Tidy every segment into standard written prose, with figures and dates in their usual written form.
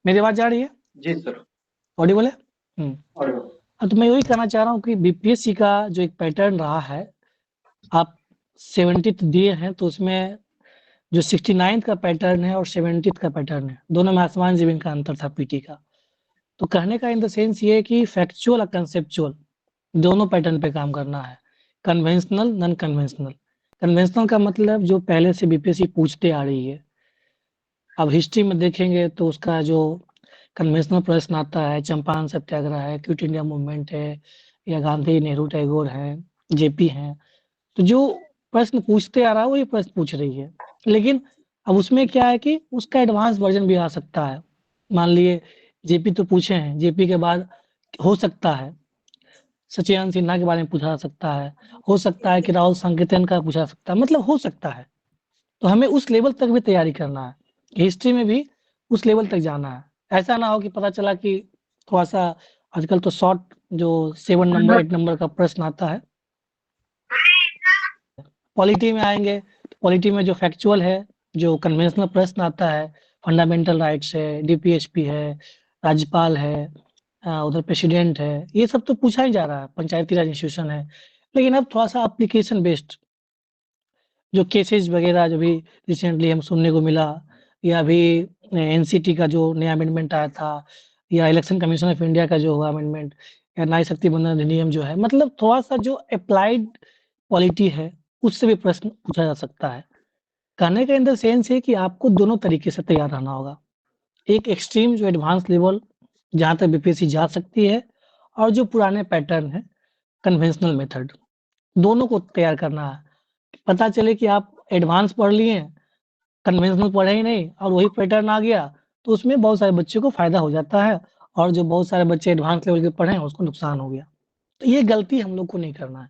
मेरी आवाज जा रही है? जी सर। ऑडिबल है? हम्म। और तो मैं वही कहना चाह रहा हूँ कि बीपीएससी का जो एक पैटर्न रहा है, आप 70th दिए हैं तो उसमें जो 69th का पैटर्न है और 70th का पैटर्न है, दोनों में आसमान जमीन का अंतर था पीटी का। तो कहने का इन द सेंस ये है कि फैक्चुअल और कंसेप्चुअल दोनों पैटर्न पे काम करना है, कन्वेंशनल नॉन कन्वेंशनल। कन्वेंशनल का मतलब जो पहले से बीपीएससी पूछते आ रही है। अब हिस्ट्री में देखेंगे तो उसका जो कन्वेंशनल प्रश्न आता है, चंपारण सत्याग्रह है, क्विट इंडिया मूवमेंट है, या गांधी नेहरू टैगोर है, जेपी हैं, तो जो प्रश्न पूछते आ रहा है वही प्रश्न पूछ रही है। लेकिन अब उसमें क्या है कि उसका एडवांस वर्जन भी आ सकता है। मान लिए जेपी तो पूछे हैं, जेपी के बाद हो सकता है सचिदानंद सिन्हा के बारे में पूछा जा सकता है, हो सकता है कि राहुल संकेतन का पूछा जा सकता है, मतलब हो सकता है। तो हमें उस लेवल तक भी तैयारी करना है, हिस्ट्री में भी उस लेवल तक जाना है। ऐसा ना हो कि पता चला कि थोड़ा सा आजकल तो शॉर्ट जो 7 नंबर 8 नंबर का प्रश्न आता है। पॉलिटी में आएंगे तो पॉलिटी में जो फैक्चुअल है, जो कन्वेंशनल प्रश्न आता है, फंडामेंटल राइट्स है, डीपीएचपी है, राज्यपाल है, उधर प्रेसिडेंट है, ये सब तो पूछा ही जा रहा है, पंचायती राज इंस्टीट्यूशन है। लेकिन अब थोड़ा सा एप्लीकेशन बेस्ड जो केसेस वगैरह जो भी रिसेंटली हम सुनने को मिला, या अभी एनसीटी का जो नया अमेंडमेंट आया था, या इलेक्शन कमीशन ऑफ इंडिया का जो हुआ अमेंडमेंट, या नारी शक्ति बंधन अधिनियम जो है, मतलब थोड़ा सा जो अप्लाइड पॉलिटी है उससे भी प्रश्न पूछा जा सकता है। कहने का इन द सेंस है कि आपको दोनों तरीके से तैयार रहना होगा, एक एक्सट्रीम जो एडवांस लेवल जहाँ तक बीपीएससी जा सकती है, और जो पुराने पैटर्न है कन्वेंशनल मेथड, दोनों को तैयार करना है। पता चले कि आप एडवांस पढ़ लिए, कन्वेंशनल पढ़े ही नहीं और वही पैटर्न आ गया, तो उसमें बहुत सारे बच्चों को फायदा हो जाता है, और जो बहुत सारे बच्चे एडवांस लेवल के पढ़े हैं उसको नुकसान हो गया। तो ये गलती हम लोग को नहीं करना है,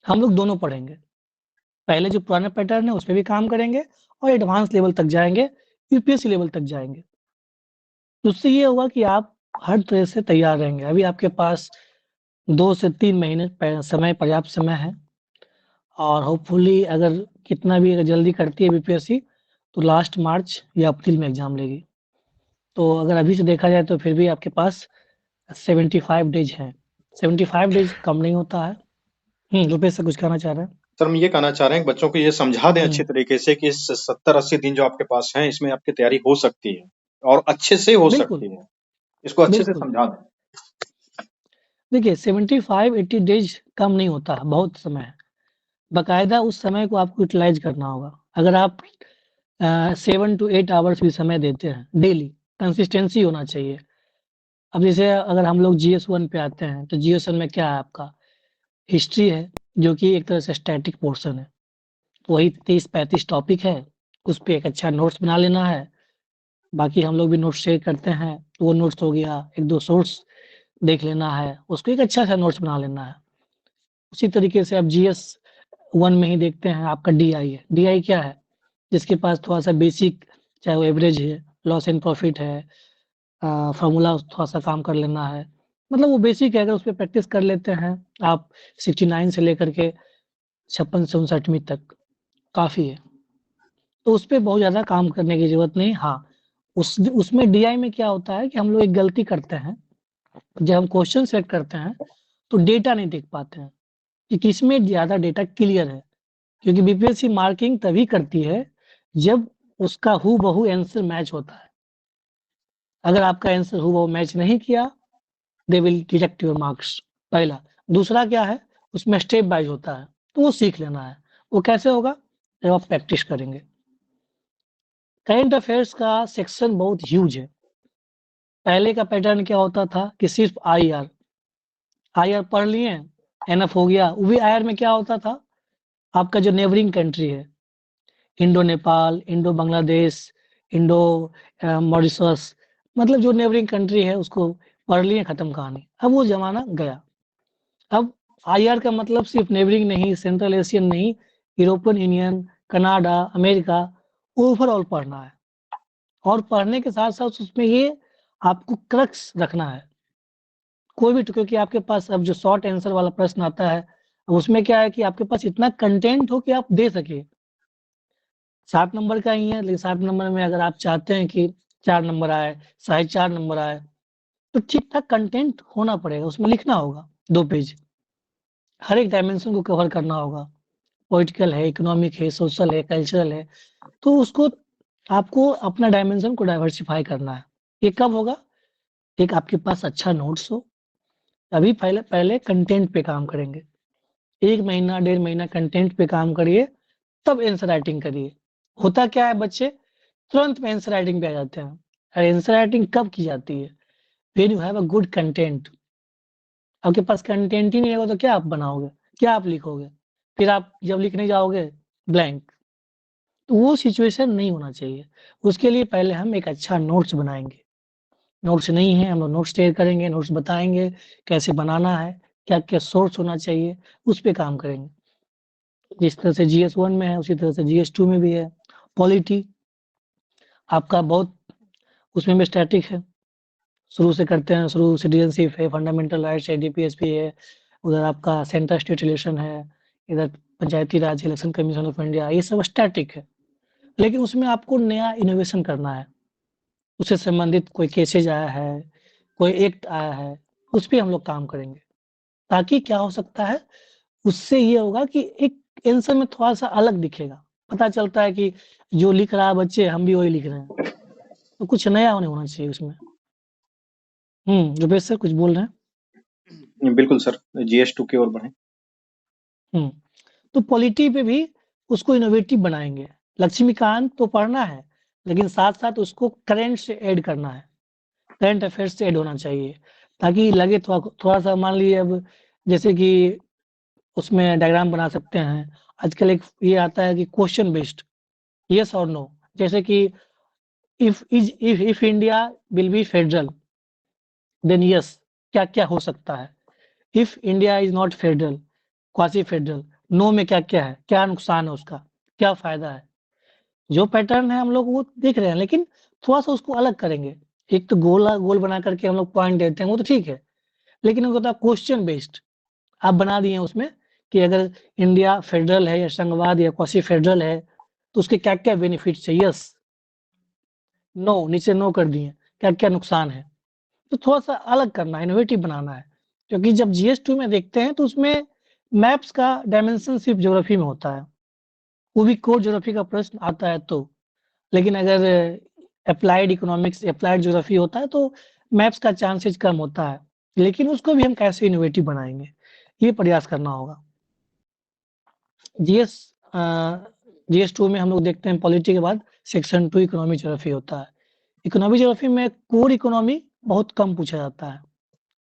हम लोग दोनों पढ़ेंगे, पहले जो पुराने पैटर्न है उस पे भी काम करेंगे और एडवांस लेवल तक जाएंगे, यूपीएससी लेवल तक जाएंगे। तो उससे ये होगा कि आप हर तरह से तैयार रहेंगे। अभी आपके पास 2 से 3 महीने समय, पर्याप्त समय है, और होपफुली अगर कितना भी अगर जल्दी करती है बीपीएससी तो लास्ट मार्च या अप्रैल में एग्जाम लेगी। तो अगर अभी से देखा जाए तो फिर भी आपके पास 75 डेज है। 75 डेज कम नहीं होता है। रुपेश से कुछ कहना चाह रहे हैं? सर हम ये कहना चाह रहे हैं कि बच्चों को ये समझा दें अच्छी हम्म, तरीके से कि इस 70-80 दिन जो आपके पास हैं इसमें आपकी तैयारी हो सकती है और अच्छे से हो बिल्कुल सकती है। इसको अच्छे से बिल्कुल। समझा दें। देखिए 75-80 डेज कम नहीं होता है, बहुत समय है। बाकायदा उस समय को आपको यूटिलाइज करना होगा। अगर आप 7 to 8 आवर्स भी समय देते हैं डेली, कंसिस्टेंसी होना चाहिए। अब जैसे अगर हम लोग GS1 पे आते हैं तो GS1 में क्या है, आपका हिस्ट्री है, जो कि एक तरह से स्टैटिक पोर्शन है। वही 30-35 टॉपिक है, उस पे एक अच्छा नोट्स बना लेना है। बाकी हम लोग भी नोट्स शेयर करते हैं, तो वो नोट्स हो गया, एक दो सोर्स देख लेना है, उसको एक अच्छा सा नोट्स बना लेना है। उसी तरीके से आप GS1 में ही देखते हैं, आपका DI है। DI क्या है? जिसके पास थोड़ा सा बेसिक, चाहे वो एवरेज है, लॉस एंड प्रॉफिट है, फार्मूला थोड़ा सा काम कर लेना है, मतलब वो बेसिक है। अगर उस पर प्रैक्टिस कर लेते हैं आप 69 से लेकर के 56 से 59वीं तक, काफ़ी है। तो उस पे बहुत ज़्यादा काम करने की ज़रूरत नहीं। हाँ, उसमें डीआई में क्या होता है कि हम लोग एक गलती करते हैं, जब हम क्वेश्चन सेट करते हैं तो डेटा नहीं देख पाते हैं कि किसमें ज़्यादा डेटा क्लियर है। क्योंकि बीपीएससी मार्किंग तभी करती है जब उसका हूबहू आंसर मैच होता है। अगर आपका आंसर हूबहू मैच नहीं किया, they will deduct your marks, पहला। दूसरा क्या है, उसमें स्टेप वाइज होता है, तो वो सीख लेना है। वो कैसे होगा? जब आप प्रैक्टिस करेंगे। करंट अफेयर्स का सेक्शन बहुत ह्यूज है। पहले का पैटर्न क्या होता था कि सिर्फ आई आर पढ़ लिए, एनफ हो गया। वो भी आई आर में क्या होता था, आपका जो नेबरिंग कंट्री है, Indo Nepal, Indo Bangladesh, Indo Mauritius, मतलब जो नेबरिंग कंट्री है उसको पढ़ लिए, खत्म कहानी। अब वो जमाना गया। अब आईआर का मतलब सिर्फ नेबरिंग नहीं, सेंट्रल एशियन नहीं, European union, Canada, America, overall पढ़ना है। और पढ़ने के साथ साथ उसमें ये आपको क्रक्स रखना है, कोई भी, क्योंकि आपके पास अब जो शॉर्ट आंसर वाला प्रश्न आता है, अब उसमें क्या है कि आपके पास इतना कंटेंट हो कि आप दे सके। 7 नंबर का ही है, लेकिन 7 नंबर में अगर आप चाहते हैं कि 4 नंबर आए, 4.5 नंबर आए, तो ठीक-ठाक कंटेंट होना पड़ेगा, उसमें लिखना होगा 2 पेज। हर एक डायमेंशन को कवर करना होगा। पॉलिटिकल है, इकोनॉमिक है, सोशल है, कल्चरल है, तो उसको आपको अपना डायमेंशन को डाइवर्सिफ़ाई करना है। ये कब होगा? एक आपके पास अच्छा नोट्स हो, अभी पहले पहले कंटेंट पे काम करेंगे। 1 महीना, 1.5 महीना कंटेंट पे काम करिए, तब आंसर राइटिंग करिए। होता क्या है बच्चे तुरंत में आंसर राइटिंग पे आ जाते हैं। और आंसर राइटिंग कब की जाती है? When you have a good content. आपके पास कंटेंट ही नहीं होगा तो क्या आप बनाओगे? क्या आप लिखोगे? फिर आप जब लिखने जाओगे ब्लैंक। तो वो सिचुएशन नहीं होना चाहिए। उसके लिए पहले हम एक अच्छा नोट्स बनाएँगे। नोट्स नहीं है, हम लोग नोट्स शेयर करेंगे, नोट्स बताएँगे, कैसे बनाना है, क्या-क्या सोर्स होना चाहिए, उस पे काम करेंगे। जिस तरह से जीएस 1 में है, उसी तरह से जीएस 2 में भी है। पॉलिटी आपका बहुत उसमें भी स्टैटिक है। शुरू से करते हैं, शुरू सिटीज़नशिप है, फंडामेंटल राइट्स है, डीपीएसपी है, उधर आपका सेंटर स्टेट रिलेशन है, इधर पंचायती राज, इलेक्शन कमीशन ऑफ इंडिया, ये सब स्टैटिक है। लेकिन उसमें आपको नया इनोवेशन करना है। उससे संबंधित कोई केसेज़ आया है, कोई एक्ट आया है, उस पे हम लोग काम करेंगे। ताकि क्या हो सकता है, उससे ये होगा कि एक आंसर में थोड़ा-सा अलग दिखेगा। पता चलता है कि जो लिख रहा है बच्चे, हम भी वही लिख रहे हैं। तो कुछ नया नहीं होना चाहिए उसमें। रुपेश सर कुछ बोल रहे हैं? बिल्कुल सर, GS2 की ओर बढ़ें। हुँ, तो पॉलिटी पे भी उसको इनोवेटिव बनाएँगे। लक्ष्मीकांत तो पढ़ना है, लेकिन साथ-साथ उसको करंट से ऐड करना है। करंट अफेयर्स से ऐड होना चाहिए, ताकि लगे थोड़ा-सा मान लीजिए अब जैसे कि उसमें डायग्राम बना सकते हैं। आजकल एक ये आता है कि क्वेश्चन बेस्ड, येस और नो। जैसे कि if India will be federal, then yes क्या-क्या हो सकता है? If India is not federal, quasi federal, no में क्या-क्या है? क्या नुकसान है उसका? क्या फ़ायदा है? जो पैटर्न है हम लोग वो देख रहे हैं, लेकिन थोड़ा-सा उसको अलग करेंगे। एक तो गोल बना करके हम लोग पॉइंट देते हैं, वो तो ठीक है। लेकिन एक होता है क्वेश्चन बेस्ड। आप बना दिए हैं उसमें कि अगर इंडिया फेडरल है या संघवाद या क्वासी फेडरल है, तो उसके क्या-क्या बेनिफिट्स है? यस, नो, नीचे नो कर दिए। क्या-क्या नुकसान है? तो थोड़ा-सा अलग करना है, इनोवेटिव बनाना है। क्योंकि जब जीएस 2 में देखते हैं तो उसमें मैप्स का डायमेंशन सिर्फ़ ज्योग्राफी में होता है। वो भी कोर ज्योग्राफी का प्रश्न आता है तो। लेकिन अगर एप्लाइड इकोनॉमिक्स, एप्लाइड ज्योग्राफी होता है तो मैप्स का चांसेज़ कम होता है। लेकिन उसको भी हम कैसे इनोवेटिव बनाएँगे, ये प्रयास करना होगा। जीएस अ, जीएस 2 में हम लोग देखते हैं पॉलिटी के बाद सेक्शन 2 इकोनॉमिक ज्योग्राफी होता है। इकोनॉमिक ज्योग्राफी में कोर इकोनॉमी बहुत कम पूछा जाता है,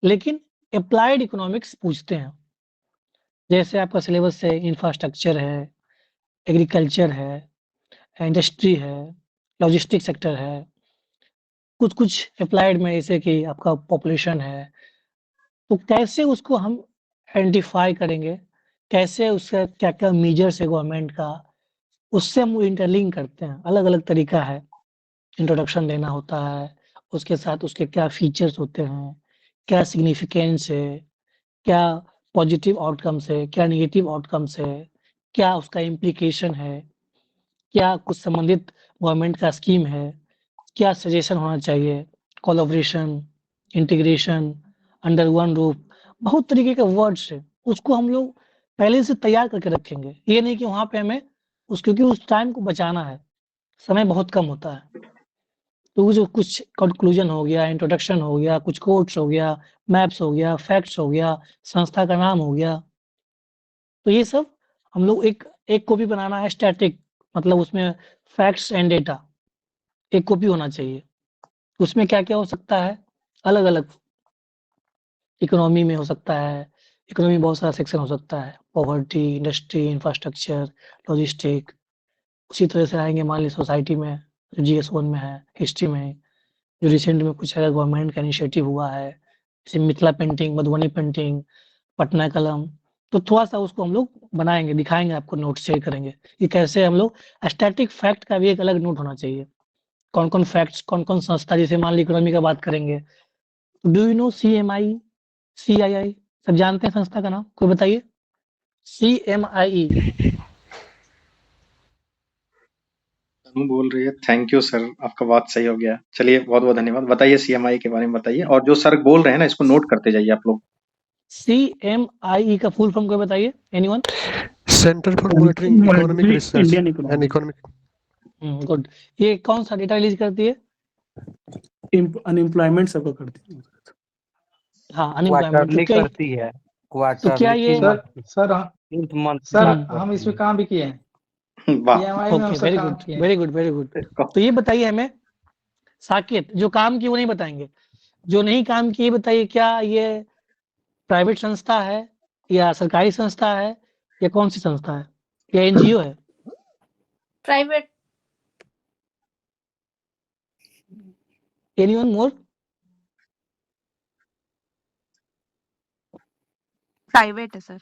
लेकिन एप्लाइड इकोनॉमिक्स पूछते हैं। जैसे आपका सिलेबस है, इंफ्रास्ट्रक्चर है, एग्रीकल्चर है, इंडस्ट्री है, लॉजिस्टिक सेक्टर है, कुछ-कुछ एप्लाइड में जैसे कि आपका पॉपुलेशन है, तो कैसे उसको हम आइडेंटिफ़ाई करेंगे, कैसे उसका क्या-क्या मेजर्स है गवर्नमेंट का, उससे हम इंटरलिंक करते हैं, अलग-अलग तरीका है। इंट्रोडक्शन देना होता है, उसके साथ उसके क्या फीचर्स होते हैं, क्या सिग्निफिकेंस है, क्या पॉजिटिव आउटकम्स है, क्या नेगेटिव आउटकम्स है, क्या उसका इम्प्लीकेशन है, क्या कुछ संबंधित गवर्नमेंट का स्कीम है, क्या सजेशन होना चाहिए, collaboration, integration, under one roof, बहुत तरीके के वर्ड्स हैं, उसको हम लोग पहले से तैयार करके रखेंगे। ये नहीं कि वहाँ पे हमें क्योंकि उस टाइम को बचाना है, समय बहुत कम होता है। तो वो जो कुछ कंक्लूजन हो गया, इंट्रोडक्शन हो गया, कुछ कोट्स हो गया, मैप्स हो गया, फैक्ट्स हो गया, संस्था का नाम हो गया, तो ये सब हम लोग एक एक कॉपी बनाना है स्टैटिक, मतलब उसमें फैक्ट्स एंड डेटा एक कॉपी होना चाहिए। उसमें क्या-क्या हो सकता है, अलग-अलग इकोनॉमी में हो सकता है, इकोनॉमी में बहुत सारा सेक्शन हो सकता है, पॉवर्टी, इंडस्ट्री, इंफ्रास्ट्रक्चर, लॉजिस्टिक। उसी तरह से आएँगे मान लीजिए सोसाइटी में, जीएस 1 में है, हिस्ट्री में, जो रिसेंट में कुछ अगर गवर्नमेंट का इनिशिएटिव हुआ है, जैसे मिथिला पेंटिंग, मधुबनी पेंटिंग, पटना कलम, तो थोड़ा-सा उसको हम लोग बनाएँगे, दिखाएँगे आपको नोट शेयर करेंगे, कि कैसे हम लोग स्टैटिक फैक्ट का भी एक अलग नोट होना चाहिए। कौन-कौन फैक्ट्स, कौन-कौन संस्था जैसे मान लीजिए इकोनॉमी का बात करेंगे, do you know CMI, CII सब जानते हैं संस्था का नाम? कोई बताइए? सीएमआई अनु बोल रही है, थैंक यू सर, आपका बात सही हो गया। चलिए, बहुत बहुत धन्यवाद। बताइए सीएमआई के बारे में बताइए, और जो सर बोल रहे हैं ना इसको नोट करते जाइए आप लोग। CMIE का फुल फॉर्म कोई बताइए, anyone? Centre for monitoring economic research Indian and economic. Good. ये कौन सा डेटा रिलीज करती है? अनएम्प्लॉयमेंट सबका करती है। हाँ, अनएम्प्लॉयमेंट। क्वार्टरली करती है, तो क्या ये सर मंथ हम इसमें काम भी किए हैं, वाह, PMI में हम ओके, सब वेरी काम गुड, किए हैं। Very good, very good. तो ये बताइए हमें, साकेत, जो काम की वो नहीं बताएंगे, जो नहीं काम की ये बताइए, क्या ये प्राइवेट संस्था है या सरकारी संस्था है या कौन सी संस्था है या एनजीओ है? प्राइवेट। एनीवन मोर? प्राइवेट है सर।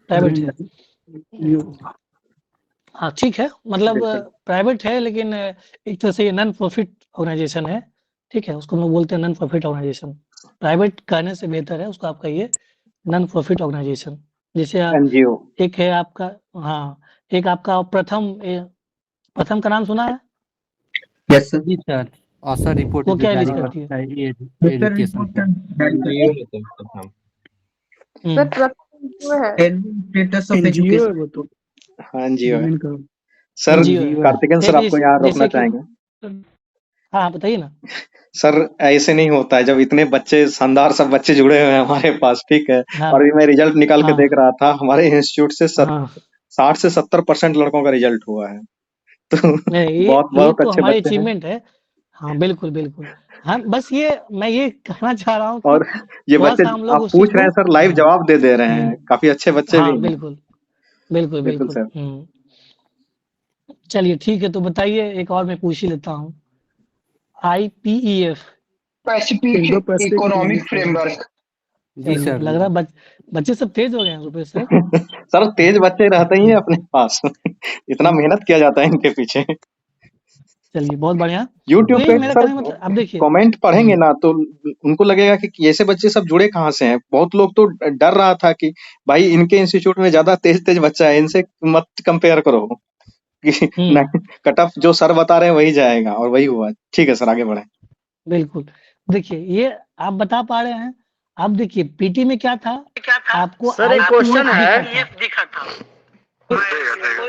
प्राइवेट है। हाँ, ठीक है, मतलब बिल्कुल। प्राइवेट है, लेकिन एक तरह से ये नॉन प्रॉफिट ऑर्गेनाइजेशन है। ठीक है, उसको हम लोग बोलते हैं नॉन प्रॉफिट ऑर्गेनाइजेशन। प्राइवेट कहने से बेहतर है उसको आप कहिए नॉन प्रॉफिट ऑर्गेनाइजेशन। जैसे एनजीओ। एक है आपका, हाँ, एक आपका प्रथम का नाम सुना है? Yes sir. जी सर। और सर रिपोर्ट वो जो क्या जारी रिलीज करती है? करता है ये एजुकेशन का। सर प्रथम है। स्टेटस ऑफ एनजीओ है एजुकेशन। वो तो। हाँ, एनजीओ है। इनका सर, NGO है। कार्तिकेयन सर आपको यहाँ रोकना जैसे कि चाहेंगे। हाँ, बताइए ना। सर, ऐसे नहीं होता है, जब इतने बच्चे, शानदार सब बच्चे जुड़े हुए हैं हमारे पास, ठीक है, हाँ, और अभी मैं रिजल्ट निकाल के हाँ, देख रहा था, हमारे इंस्टीट्यूट से हाँ, 60 से 70% लड़कों का रिजल्ट हुआ है। तो नहीं, बहुत ये बहुत तो अच्छे हमारी बच्चे हैं। अचीवमेंट है। हाँ, बिल्कुल, बिल्कुल। हाँ, बस मैं ये कहना चाह रहा हूँ कि और ये थोड़ा बच्चे सा हम लोग आप उसी पूछ रहे को, हैं सर, लाइव जवाब दे रहे हैं, काफी अच्छे बच्चे भी हाँ, हैं। बिल्कुल, बिल्कुल, बिल्कुल बिल्कुल। सर। चलिए, ठीक है, तो बताइए, एक और मैं पूछ ही लेता हूँ। IPEF। Indo Pacific Pacific economic framework. जी सर। लग रहा है बच्चे सब तेज हो गए हैं रुपेश सर। सर, तेज बच्चे रहते ही हैं अपने पास। इतना मेहनत किया जाता है इनके पीछे। चलिए, बहुत बढ़िया। तो यूट्यूब ये पे मेरा सर कहने का मतलब, अब देखिए, कमेंट पढ़ेंगे ना तो उनको लगेगा कि ऐसे बच्चे सब जुड़े कहाँ से हैं। बहुत लोग तो डर रहा था कि भाई इनके इंस्टीट्यूट में ज्यादा तेज तेज बच्चा है, इनसे मत कंपेयर करो कि नहीं, कट ऑफ जो सर बता रहे हैं वही जाएगा, और वही हुआ। ठीक है सर, आगे बढ़े। बिल्कुल। देखिए, ये आप बता पा रहे हैं। अब देखिए, पीटी में क्या था, आपको सर, एक क्वेश्चन है। दिखा था।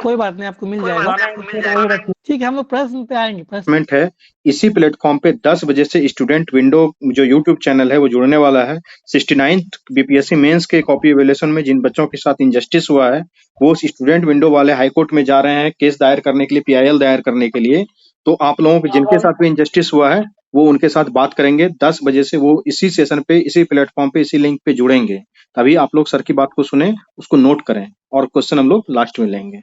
कोई बात नहीं, आपको मिल जाएगा। ठीक है, हम लोग प्रश्न पे आएंगे। प्रश्न है, इसी प्लेटफॉर्म पे 10 बजे से स्टूडेंट विंडो जो यूट्यूब चैनल है वो जुड़ने वाला है। 69th बीपीएससी मेंस के कॉपी एवेल्यूएशन में जिन बच्चों के साथ इंजस्टिस हुआ है, वो स्टूडेंट विंडो वाले हाई कोर्ट में जा रहे हैं केस दायर करने के लिए, PIL दायर करने के लिए। तो आप लोगों को जिनके साथ भी इंजस्टिस हुआ है वो उनके साथ बात करेंगे। 10 बजे से वो इसी सेशन पे, इसी प्लेटफॉर्म पे, इसी लिंक पे जुड़ेंगे। तभी आप लोग सर की बात को सुने, उसको नोट करें, और क्वेश्चन हम लोग लास्ट में लेंगे।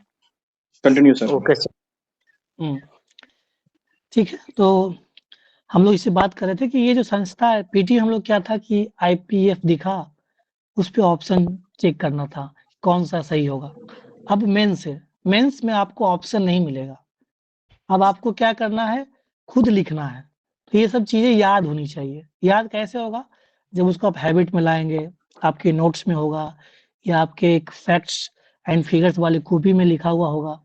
Continue sir. Okay sir. ठीक है, तो हम लोग इससे बात कर रहे थे कि ये जो संस्था है पीटी, हम लोग क्या था कि IPF दिखा, उस पे ऑप्शन चेक करना था कौन सा सही होगा। अब मेंस में आपको ऑप्शन नहीं मिलेगा। अब आपको क्या करना है, खुद लिखना है। तो ये सब चीजें याद होनी चाहिए। याद कैसे होगा? जब उसको आप हैबिट में लाएंगे, आपके नोट्स में होगा, या आपके एक फैक्ट्स एंड फिगर्स वाली कॉपी में लिखा हुआ होगा।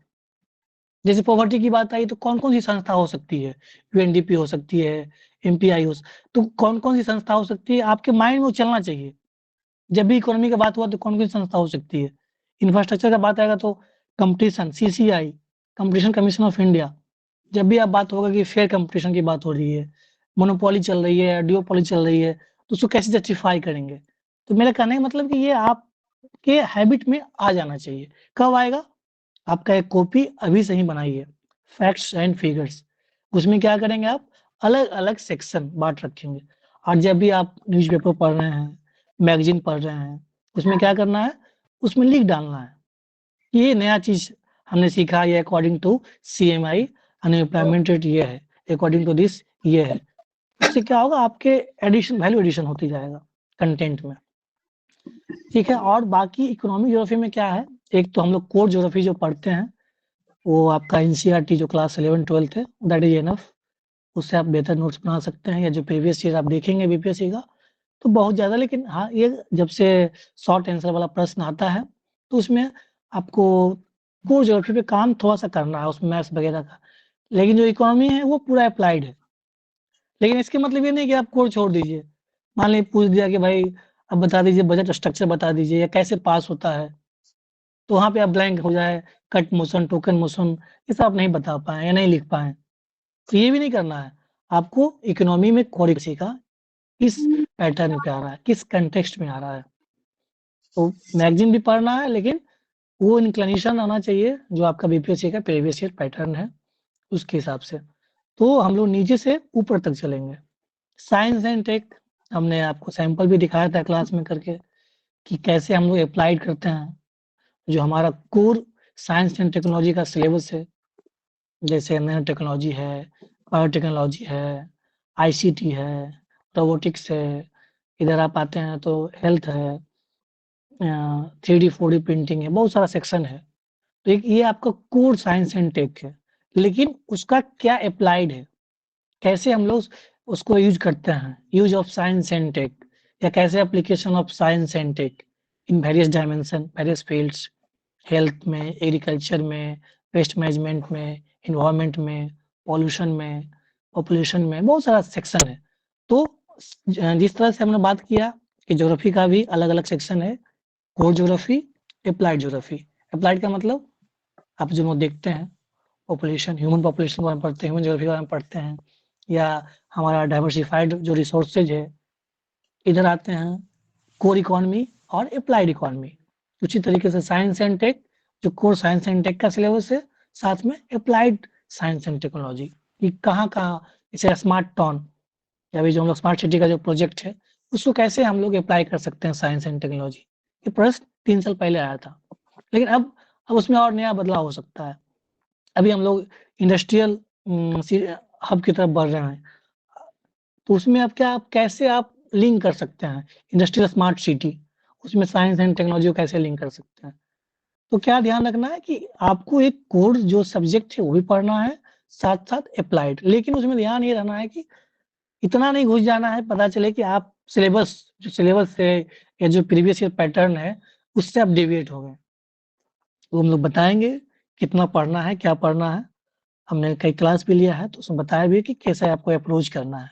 जैसे पॉवर्टी की बात आई तो कौन कौन सी संस्था हो सकती है? UNDP हो सकती है, MPI तो कौन कौन सी संस्था हो सकती है, आपके माइंड में वो चलना चाहिए। जब भी इकोनॉमी की बात हुआ तो कौन कौन सी संस्था हो सकती है। इंफ्रास्ट्रक्चर का बात आएगा तो competition, CCI, competition commission of India. जब भी आप बात होगा कि फेयर कंपटीशन की बात हो रही है, मोनोपोली चल रही है, डिओपोली चल रही है, तो उसको कैसे जस्टिफाई करेंगे? तो मेरा कहने का मतलब कि ये आपके हैबिट में आ जाना चाहिए। कब आएगा? आपका एक कॉपी अभी से ही बनाइए, फैक्ट्स एंड फिगर्स। उसमें क्या करेंगे आप, अलग अलग सेक्शन बांट रखेंगे। और जब भी आप न्यूज़पेपर पढ़ रहे हैं, मैगजीन पढ़ रहे हैं, उसमें क्या करना है, उसमें लिख डालना है कि ये नया चीज हमने सीखा, ये according to CMI unemployment rate ये है, अकॉर्डिंग टू दिस ये है। उससे क्या होगा, आपके एडिशन, वैल्यू एडिशन होती जाएगा कंटेंट में। ठीक है, और बाकी इकोनॉमिक ज्योग्राफी में क्या है, एक तो हम लोग कोर ज्योग्राफी जो पढ़ते हैं, वो आपका NCERT जो क्लास 11-12 है, दैट इज एनफ। उससे आप बेहतर नोट्स बना सकते हैं, या जो प्रीवियस ईयर आप देखेंगे BPSC का तो बहुत ज़्यादा। लेकिन हाँ, ये जब से शॉर्ट आंसर वाला प्रश्न आता है तो उसमें आपको कोर ज्योग्राफी पे काम थोड़ा सा करना है उसमें मैथ्स वगैरह का, लेकिन जो इकोनॉमी है वो पूरा अप्लाइड है। लेकिन इसके मतलब ये नहीं कि आप कोर छोड़ दीजिए। मान लीजिए पूछ दिया कि भाई अब बता दीजिए बजट स्ट्रक्चर बता दीजिए या कैसे पास होता है, तो वहाँ पे आप ब्लैंक हो जाए, कट मोशन, टोकन मोशन, ये सब आप नहीं बता पाए या नहीं लिख पाए। तो ये भी नहीं करना है। आपको इकोनॉमी में कोर का किस पैटर्न पे आ रहा है, किस कंटेक्स्ट में आ रहा है। तो मैगज़ीन भी पढ़ना है, लेकिन वो इंक्लिनेशन आना चाहिए जो आपका बीपीएससी का प्रीवियस ईयर पैटर्न है, उसके हिसाब से। तो हम लोग नीचे से ऊपर तक चलेंगे। साइंस एंड टेक हमने आपको सैंपल भी दिखाया था क्लास में करके कि कैसे हम लोग अप्लाइड करते हैं। जो हमारा कोर साइंस एंड टेक्नोलॉजी का सिलेबस है, जैसे नैनो टेक्नोलॉजी है, बायोटेक्नोलॉजी है, आईसीटी है, रोबोटिक्स है, इधर आप आते हैं तो हेल्थ है, 3D 4D प्रिंटिंग है, बहुत सारा सेक्शन है। तो एक ये आपका कोर साइंस एंड टेक है, लेकिन उसका क्या अप्लाइड है, कैसे हम लोग उसको यूज करते हैं, use of science and tech, या कैसे application of science and tech in various dimension, various fields, health में, एग्रीकल्चर में, वेस्ट मैनेजमेंट में, इन्वायरमेंट में, पॉल्यूशन में, पॉपुलेशन में, बहुत सारा सेक्शन है। तो जिस तरह से हमने बात किया कि ज्योग्राफी का भी अलग-अलग सेक्शन है, core geography, applied geography. Applied का मतलब आप जो देखते हैं पॉपुलेशन, ह्यूमन पॉपुलेशन के बारे में पढ़ते हैं, ह्यूमन ज्योग्राफी के बारे में पढ़ते हैं, या हमारा डाइवर्सिफाइड जो रिसोर्सेज है, इधर आते हैं कोर इकोनॉमी और एप्लाइड इकोनॉमी। उसी तरीके से साइंस एंड टेक, जो कोर साइंस एंड टेक का सिलेबस है, साथ में एप्लाइड साइंस एंड टेक्नोलॉजी कि कहाँ-कहाँ, जैसे स्मार्ट टाउन या अभी जो हम लोग स्मार्ट सिटी का जो प्रोजेक्ट है, उसको कैसे हम लोग अप्लाई कर सकते हैं साइंस एंड टेक्नोलॉजी। ये प्रश्न 3 साल पहले आया था, लेकिन अब उसमें और नया बदलाव हो सकता है। अभी हम लोग इंडस्ट्रियल हब की तरफ बढ़ रहे हैं, तो उसमें आप कैसे आप लिंक कर सकते हैं इंडस्ट्रियल स्मार्ट सिटी, उसमें साइंस एंड टेक्नोलॉजी को कैसे लिंक कर सकते हैं। तो क्या ध्यान रखना है कि आपको एक कोर जो सब्जेक्ट है वो भी पढ़ना है, साथ-साथ एप्लाइड, लेकिन उसमें ध्यान ये रहना है कि इतना नहीं घुस जाना है, पता चले कि आप जो सिलेबस है या जो प्रीवियस ईयर पैटर्न है, उससे आप डेविएट हो गए। वो हम लोग बताएँगे कितना पढ़ना है, क्या पढ़ना है। हमने कई क्लास भी लिया है, तो उसमें बताया भी है कि कैसे आपको अप्रोच करना है।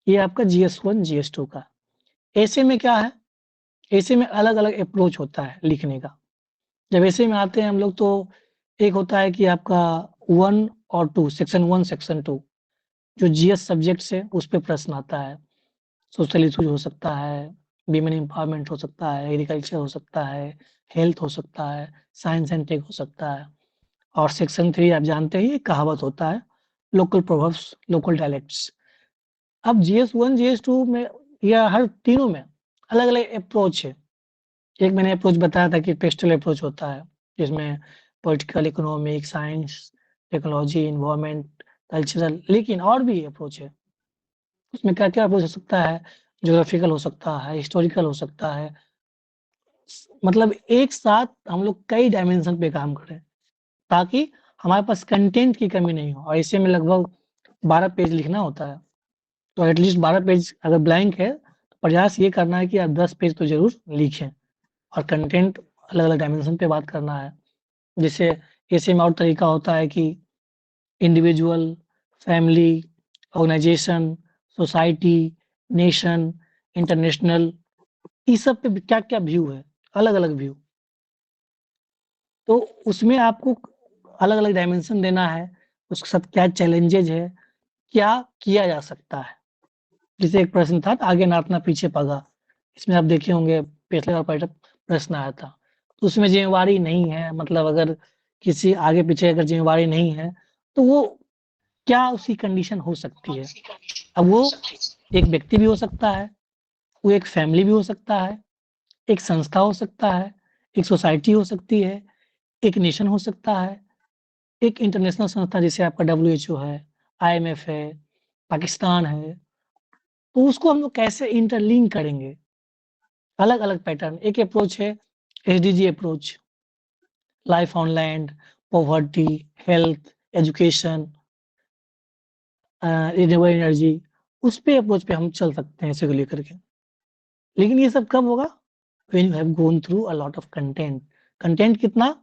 ये आपका GS1, GS2 का। ऐसे में क्या है, ऐसे में अलग-अलग अप्रोच होता है लिखने का। जब ऐसे में आते हैं हम लोग, तो एक होता है कि आपका 1 और 2, सेक्शन 1, सेक्शन 2, जो GS सब्जेक्ट्स है, उस पे प्रश्न आता है। सोशल इश्यूज हो सकता है, विमेन एम्पावरमेंट हो सकता है, एग्रीकल्चर हो सकता है, हेल्थ हो सकता है, साइंस एंड टेक हो सकता है। और सेक्शन 3 आप जानते ही, कहावत होता है, लोकल प्रोवर्ब्स, लोकल डायलेक्ट्स। अब GS1, GS2 में या हर तीनों में अलग-अलग अप्रोच है। एक मैंने अप्रोच बताया था कि टेक्सुअल अप्रोच होता है, जिसमें political, economic, science, technology, environment, cultural, लेकिन और भी अप्रोच है। उसमें क्या-क्या अप्रोच हो सकता है, ज्योग्राफिकल हो सकता है, हिस्टोरिकल हो सकता है। मतलब एक साथ हम लोग कई डायमेंशन पे काम करें, ताकि हमारे पास कंटेंट की कमी नहीं हो। और ऐसे में लगभग 12 पेज लिखना होता है, तो एटलीस्ट 12 पेज अगर ब्लैंक है, तो प्रयास ये करना है कि आप 10 पेज तो ज़रूर लिखें। और कंटेंट अलग-अलग डायमेंशन पे बात करना है। जैसे ऐसे में और तरीका होता है कि individual, family, organisation, society, nation, international, इस सब पे क्या-क्या व्यू है, अलग-अलग व्यू। तो उसमें आपको अलग-अलग डायमेंशन देना है, उसके साथ क्या चैलेंजेज़ है, क्या किया जा सकता है। जैसे एक प्रश्न था, आगे नापना पीछे पगा। इसमें आप देखे होंगे पिछले बार प्रश्न आया था। तो उसमें ज़िम्मेवारी नहीं है, मतलब अगर किसी आगे-पीछे अगर ज़िम्मेवारी नहीं है, तो वो क्या उसकी कंडीशन हो सकती है। अब वो एक व्यक्ति भी हो सकता है, वो एक फैमिली भी हो सकता है, एक संस्था हो सकता है, एक सोसाइटी हो सकती है, एक नेशन हो सकता है, एक इंटरनेशनल संस्था जैसे आपका WHO है, IMF है, पाकिस्तान है। तो उसको हम लोग कैसे इंटरलिंक करेंगे? अलग-अलग पैटर्न। एक अप्रोच है SDG approach, life on land, poverty, health, education, renewable energy, उस पे अप्रोच पे हम चल सकते हैं इसी को लेकर के। लेकिन ये सब कब होगा? When you have gone through a lot of content. Content कितना?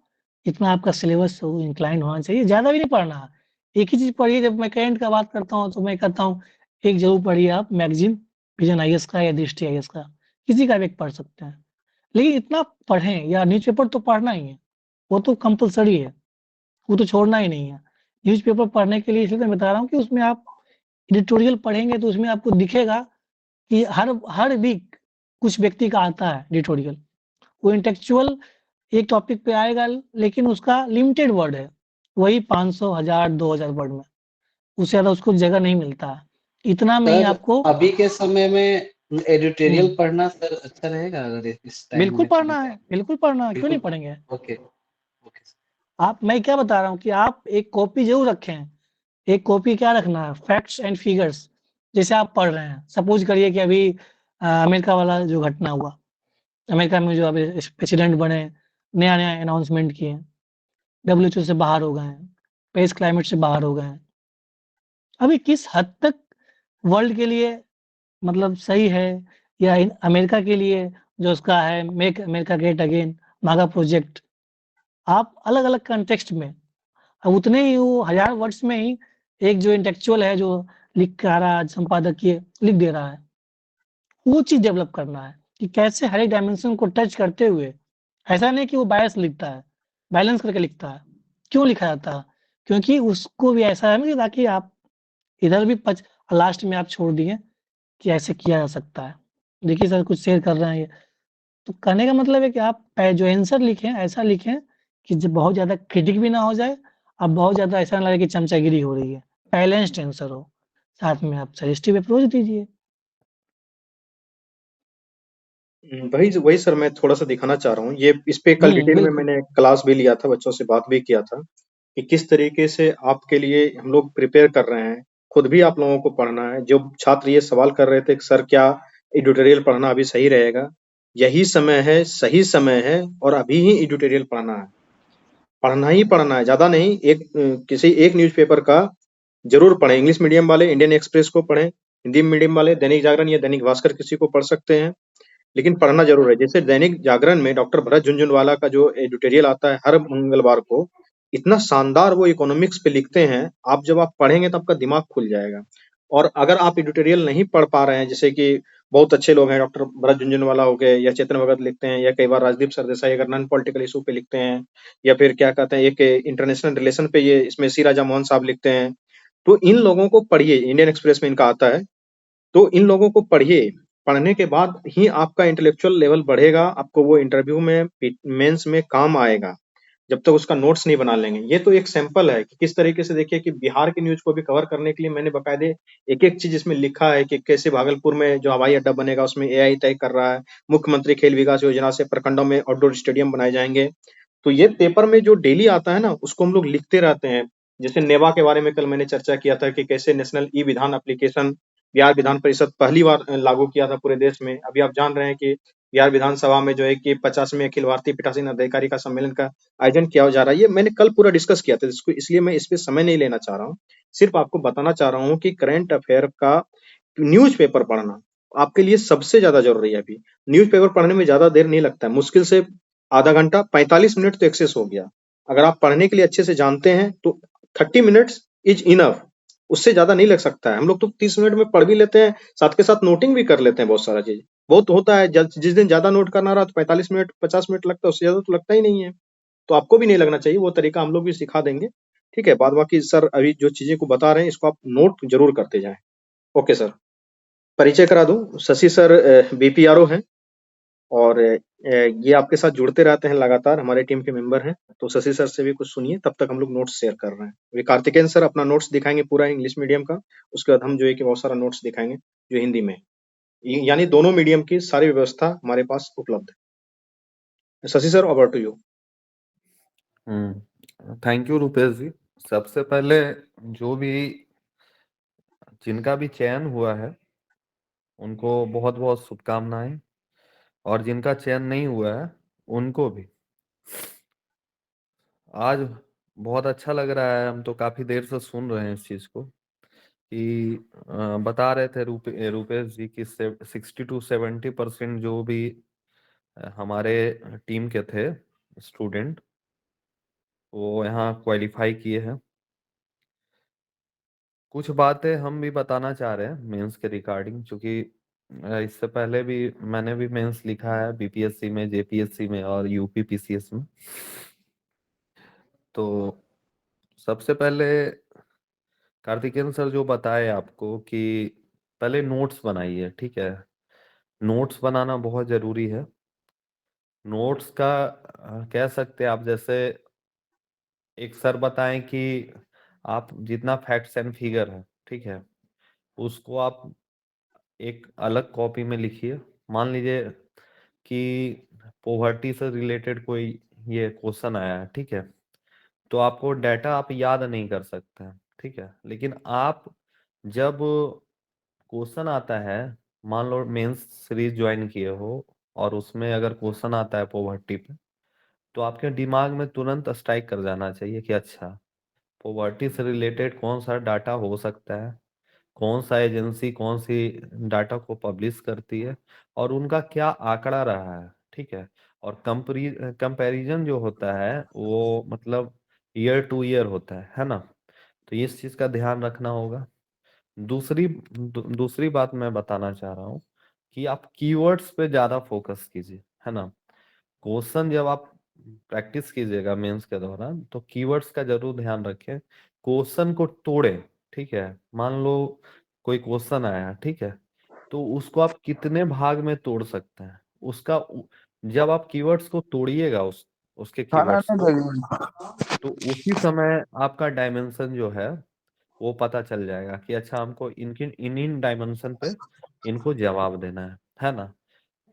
इतना आपका सिलेबस इंक्लाइन होना चाहिए, ज़्यादा भी नहीं पढ़ना। एक ही चीज़ पढ़िए। जब मैं करंट का बात करता हूँ तो मैं कहता हूँ एक ज़रूर पढ़िए आप मैगज़ीन, विजन आईएएस का या दृष्टि आईएएस का, किसी का भी एक पढ़ सकते हैं। लेकिन इतना पढ़ें, या न्यूज़पेपर तो पढ़ना ही है, वो तो कंपल्सरी है, वो तो छोड़ना ही नहीं है। न्यूज़पेपर पढ़ने के लिए इसलिए मैं बता रहा हूँ कि उसमें आप एडिटोरियल पढ़ेंगे तो उसमें आपको दिखेगा कि हर वीक कुछ व्यक्ति का आता है एडिटोरियल। वो इंटेलेक्चुअल एक टॉपिक पे आएगा, लेकिन उसका लिमिटेड वर्ड है, वही 500, 1000, 2000 वर्ड में, उससे ज़्यादा उसको जगह नहीं मिलता है। इतना में ही सर आपको अभी के समय में एडिटोरियल पढ़ना सर अच्छा रहेगा अगर इस टाइम बिल्कुल में पढ़ना है, बिल्कुल पढ़ना है, क्यों नहीं बिल्कुल। पढ़ेंगे? ओके ओके आप, मैं क्या बता रहा हूँ कि आप एक कॉपी ज़रूर रखें। एक कॉपी क्या रखना है? Facts and figures. जैसे आप पढ़ रहे हैं, सपोज़ करिए कि अभी अमेरिका वाला जो घटना हुआ, अमेरिका में जो अभी प्रेसिडेंट बने, नया-नया अनाउंसमेंट किए, डब्ल्यूएचओ से बाहर हो गए हैं, पेरिस क्लाइमेट से बाहर हो गए हैं। अभी किस हद तक वर्ल्ड के लिए मतलब सही है, या इन अमेरिका के लिए जो उसका है मेक अमेरिका ग्रेट अगेन, मागा प्रोजेक्ट, आप अलग-अलग कॉन्टेक्स्ट में, अब उतने ही वो 1000 वर्ड्स में ही एक जो इंटेलेक्चुअल है जो लिख के आ रहा है, संपादकीय लिख दे रहा है, वो चीज़ डेवलप करना है कि कैसे हर एक डायमेंशन को टच करते हुए, ऐसा नहीं कि वो बायस लिखता है, बैलेंस करके लिखता है। क्यों लिखा जाता है? क्योंकि उसको भी ऐसा है ना कि ताकि आप इधर भी लास्ट में आप छोड़ दिए कि ऐसे किया जा सकता है। देखिए सर कुछ शेयर कर रहे हैं ये, तो कहने का मतलब है कि आप जो आंसर लिखें, ऐसा लिखें कि जब बहुत ज़्यादा क्रिटिक भी ना हो जाए, और बहुत ज़्यादा ऐसा ना लगे कि चमचागिरी हो रही है। बैलेंस्ड आंसर हो, साथ में आप सजेस्टिव अप्रोच दीजिए। वही वही सर मैं थोड़ा-सा दिखाना चाह रहा हूँ। ये इस पे कल डिटेल में बिल्कुल। मैंने क्लास भी लिया था, बच्चों से बात भी किया था कि किस तरीके से आपके लिए हम लोग प्रिपेयर कर रहे हैं। खुद भी आप लोगों को पढ़ना है। जो छात्र ये सवाल कर रहे थे कि सर क्या एडिटोरियल पढ़ना अभी सही रहेगा? यही समय है, सही समय है और अभी ही एडिटोरियल पढ़ना है। पढ़ना ही पढ़ना है, ज़्यादा नहीं। किसी एक न्यूज़पेपर का ज़रूर पढ़ें। इंग्लिश मीडियम वाले इंडियन एक्सप्रेस को पढ़ें, हिंदी मीडियम वाले दैनिक जागरण या दैनिक भास्कर किसी को पढ़ सकते हैं। लेकिन पढ़ना ज़रूर है। जैसे दैनिक जागरण में डॉक्टर भरत झुनझुनवाला का जो एडिटोरियल आता है हर मंगलवार को, इतना शानदार वो इकोनॉमिक्स पे लिखते हैं, आप जब आप पढ़ेंगे तो आपका दिमाग खुल जाएगा। और अगर आप एडिटोरियल नहीं पढ़ पा रहे हैं, जैसे कि बहुत अच्छे लोग हैं, डॉक्टर भरत झुनझुनवाला हो गए या चेतन भगत लिखते हैं, या कई बार राजदीप सरदेसाई अगर नॉन पॉलिटिकल इशू पे लिखते हैं, या फिर क्या कहते हैं एक इंटरनेशनल रिलेशन पे ये इसमें सी राजा मोहन साहब लिखते हैं। तो इन लोगों को पढ़िए, इंडियन एक्सप्रेस में इनका आता है। तो इन लोगों को पढ़िए, पढ़ने के बाद ही आपका इंटेलेक्चुअल लेवल बढ़ेगा, आपको वो इंटरव्यू में मेंस में काम आएगा, जब तक उसका नोट्स नहीं बना लेंगे। ये तो एक सैंपल है कि किस तरीके से देखिए कि बिहार की न्यूज़ को भी कवर करने के लिए मैंने बाकायदे एक-एक चीज़ इसमें लिखा है कि कैसे भागलपुर में जो हवाई अड्डा बनेगा उसमें एआई तय कर रहा है, मुख्यमंत्री खेल विकास योजना से प्रखंडों में आउटडोर स्टेडियम बनाए जाएँगे। तो ये पेपर में जो डेली आता है ना, उसको हम लोग लिखते रहते हैं। जैसे नेवा के बारे में कल मैंने चर्चा किया था कि कैसे नेशनल ई-विधान एप्लीकेशन बिहार विधान परिषद पहली बार लागू किया था पूरे देश में। अभी आप जान रहे हैं कि बिहार विधानसभा में जो है कि 50वें अखिल भारतीय पीठासीन अधिकारी का सम्मेलन का आयोजन किया जा रहा है। ये मैंने कल पूरा डिस्कस किया था, इसको इसलिए मैं इस पे समय नहीं लेना चाह रहा हूँ। सिर्फ आपको बताना चाह रहा हूँ कि करंट अफेयर का न्यूज़पेपर पढ़ना आपके लिए सबसे ज़्यादा ज़रूरी है अभी। न्यूज़पेपर पढ़ने में ज़्यादा देर नहीं लगता है, मुश्किल से आधा घंटा, 45 मिनट तो एक्सेस हो गया। अगर आप पढ़ने के लिए अच्छे से जानते हैं तो 30 मिनट्स इज़ इनफ, उससे ज़्यादा नहीं लग सकता है। हम लोग तो 30 मिनट में पढ़ भी लेते हैं, साथ के साथ नोटिंग भी कर लेते हैं बहुत सारा चीज़। बहुत होता है जिस दिन ज़्यादा नोट करना रहा तो 45 मिनट, 50 मिनट लगता है, उससे ज़्यादा तो लगता ही नहीं है। तो आपको भी नहीं लगना चाहिए, वो तरीका हम लोग भी सिखा देंगे। ठीक है? बाद बाकी सर अभी जो चीज़ें को बता रहे हैं इसको आप नोट ज़रूर करते जाएँ। Okay sir. परिचय करा दूँ, शशि सर बीपीआरओ हैं और ये आपके साथ जुड़ते रहते हैं लगातार, हमारे टीम के मेंबर हैं। तो शशि सर से भी कुछ सुनिए, तब तक हम लोग नोट्स शेयर कर रहे हैं। अभी कार्तिकेयन सर अपना नोट्स दिखाएँगे पूरा इंग्लिश मीडियम का, उसके बाद हम जो है कि बहुत सारा नोट्स दिखाएँगे जो हिंदी में है। यानी दोनों मीडियम की सारी व्यवस्था हमारे पास उपलब्ध है। Shashi sir over to you. Thank you Rupesh ji. सबसे पहले जो भी जिनका भी चयन हुआ है उनको बहुत बहुत शुभकामनाएं, और जिनका चयन नहीं हुआ है उनको भी। आज बहुत अच्छा लग रहा है, हम तो काफी देर से सुन रहे हैं इस चीज को कि बता रहे थे रुपेश जी कि 60-70% जो भी हमारे टीम के थे स्टूडेंट वो यहाँ क्वालिफाई किए हैं। कुछ बातें हम भी बताना चाह रहे हैं मेंस के रिगार्डिंग, क्योंकि इससे पहले भी मैंने भी मेंस लिखा है बीपीएससी में, जेपीएससी में और यूपी पीसीएस में। तो सबसे पहले कार्तिकेयन सर जो बताए आपको कि पहले नोट्स बनाइए, ठीक है। नोट्स बनाना बहुत जरूरी है। नोट्स का कह सकते हैं आप, जैसे एक सर बताएं कि आप जितना फैक्ट्स एंड फिगर है, ठीक है, उसको आप एक अलग कॉपी में लिखिए। मान लीजिए कि पोवर्टी से रिलेटेड कोई ये क्वेश्चन आया है, ठीक है, तो आपको डाटा आप याद नहीं कर सकते हैं, ठीक है, लेकिन आप जब क्वेश्चन आता है, मान लो मेंस सीरीज ज्वाइन किए हो और उसमें अगर क्वेश्चन आता है पोवर्टी पे, तो आपके दिमाग में तुरंत स्ट्राइक कर जाना चाहिए कि अच्छा, पोवर्टी से रिलेटेड कौन सा डाटा हो सकता है, कौन सा एजेंसी कौन सी डाटा को पब्लिश करती है और उनका क्या आंकड़ा रहा है, ठीक है। और कंपैरिजन जो होता है वो मतलब ईयर टू ईयर होता है ना। तो इस चीज का ध्यान रखना होगा। दूसरी बात मैं बताना चाह रहा हूँ कि आप कीवर्ड्स पे ज्यादा फोकस कीजिए, है ना। क्वेश्चन जब आप प्रैक्टिस कीजिएगा मेंस के दौरान, तो कीवर्ड्स का जरूर ध्यान रखें। क्वेश्चन को तोड़े, ठीक है। मान लो कोई क्वेश्चन आया, ठीक है, तो उसको आप कितने भाग में तोड़ सकते हैं, जब आप कीवर्ड्स को तोड़िएगा उसके कीवर्ड्स को, तो उसी समय आपका डायमेंशन जो है वो पता चल जाएगा कि अच्छा, हमको इनकी इन डायमेंशन पे इनको जवाब देना है ना।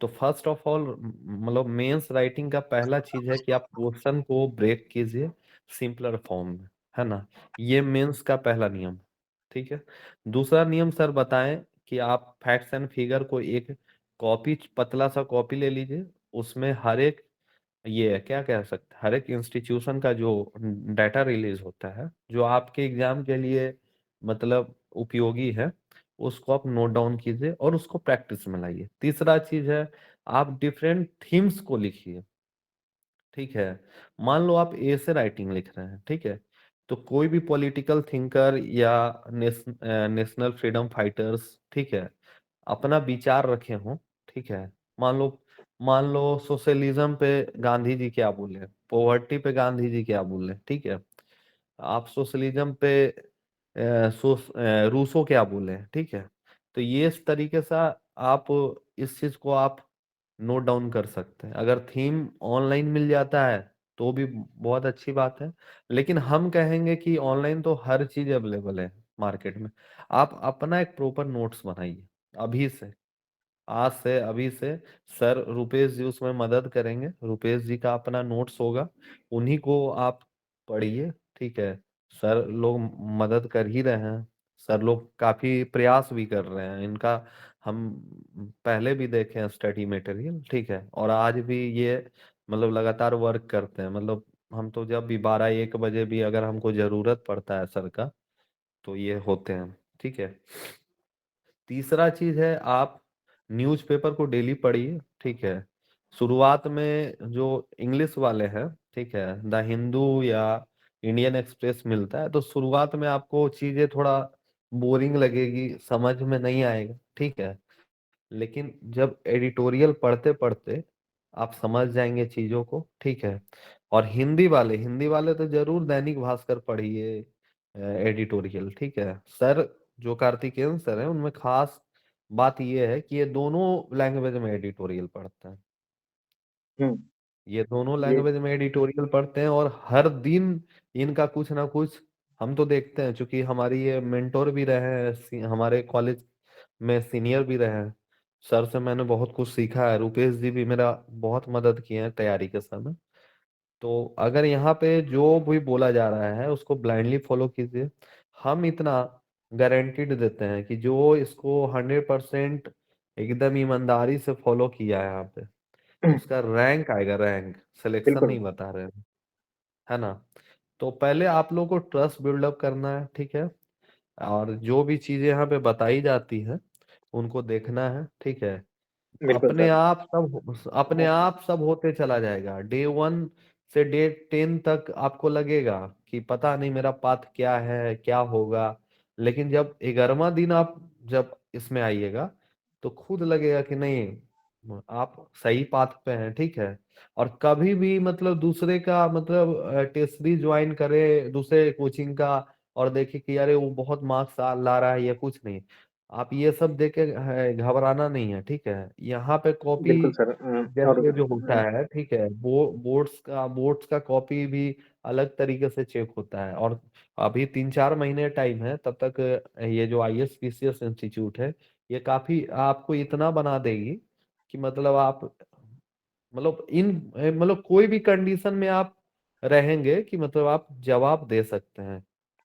तो फर्स्ट ऑफ ऑल मतलब मेंस राइटिंग का पहला चीज है कि आप क्वेश्चन को ब्रेक कीजिए सिंपलर फॉर्म में, है ना। ये मेंस का पहला नियम, ठीक है। दूसरा नियम सर बताएं कि आप फैक्ट्स एंड फिगर को एक कॉपी, पतला सा कॉपी ले लीजिए। उसमें हर एक, ये क्या कह सकते हैं, हर एक इंस्टीट्यूशन का जो डाटा रिलीज होता है जो आपके एग्जाम के लिए मतलब उपयोगी है, उसको आप नोट डाउन कीजिए और उसको प्रैक्टिस में लाइए। तीसरा चीज है, आप डिफरेंट थीम्स को लिखिए, ठीक है। मान लो आप ए से राइटिंग लिख रहे हैं, ठीक है, तो कोई भी पॉलिटिकल थिंकर या नेशनल फ्रीडम फाइटर्स, ठीक है, अपना विचार रखे हों, ठीक है। मान लो मान लो सोशलिज्म पे गांधी जी क्या बोले, पॉवर्टी पे गांधी जी क्या बोले, ठीक है। आप सोशलिज्म पे रूसो क्या बोले, ठीक है। तो ये इस तरीके से आप इस चीज को आप नोट डाउन कर सकते हैं। अगर थीम ऑनलाइन मिल जाता है तो भी बहुत अच्छी बात है, लेकिन हम कहेंगे कि ऑनलाइन तो हर चीज अवेलेबल है मार्केट में। आप अपना एक प्रॉपर नोट्स बनाइए अभी से, आज से, अभी से। सर रुपेश जी उसमें मदद करेंगे, रुपेश जी का अपना नोट्स होगा, उन्हीं को आप पढ़िए, ठीक है। सर लोग मदद कर ही रहे हैं, सर लोग काफी प्रयास भी कर रहे हैं इनका। हम पहले भी देखे हैं स्टडी मटेरियल, ठीक है, और आज भी ये मतलब लगातार वर्क करते हैं। मतलब हम तो जब भी 12-1 बजे भी अगर हमको जरूरत पड़ता है सर का, तो ये होते हैं, ठीक है। तीसरा चीज है, आप न्यूज़पेपर को डेली पढ़िए, ठीक है। शुरुआत में जो इंग्लिश वाले हैं, ठीक है, द हिंदू या इंडियन एक्सप्रेस मिलता है, तो शुरुआत में आपको चीजें थोड़ा बोरिंग लगेगी, समझ में नहीं आएगा, ठीक है। लेकिन जब एडिटोरियल पढ़ते पढ़ते आप समझ जाएंगे चीजों को, ठीक है। और हिंदी वाले तो जरूर दैनिक भास्कर पढ़िए एडिटोरियल, ठीक है। सर जो कार्तिकेयन सर है, उनमें खास बात ये है कि ये दोनों लैंग्वेज में एडिटोरियल पढ़ते हैं। हम्म, ये दोनों ये लैंग्वेज में एडिटोरियल पढ़ते हैं और हर दिन इनका कुछ ना कुछ हम तो देखते हैं, क्योंकि हमारी ये मेंटोर भी रहे हैं, हमारे कॉलेज में सीनियर भी रहे हैं। सर से मैंने बहुत कुछ सीखा है, रुपेश जी भी मेरा बहुत मदद किए हैं तैयारी के समय। तो अगर यहाँ पे जो भी बोला जा रहा है उसको ब्लाइंडली फॉलो कीजिए। हम इतना गारंटीड देते हैं कि जो इसको 100% एकदम ईमानदारी से फॉलो किया है यहाँ पे, उसका रैंक आएगा, रैंक सिलेक्शन बिल्कुल नहीं बता रहे हैं, है ना। तो पहले आप लोग को ट्रस्ट बिल्डअप करना है, ठीक है। और जो भी चीजें यहाँ पे बताई जाती है उनको देखना है, ठीक है। बिल्कुल सर। अपने आप सब होते चला जाएगा। डे 1 से डे 10 तक आपको लगेगा कि पता नहीं मेरा पाथ क्या है, क्या होगा, लेकिन जब 11वां दिन आप जब इसमें आइएगा तो खुद लगेगा कि नहीं आप सही पाथ पे हैं, ठीक है। और कभी भी मतलब दूसरे का मतलब टेस्ट भी ज्वाइन करे दूसरे कोचिंग का और देखे कि अरे वो बहुत मार्क्स ला रहा है या कुछ नहीं, आप ये सब देख के घबराना नहीं है, ठीक है। यहाँ पे कॉपी बिल्कुल सर। और जैसे जो होता है, ठीक है, बोर्ड्स का कॉपी भी अलग तरीके से चेक होता है। और अभी 3-4 महीने टाइम है, तब तक ये जो ISPCS इंस्टीट्यूट है ये काफी आपको इतना बना देगी कि मतलब आप मतलब कोई भी कंडीशन में आप रहेंगे कि मतलब आप जवाब दे सकते हैं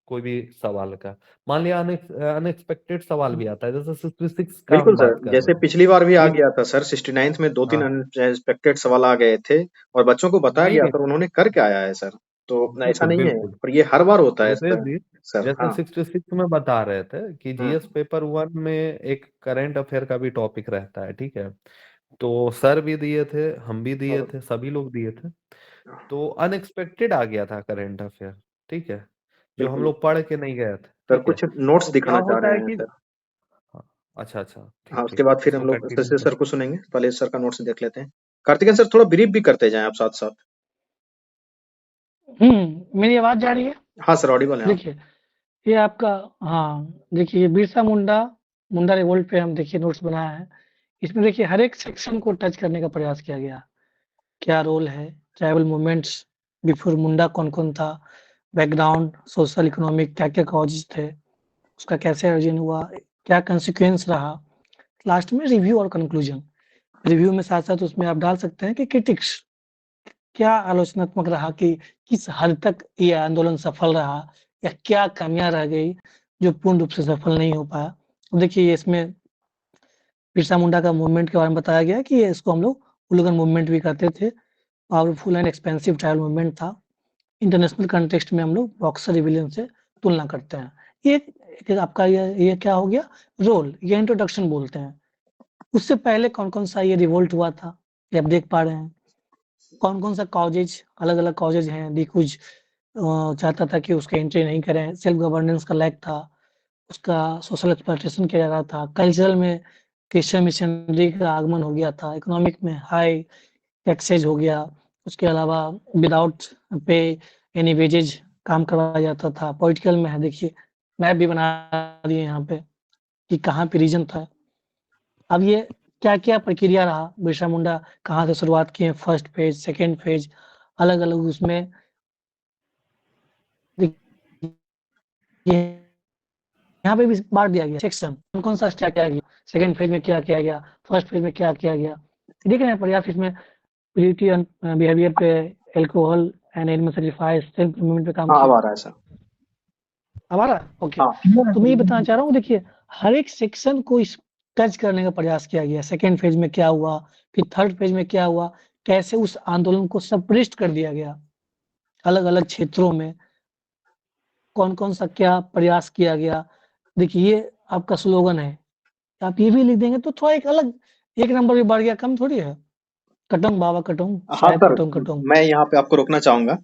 कोई भी सवाल का। मान लिया अनएक्सपेक्टेड सवाल भी आता है, जैसे 66 का बिल्कुल हम सर, बात कर जैसे रहे हैं। पिछली बार भी आ ये गया था सर, 69th में 2-3 हाँ, अनएक्सपेक्टेड सवाल आ गए थे और बच्चों को बताया नहीं गया नहीं, सर, उन्होंने करके आया है सर। तो ऐसा बिल्कुल नहीं है, बिल्कुल। पर ये हर बार होता है जैसे सर। भी सर जैसे हाँ। 66 में बता रहे थे कि हाँ GS पेपर 1 में एक करंट अफेयर का भी टॉपिक रहता है, ठीक है। तो सर भी दिए थे, हम भी दिए और थे, सभी लोग दिए थे। तो अनएक्सपेक्टेड आ गया था करंट अफेयर, ठीक है, जो हम बिल्कुल लोग पढ़ के नहीं गए थे, सर, ठीक है। कुछ नोट्स तो क्या दिखाना चाह होता रहे है हैं कि सर। हाँ, अच्छा अच्छा, हाँ, ठीक उसके ठीक, बाद फिर हम इसको लोग कंटिन्यू शशि कर। सर को सुनेंगे। पहले सर का नोट्स देख लेते हैं। कार्तिकेय सर, थोड़ा ब्रीफ भी करते जाएं आप साथ साथ। मेरी आवाज जा रही है? हाँ सर, ऑडिबल है आप। देखिए ये आपका, हाँ देखिए बिरसा मुंडा मुंडा रिवोल्ट पे हम देखिए नोट्स बनाया है। इसमें देखिए हर एक सेक्शन को टच करने का प्रयास किया गया। क्या रोल है, ट्राइबल मूवमेंट्स बिफोर मुंडा कौन-कौन था, बैकग्राउंड, सोशल इकोनॉमिक क्या-क्या कॉजेज़ थे, उसका कैसे ऑरिजिन हुआ, क्या कॉन्सिक्वेंस रहा, लास्ट में रिव्यू और कंक्लूजन। रिव्यू में साथ-साथ उसमें आप डाल सकते हैं कि क्रिटिक्स क्या आलोचनात्मक रहा कि किस हद तक ये आंदोलन सफल रहा या क्या कमियाँ रह गई जो पूर्ण रूप से सफल नहीं हो पाया। देखिए इसमें बिरसा मुंडा का मूवमेंट के बारे में बताया गया है कि इसको हम लोग उलगन मूवमेंट भी कहते थे। Powerful and expensive trial movement था। इंटरनेशनल कॉन्टेक्स्ट में हम लोग बॉक्सर रिबेलियन से तुलना करते हैं। ये एक आपका ये क्या हो गया रोल, ये इंट्रोडक्शन बोलते हैं। उससे पहले कौन-कौन सा ये रिवोल्ट हुआ था, ये आप देख पा रहे हैं। कौन-कौन सा कॉजेज अलग-अलग कॉजेज हैं। दिकुज चाहता था कि उसके एंट्री नहीं करें, सेल्फ गवर्नेंस का लैक था, उसका सोशल एक्सप्लॉयटेशन किया जा रहा था। कल्चरल में क्रिश्चियन मिशनरी का आगमन हो गया था। इकोनॉमिक में हाई टैक्सेज हो गया। उसके अलावा विदाउट पे एनी वेजेज काम करवाया जाता था। पॉलिटिकल में है देखिए मैप भी बना दिए यहाँ पे कि कहाँ पे रीजन था। अब ये क्या-क्या प्रक्रिया रहा, बिरसा मुंडा कहाँ से शुरुआत किए, फर्स्ट फेज, सेकंड फेज अलग-अलग उसमें देखिए यहाँ पे भी बाँट दिया गया सेक्शन, कौन-कौन सा क्या किया गया, सेकंड फेज में क्या किया गया, फर्स्ट फेज में क्या किया गया। देख रहे हैं प्रयास इसमें प्यूरिटी एंड बिहेवियर पे, alcohol and animal sacrifice, self movement पे काम हाँ, अब किया। आ रहा है सर। अब आ रहा है? ओके। हाँ तो मैं ये बताना चाह रहा हूँ देखिए हर एक सेक्शन को इस टच करने का प्रयास किया गया। सेकंड फेज में क्या हुआ, फिर थर्ड फेज में क्या हुआ, कैसे उस आंदोलन को सप्रेस्ड कर दिया गया। अलग-अलग क्षेत्रों में कौन-कौन सा क्या प्रयास किया गया। देखिए ये आपका स्लोगन है। आप ये भी लिख देंगे तो थोड़ा एक अलग 1 नंबर भी बढ़ गया, कम थोड़ी है। कटोंग बाबा कटोंग, हाँ शायद सर, कटोंग कटोंग। मैं यहाँ पे आपको रोकना चाहूंगा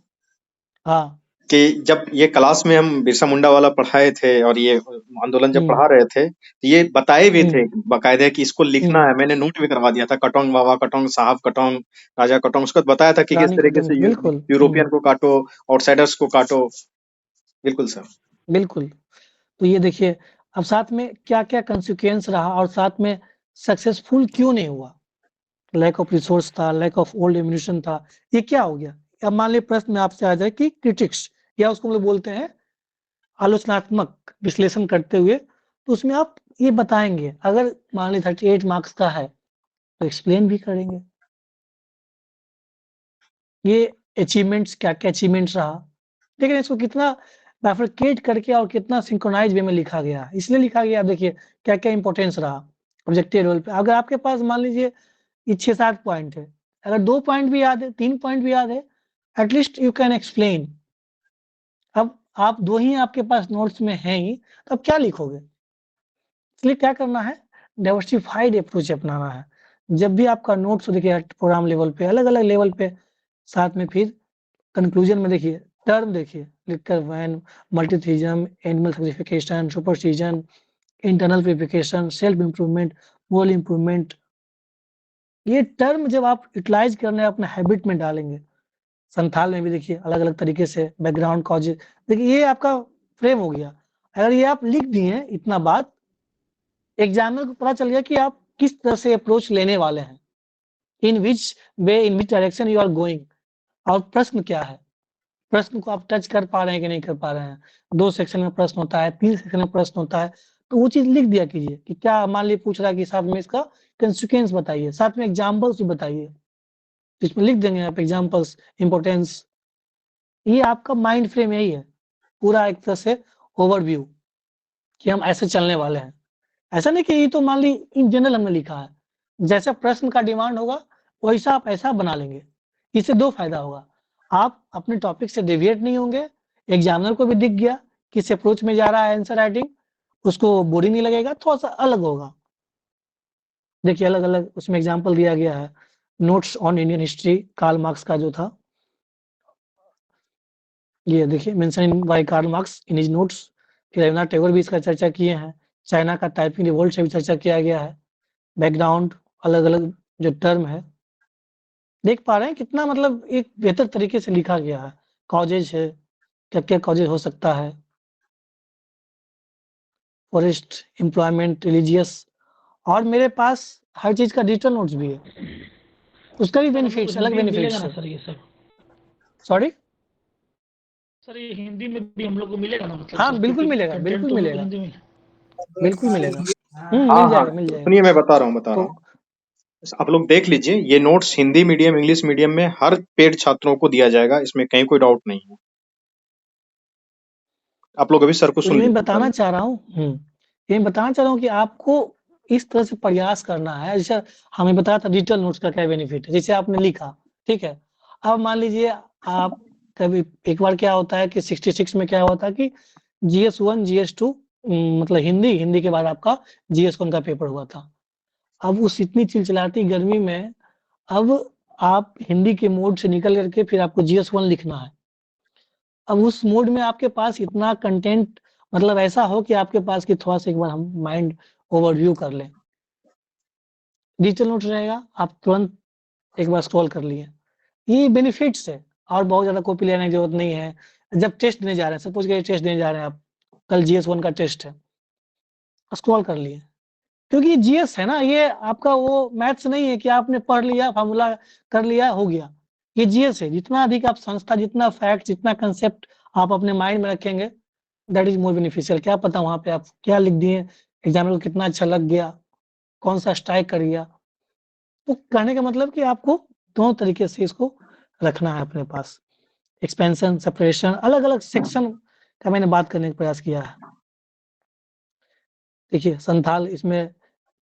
हाँ। कि जब ये क्लास में हम बिरसा मुंडा वाला पढ़ाए थे और ये आंदोलन जब हुँ, पढ़ा रहे थे, तो ये बताए भी थे हुँ, बाकायदे कि इसको लिखना हुँ। है। मैंने नोट भी करवा दिया था, कटोंग बाबा कटोंग, साहब कटोंग, राजा कटोंग। उसको बताया था कि किस रानी तरीके कटोंग से बिल्कुल। यूरोपियन को काटो, आउटसाइडर्स को काटो। बिल्कुल सर। बिल्कुल। तो ये देखिए अब साथ में क्या-क्या कॉन्सिक्वेंस रहा और साथ में सक्सेसफुल क्यों नहीं हुआ। लैक ऑफ रिसोर्स था, लैक ऑफ ओल्ड एम्यूनिशन था। ये क्या हो गया? अब मान लीजिए प्रश्न में आपसे आ जाए कि क्रिटिक्स या उसको हम लोग बोलते हैं आलोचनात्मक विश्लेषण करते हुए, तो उसमें आप ये बताएँगे। अगर मान लीजिए 38 मार्क्स का है, तो एक्सप्लेन भी करेंगे। ये अचीवमेंट्स क्या-क्या अचीवमेंट्स रहा। लेकिन इसको कितना बाइफरकेट करके और कितना सिंक्रोनाइज़ वे में लिखा गया। इसलिए लिखा गया देखिए क्या-क्या इम्पोर्टेंस रहा ऑब्जेक्टिव लेवल पे। अगर आपके पास मान लीजिए ये 6-7 पॉइंट है, अगर 2 पॉइंट भी याद है, 3 पॉइंट भी याद है, at least you can explain. अब आप 2 ही आपके पास नोट्स में हैं ही, तो अब क्या लिखोगे? इसलिए क्या करना है, डाइवर्सिफ़ाइड अप्रोच अपनाना है। जब भी आपका नोट्स हो देखिए प्रोग्राम लेवल पे, अलग-अलग लेवल पे, साथ में फिर कंक्लूजन में देखिए टर्म देखिए लिखकर वैन, multitheism, animal certification, superstition, internal purification, self improvement, moral improvement, ये टर्म जब आप यूटिलाइज करने अपने हैबिट में डालेंगे, संथाल में भी देखिए अलग अलग तरीके से बैकग्राउंड कॉजेज, देखिए ये आपका फ्रेम हो गया। अगर ये आप लिख दिए इतना बात, एग्जामिनर को पता चल गया कि आप किस तरह से अप्रोच लेने वाले हैं, in which way, in which direction you are going, और प्रश्न क्या है, प्रश्न को आप टच कर पा रहे हैं कि नहीं कर पा रहे हैं। 2 सेक्शन में प्रश्न होता है, 3 सेक्शन में प्रश्न होता है, तो वो चीज लिख दिया कीजिए कि क्या मान लीजिए पूछ रहा है कि साथ में इसका कंसिक्वेंस बताइए, साथ में एग्जाम्पल्स भी बताइए, इसमें लिख देंगे आप एग्जाम्पल्स, इंपोर्टेंस। ये आपका माइंड फ्रेम यही है, पूरा एक तरह से ओवरव्यू कि हम ऐसे चलने वाले हैं। ऐसा नहीं कि ये तो मान ली इन जनरल हमने लिखा है, जैसा प्रश्न का डिमांड होगा वैसा आप ऐसा बना लेंगे। इससे 2 फायदा होगा, आप अपने टॉपिक से डेविएट नहीं होंगे, एग्जामिनर को भी दिख गया किस अप्रोच में जा रहा है आंसर राइटिंग, उसको बोरिंग नहीं लगेगा, थोड़ा सा अलग होगा। देखिए अलग अलग उसमें एग्जाम्पल दिया गया है, notes on Indian history, Karl Marx का जो था, ये देखिए mention by Karl Marx in his notes. फिर रविन्द्रनाथ टैगोर भी इसका चर्चा किए हैं, चाइना का टाइपिंग रिवोल्ट से भी चर्चा किया गया है, बैकग्राउंड अलग अलग जो टर्म है, देख पा रहे हैं कितना मतलब एक बेहतर तरीके से लिखा गया है। कॉजेज है, क्या क्या कॉजेज हो सकता है, फॉरेस्ट, एम्प्लॉयमेंट, रिलीजियस, और मेरे पास हर चीज का डिजिटल नोट्स भी है, उसका भी बेनिफिट्स, अलग बेनिफिट्स है। सर ये सब, सॉरी सर ये हिंदी में भी हम लोग को मिलेगा ना, मतलब हाँ बिल्कुल मिलेगा, कंटेंट बिल्कुल तो मिलेगा, हिंदी में। बिल्कुल मिलेगा, हाँ मिल हाँ जाएगा, मिल जाएगा। सुनिए मैं बता रहा हूँ तो आप लोग देख लीजिए, ये notes Hindi medium English medium में हर पेड छात्रों को दिया जाएगा, इसमें कहीं कोई डाउट नहीं है। आप लोग अभी सर को तो सुन ये लीजिए बताना चाह रहा हूँ, ये बताना चाह रहा हूँ कि आपको इस तरह से प्रयास करना है। जैसे हमें बताया था डिजिटल नोट्स का क्या बेनिफिट है, जैसे आपने लिखा, ठीक है। अब मान लीजिए आप कभी एक बार क्या होता है कि 66 में क्या होता है कि GS1 GS2 मतलब हिंदी के बाद आपका GS1 का पेपर हुआ था। अब उस इतनी चिलचिलाती गर्मी में अब आप हिंदी के मोड से निकल करके फिर आपको GS1 लिखना है। अब उस मोड में आपके पास इतना कंटेंट मतलब ऐसा हो कि आपके पास कि थोड़ा सा एक बार हम माइंड ओवरव्यू कर लें, डिजिटल नोट रहेगा, आप तुरंत एक बार स्क्रॉल कर लिए, ये बेनिफिट्स है। और बहुत ज्यादा कॉपी लेने की जरूरत नहीं है। जब टेस्ट देने जा रहे हैं, सपोज के टेस्ट देने जा रहे हैं आप, कल GS1 का टेस्ट है, स्क्रॉल कर लिए, क्योंकि GS है ना, ये आपका वो मैथ्स नहीं है कि आपने पढ़ लिया फार्मूला कर लिया हो गया, ये GS है। जितना अधिक आप संस्था, जितना फैक्ट, जितना कंसेप्ट आप अपने माइंड में रखेंगे, दैट इज मोर बेनिफिशियल। क्या पता वहां पे आप क्या लिख दिए, एग्जामिनर को कितना अच्छा लग गया, कौन सा स्ट्राइक कर गया। तो कहने का मतलब कि आपको दोनों तरीके से इसको रखना है अपने पास, एक्सपेंशन, सेपरेशन, अलग अलग सेक्शन का मैंने बात करने का प्रयास किया है। देखिए संथाल इसमें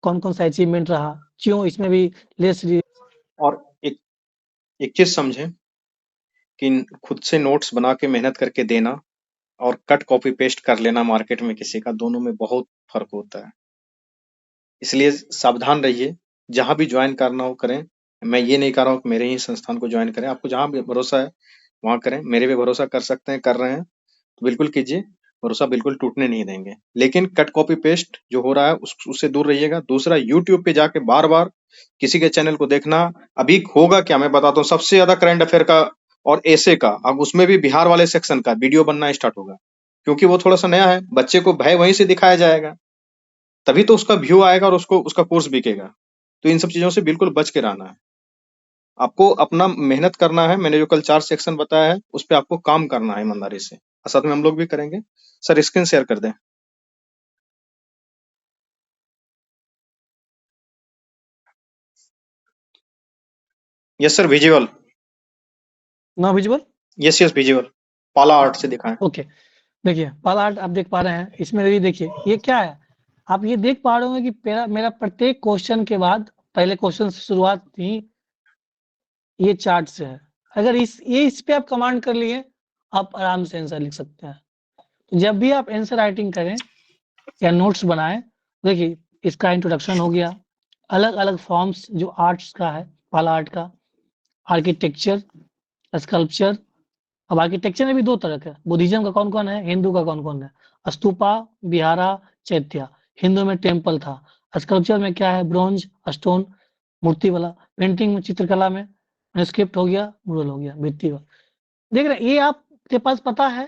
कौन कौन सा अचीवमेंट रहा, क्यों इसमें भी लेस। और एक चीज समझें कि खुद से नोट्स बना के मेहनत करके देना और कट कॉपी पेस्ट कर लेना मार्केट में किसी का, दोनों में बहुत फर्क होता है। इसलिए सावधान रहिए, जहां भी ज्वाइन करना हो करें। मैं ये नहीं कह रहा हूँ कि मेरे ही संस्थान को ज्वाइन करें, आपको जहां भी भरोसा है वहां करें। मेरे पे भरोसा कर सकते हैं, कर रहे हैं तो बिल्कुल कीजिए, भरोसा बिल्कुल टूटने नहीं देंगे। लेकिन कट कॉपी पेस्ट जो हो रहा है उससे दूर रहिएगा। दूसरा, यूट्यूब पे जाके बार बार किसी के चैनल को देखना, अभी होगा क्या मैं बताता हूँ, सबसे ज्यादा करंट अफेयर का और ऐसे का, अब उसमें भी बिहार वाले सेक्शन का वीडियो बनना स्टार्ट होगा, क्योंकि वो थोड़ा सा नया है, बच्चे को भय वहीं से दिखाया जाएगा, तभी तो उसका व्यू आएगा और उसको उसका कोर्स बिकेगा। तो इन सब चीजों से बिल्कुल बच के रहना है। आपको अपना मेहनत करना है, मैंने जो कल 4 सेक्शन बताया है उस पर आपको काम करना है ईमानदारी से, और साथ में हम लोग भी करेंगे। सर स्क्रीन शेयर कर दें। Yes sir, visual. ना विजुअल, यस यस विजुअल, पाला आर्ट से दिखाएं। ओके। देखिए पाला आर्ट आप देख पा रहे हैं, इसमें भी देखिए ये क्या है, आप ये देख पा रहे होंगे कि मेरा प्रत्येक क्वेश्चन के बाद पहले क्वेश्चन से शुरुआत थी, ये चार्ट से है। अगर इस पे आप कमांड कर लिए, आप आराम से आंसर लिख सकते हैं। तो जब भी आप आंसर राइटिंग करें या नोट्स बनाएं, देखिए इसका इंट्रोडक्शन हो गया, अलग अलग फॉर्म्स जो आर्ट्स का है, पाला आर्ट का, आर्किटेक्चर, स्कल्पचर, अब आर्किटेक्चर में भी 2 तरह का, बुद्धिज्म का कौन-कौन है, हिंदू का कौन-कौन है। स्तूपा, विहारा, चैत्य। हिंदू में टेम्पल था। स्कल्पचर में क्या है, ब्रोंज, स्टोन, मूर्ति वाला। पेंटिंग में, चित्रकला में मैन्युस्क्रिप्ट हो गया, म्यूरल हो गया, भित्ति वाला। देख रहे हैं, ये आपके पास पता है।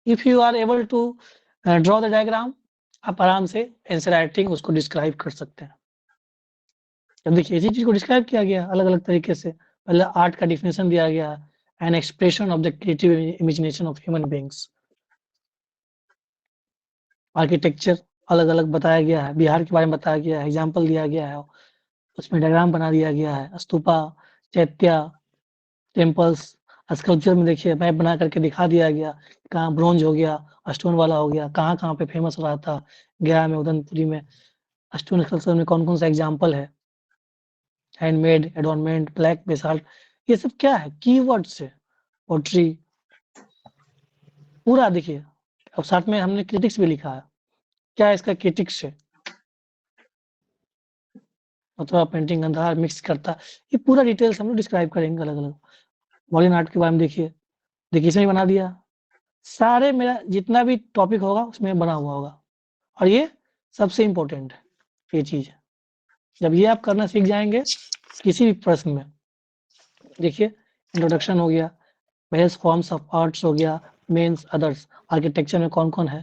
If you are able to draw the diagram, आप आराम से आंसर राइटिंग उसको डिस्क्राइब कर सकते हैं। अब देखिए इसी चीज को डिस्क्राइब किया गया अलग-अलग तरीके से। पहले आर्ट का डिफिनेशन दिया गया, an expression of the creative imagination of human beings. Architecture अलग-अलग बताया गया है, बिहार के बारे में बताया गया है, एग्जाम्पल दिया गया है, उसमें डायग्राम बना दिया गया है। स्तूपा, चैत्य, टेम्पल्स, स्कल्पचर में देखिए मैप बना करके दिखा दिया गया, कहाँ ब्रोंज हो गया, स्टोन वाला हो गया, कहाँ-कहाँ पे फेमस रहा था। गया में, उदयपुरी में स्टोन स्कल्पचर में कौन-कौन सा एग्जाम्पल है। हैंडमेड, एडोर्नमेंट, ब्लैक बेसाल्ट, ये सब क्या है, कीवर्ड्स है। पोट्री पूरा देखिए। अब साथ में हमने क्रिटिक्स भी लिखा है, क्या इसका क्रिटिक्स है, मतलब पेंटिंग अंधार मिक्स करता, ये पूरा डिटेल्स हम लोग डिस्क्राइब करेंगे अलग-अलग। मॉडर्न आर्ट के बारे में देखिए इसमें बना दिया। सारे मेरा जितना भी टॉपिक होगा उसमें बना हुआ होगा, और ये सबसे इम्पोर्टेंट है ये चीज। जब ये आप करना सीख जाएंगे किसी भी प्रश्न में, देखिए इंट्रोडक्शन हो गया, वेरियस फॉर्म्स ऑफ आर्ट्स हो गया, मेंस, अदर्स। आर्किटेक्चर में कौन-कौन है,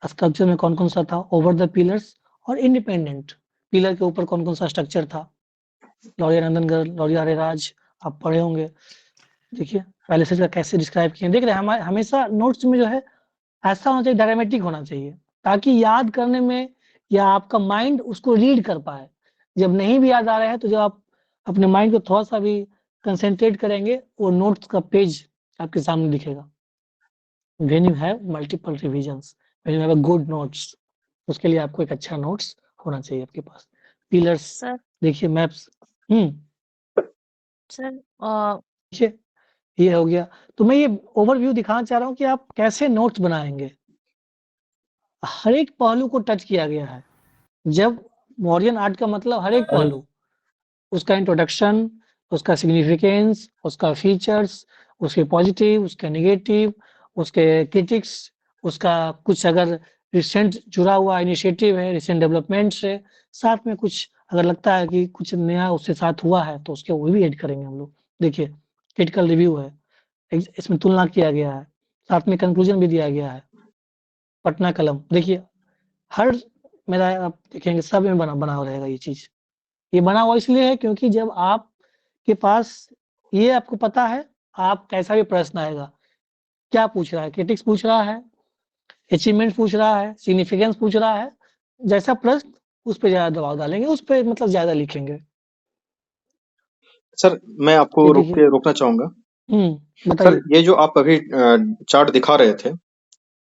स्कल्पचर में कौन-कौन सा था, ओवर द पिलर्स और इंडिपेंडेंट। पिलर के ऊपर कौन-कौन सा स्ट्रक्चर था, लौरिया नंदनगढ़, लौरिया हरिराज, आप पढ़े होंगे। देखिए पैलेसेस का कैसे डिस्क्राइब किए। देख रहे हैं हमेशा नोट्स में जो है ऐसा होना चाहिए, डायनामिक होना चाहिए, ताकि याद करने में या आपका माइंड उसको रीड कर पाए। जब नहीं भी याद आ रहा है तो जब आप अपने माइंड को थोड़ा सा भी कंसंट्रेट करेंगे, वो नोट्स का पेज आपके सामने दिखेगा। When you have multiple revisions, when you have a good notes, उसके लिए आपको एक अच्छा नोट्स होना चाहिए आपके पास। पिलर्स सर देखिए, मैप्स। सर देखिए ये हो गया। तो मैं ये ओवरव्यू दिखाना चाह रहा हूँ कि आप कैसे नोट्स बनाएंगे। हर एक पहलू को टच किया गया है। जब मॉडर्न आर्ट का मतलब हर एक पहलू, उसका इंट्रोडक्शन, उसका सिग्निफिकेंस, उसका फीचर्स, उसके पॉजिटिव, उसके नेगेटिव, उसके क्रिटिक्स, उसका कुछ अगर रिसेंट जुड़ा हुआ इनिशिएटिव है, रिसेंट डेवलपमेंट से, साथ में कुछ अगर लगता है कि कुछ नया उसके साथ हुआ है तो उसके वो भी ऐड करेंगे हम लोग। देखिए क्रिटिकल रिव्यू है, इसमें तुलना किया गया है, साथ में कंक्लूजन भी दिया गया है। पटना कलम देखिए, हर मेरा आप देखेंगे सब में बना हुआ रहेगा ये चीज। ये बना हुआ इसलिए है क्योंकि जब आपके पास ये आपको पता है, आप कैसा भी प्रश्न आएगा, क्या पूछ रहा है, क्रिटिक्स पूछ रहा है, अचीवमेंट पूछ रहा है, सिग्निफिकेंस पूछ रहा है, जैसा प्रश्न उस पर ज्यादा दबाव डालेंगे, उस पर मतलब ज्यादा लिखेंगे। सर मैं आपको रोकना चाहूंगा। सर बताइए। ये जो आप अभी चार्ट दिखा रहे थे,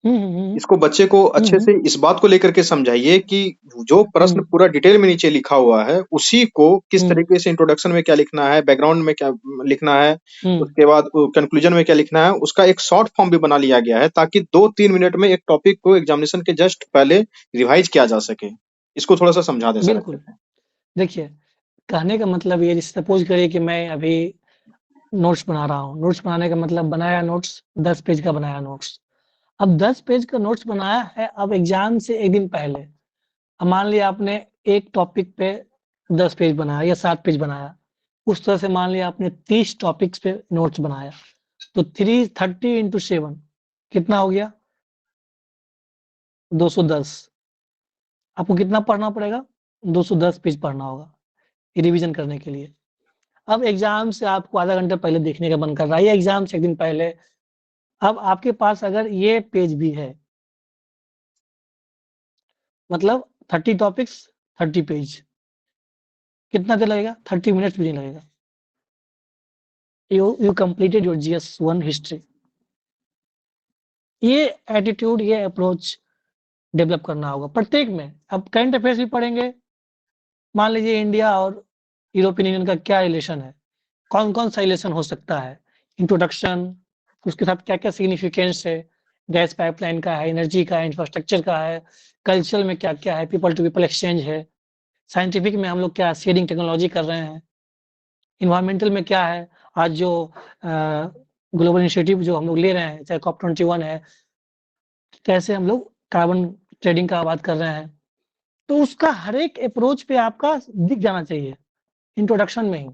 इसको बच्चे को अच्छे से इस बात को लेकर के समझाइए कि जो प्रश्न पूरा डिटेल में नीचे लिखा हुआ है उसी को किस तरीके से इंट्रोडक्शन में क्या लिखना है, बैकग्राउंड में क्या लिखना है, उसके बाद कंक्लूजन में क्या लिखना है, उसका एक शॉर्ट फॉर्म भी बना लिया गया है ताकि 2-3 मिनट में एक टॉपिक को एग्जामिनेशन के जस्ट पहले रिवाइज किया जा सके। इसको थोड़ा सा समझा दें सर। बिल्कुल। देखिए कहने का मतलब ये, सपोज करिए कि मैं अभी नोट्स बना रहा हूँ। नोट्स बनाने का मतलब बनाया नोट्स, 10 पेज का बनाया नोट्स। अब 10 पेज का नोट्स बनाया है, अब एग्जाम से एक दिन पहले अब मान लिया आपने एक टॉपिक पे 10 पेज बनाया या 7 पेज बनाया, उस तरह से मान लिया आपने 30 टॉपिक्स पे नोट्स बनाया, तो 330 into 7 कितना हो गया, 210। आपको कितना पढ़ना पड़ेगा, 210 पेज पढ़ना होगा रिवीजन करने के लिए। अब एग्जाम से आपको आधा घंटा पहले देखने का मन कर रहा है, या एग्जाम से एक दिन पहले। अब आपके पास अगर ये पेज भी है, मतलब 30 टॉपिक्स 30 पेज, कितना देर लगेगा, 30 मिनट्स भी नहीं लगेगा। You completed your GS1 history. ये एटीट्यूड, ये अप्रोच डेवलप करना होगा प्रत्येक में। अब करंट अफेयर्स भी पढ़ेंगे, मान लीजिए इंडिया और यूरोपियन यूनियन का क्या रिलेशन है, कौन कौन सा रिलेशन हो सकता है, इंट्रोडक्शन, उसके साथ क्या क्या सिग्निफिकेंस है, गैस पाइपलाइन का है, एनर्जी का है, इंफ्रास्ट्रक्चर का है, कल्चरल में क्या क्या है, पीपल टू पीपल एक्सचेंज है, साइंटिफिक में हम लोग क्या शेयरिंग टेक्नोलॉजी कर रहे हैं, इन्वायरमेंटल में क्या है, आज जो ग्लोबल इनिशिएटिव जो हम लोग ले रहे हैं, चाहे COP21 है, कैसे हम लोग कार्बन ट्रेडिंग का बात कर रहे हैं, तो उसका हर एक अप्रोच पे आपका दिख जाना चाहिए इंट्रोडक्शन में ही।